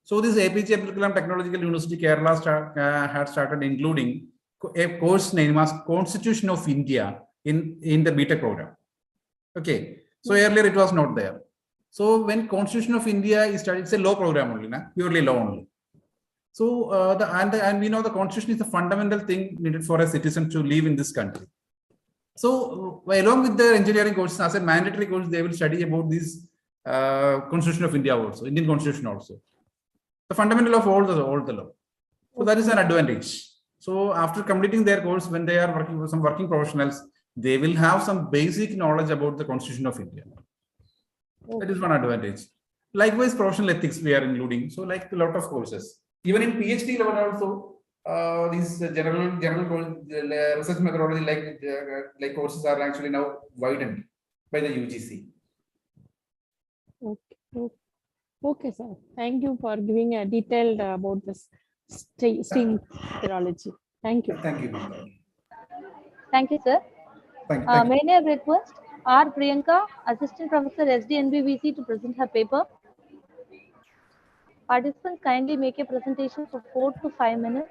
So this APJ Abdul Kalam Technological University Kerala had started including a course name as Constitution of India in the BTech program. Okay, so earlier it was not there. So when Constitution of India is started, it's a law program only, purely law only. So and we know the Constitution is the fundamental thing needed for a citizen to live in this country. So along with the engineering courses, as a mandatory course, they will study about this Constitution of India also, Indian Constitution also, the fundamental of all the law. So that is an advantage. So after completing their course, when they are working with some working professionals, they will have some basic knowledge about the Constitution of India. That is one advantage. Likewise, professional ethics we are including. So like a lot of courses, even in PhD level also, these general research methodology like courses are actually now widened by the UGC. Okay, sir. Thank you for giving a detailed about this STEAM methodology. Thank you. Thank you, ma'am. Thank you, sir. Thank you. May I request R. Priyanka, Assistant Professor SDNBVC, to present her paper. Participants kindly make a presentation for 4 to 5 minutes.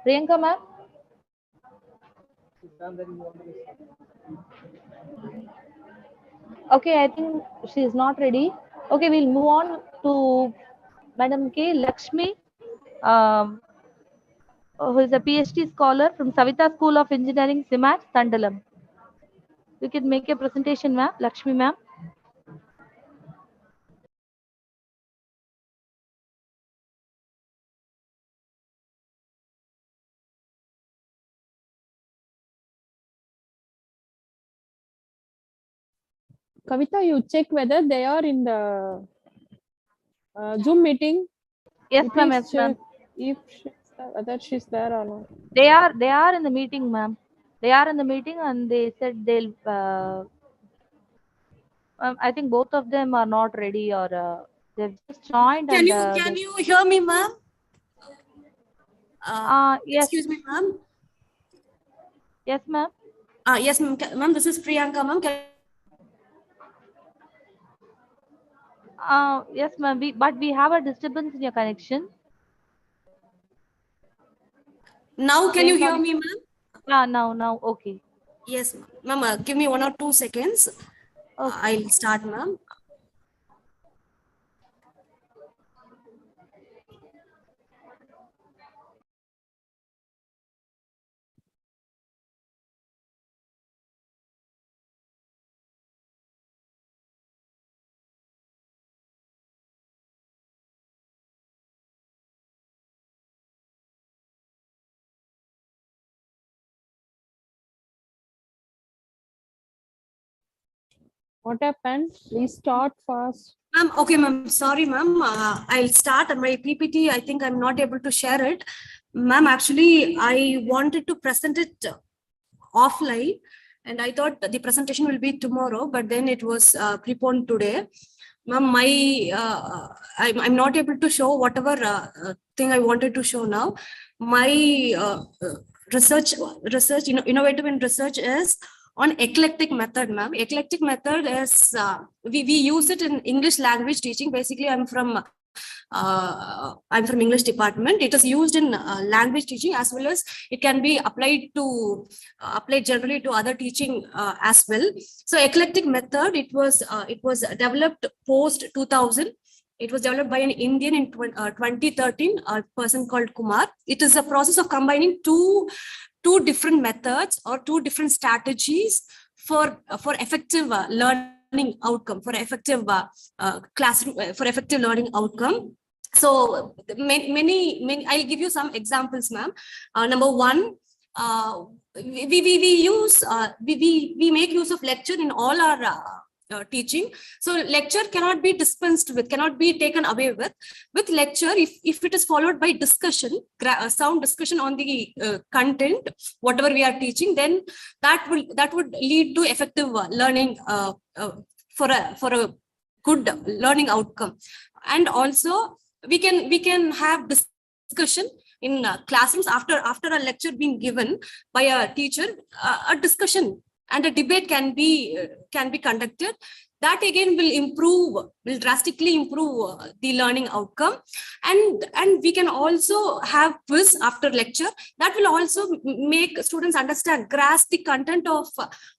Priyanka, ma'am. Okay, I think she is not ready. Okay, we'll move on to Madam K. Lakshmi, who is a PhD scholar from Savita School of Engineering, SIMAT, Tandalam. You can make a presentation, ma'am. Lakshmi, ma'am. Kavita, you check whether they are in the Zoom meeting. Yes, ma'am. Yes, ma'am. If whether she's there or not. They are in the meeting, ma'am. They are in the meeting, and they said they'll. I think both of them are not ready, or they've just joined. Can you hear me, ma'am? Yes. Excuse me, ma'am. Yes, ma'am. Yes, ma'am. Ma'am, this is Priyanka, ma'am. Yes, ma'am. But we have a disturbance in your connection. Now, can you hear me, ma'am? Now, okay. Yes, ma'am. Ma'am, give me 1 or 2 seconds. Okay. I'll start, ma'am. What happened? Please start fast. Ma'am, okay, ma'am. Sorry, ma'am. I'll start on my PPT. I think I'm not able to share it. Ma'am, actually, I wanted to present it offline, and I thought the presentation will be tomorrow, but then it was preponed today. Ma'am, I'm not able to show whatever thing I wanted to show now. My research, innovative in research is on eclectic method, ma'am. Eclectic method is, we use it in English language teaching. Basically, I'm from English department. It is used in language teaching, as well as it can be applied generally to other teaching as well. So eclectic method, it was developed post 2000. It was developed by an Indian in 2013, a person called Kumar. It is a process of combining two different methods or 2 different strategies for effective learning outcome, for effective classroom, for effective learning outcome. So many I'll give you some examples, ma'am. Number 1, we use we make use of lecture in all our teaching. So lecture cannot be dispensed with, cannot be taken away with. With lecture, if it is followed by discussion, sound discussion on the content, whatever we are teaching, then that would lead to effective learning for a good learning outcome. And also we can have discussion in classrooms after a lecture being given by a teacher. A discussion and a debate can be conducted. That again will drastically improve the learning outcome. And we can also have quiz after lecture. That will also make students understand, grasp the content of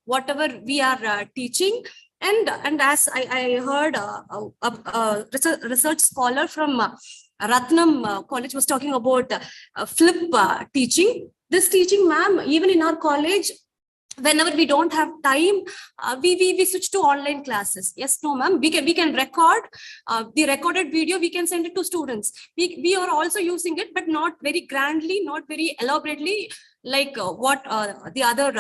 whatever we are teaching. And as I heard a research scholar from Ratnam College was talking about flip teaching. This teaching, ma'am, even in our college, whenever we don't have time, we switch to online classes. Yes, no, ma'am. We can record the recorded video. We can send it to students. We are also using it, but not very grandly, not very elaborately, like what the other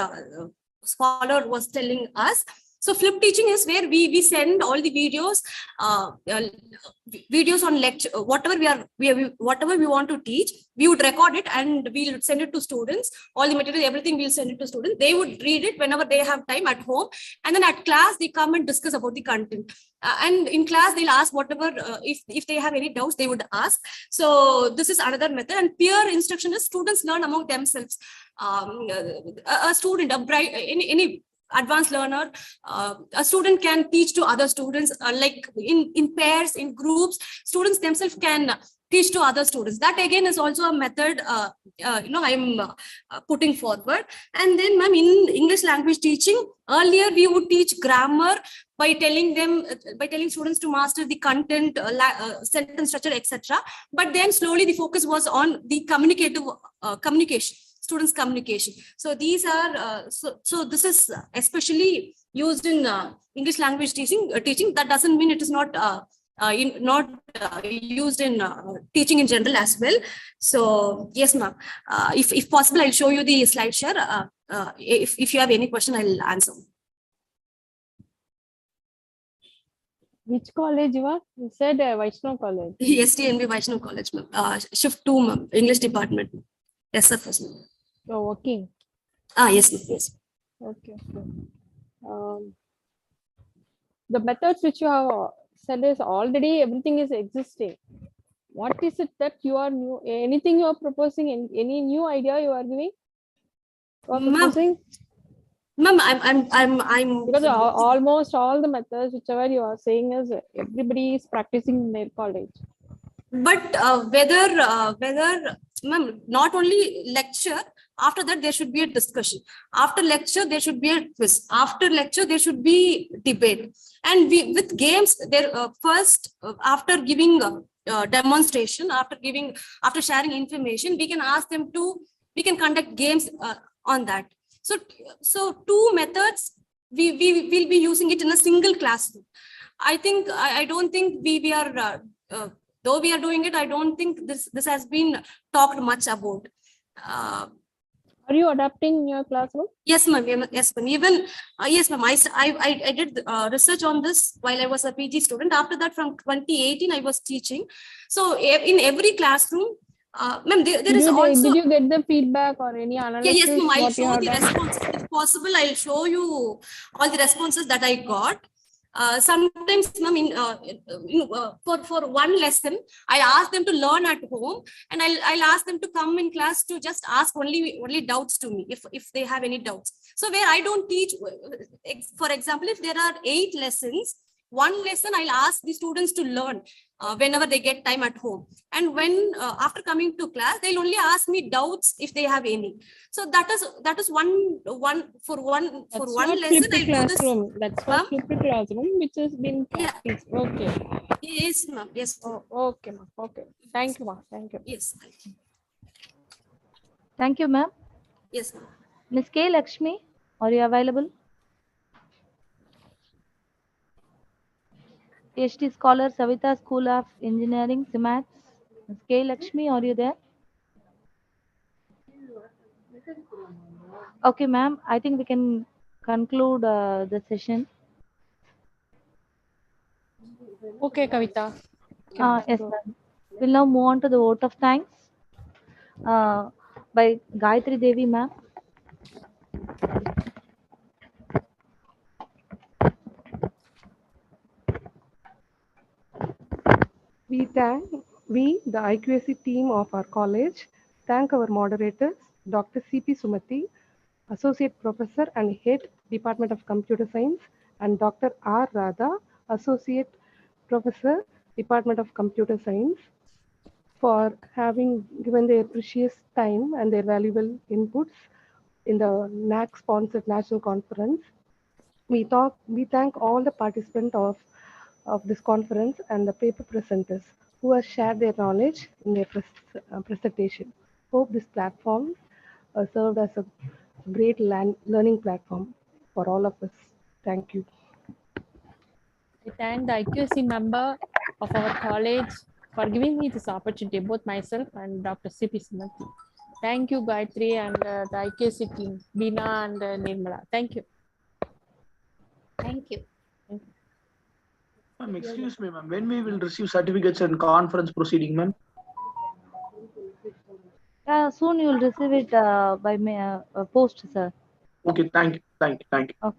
scholar was telling us. So flip teaching is where we send all the videos on lecture, whatever we want to teach, we would record it and we'll send it to students. All the material, everything, we'll send it to students. They would read it whenever they have time at home, and then at class they come and discuss about the content. And in class they'll ask whatever, if they have any doubts, they would ask. So this is another method. And peer instruction is students learn among themselves. A student, any advanced learner, a student can teach to other students, like in pairs, in groups. Students themselves can teach to other students. That again is also a method I'm putting forward. And then, ma'am, in English language teaching, earlier we would teach grammar by telling students to master the content, sentence structure, etc. But then slowly the focus was on the communication, students' communication. So these are so this is especially used in English language teaching. That doesn't mean it is not used in teaching in general as well. So yes, ma'am. If possible, I'll show you the slide share. If you have any question, I'll answer. Which college you are? You said Vaishnav College. STNB Vaishnav College, ma'am. Shift 2, ma'am. English department. SFS, ma'am. You're working. Yes, ma'am. Yes. Okay. The methods which you have said is already everything is existing. What is it that you are new? Anything you are proposing? Any new idea you are giving? Ma'am, I'm because almost all the methods whichever you are saying is everybody is practicing in their college. But whether ma'am, not only lecture, after that there should be a discussion. After lecture there should be a quiz. After lecture there should be debate. And with games, there first after giving demonstration, after sharing information, we can conduct games on that. So two methods, we will be using it in a single classroom. I don't think we are though we are doing it, I don't think this has been talked much about. Are you adapting in your classroom? Yes, ma'am. Yes, ma'am. Even yes, ma'am. I did research on this while I was a PG student. After that, from 2018, I was teaching. So in every classroom, ma'am, there is also. Did you get the feedback or any analysis? Yes, ma'am. I'll show the responses. If possible, I'll show you all the responses that I got. Sometimes, ma'am, for one lesson, I ask them to learn at home, and I'll ask them to come in class to just ask only doubts to me if they have any doubts. So where I don't teach, for example, if there are 8 lessons, one lesson I'll ask the students to learn whenever they get time at home, and when after coming to class, they'll only ask me doubts if they have any. So that is one lesson. I'll classroom. That's what flipped classroom, which has been practiced. Yeah. Okay. Yes, ma'am. Yes. Oh, okay, ma'am. Okay. Thank you, ma'am. Thank you. Yes. Thank you, ma'am. Yes, ma'am. Ms. K. Lakshmi, are you available? PhD scholar, Savita School of Engineering, SIMATS. Ms. K. Lakshmi, are you there? Okay, ma'am. I think we can conclude the session. Okay, Kavita. Yes, ma'am. We'll now move on to the vote of thanks by Gayatri Devi, ma'am. We, the IQAC team of our college, thank our moderators, Dr. C.P. Sumati, Associate Professor and Head, Department of Computer Science, and Dr. R. Radha, Associate Professor, Department of Computer Science, for having given their precious time and their valuable inputs in the NAC-sponsored national conference. We thank all the participants of this conference and the paper presenters who have shared their knowledge in their presentation. Hope this platform served as a great learning platform for all of us. Thank you. I thank the IQAC member of our college for giving me this opportunity, both myself and Dr. C.P. Sumati. Thank you, Gayatri, and the IQAC team, Beena and Nirmala. Thank you. Thank you. Ma'am, excuse me, ma'am. When we will receive certificates and conference proceeding, ma'am? Soon you will receive it by post, sir. Okay, thank you. Okay.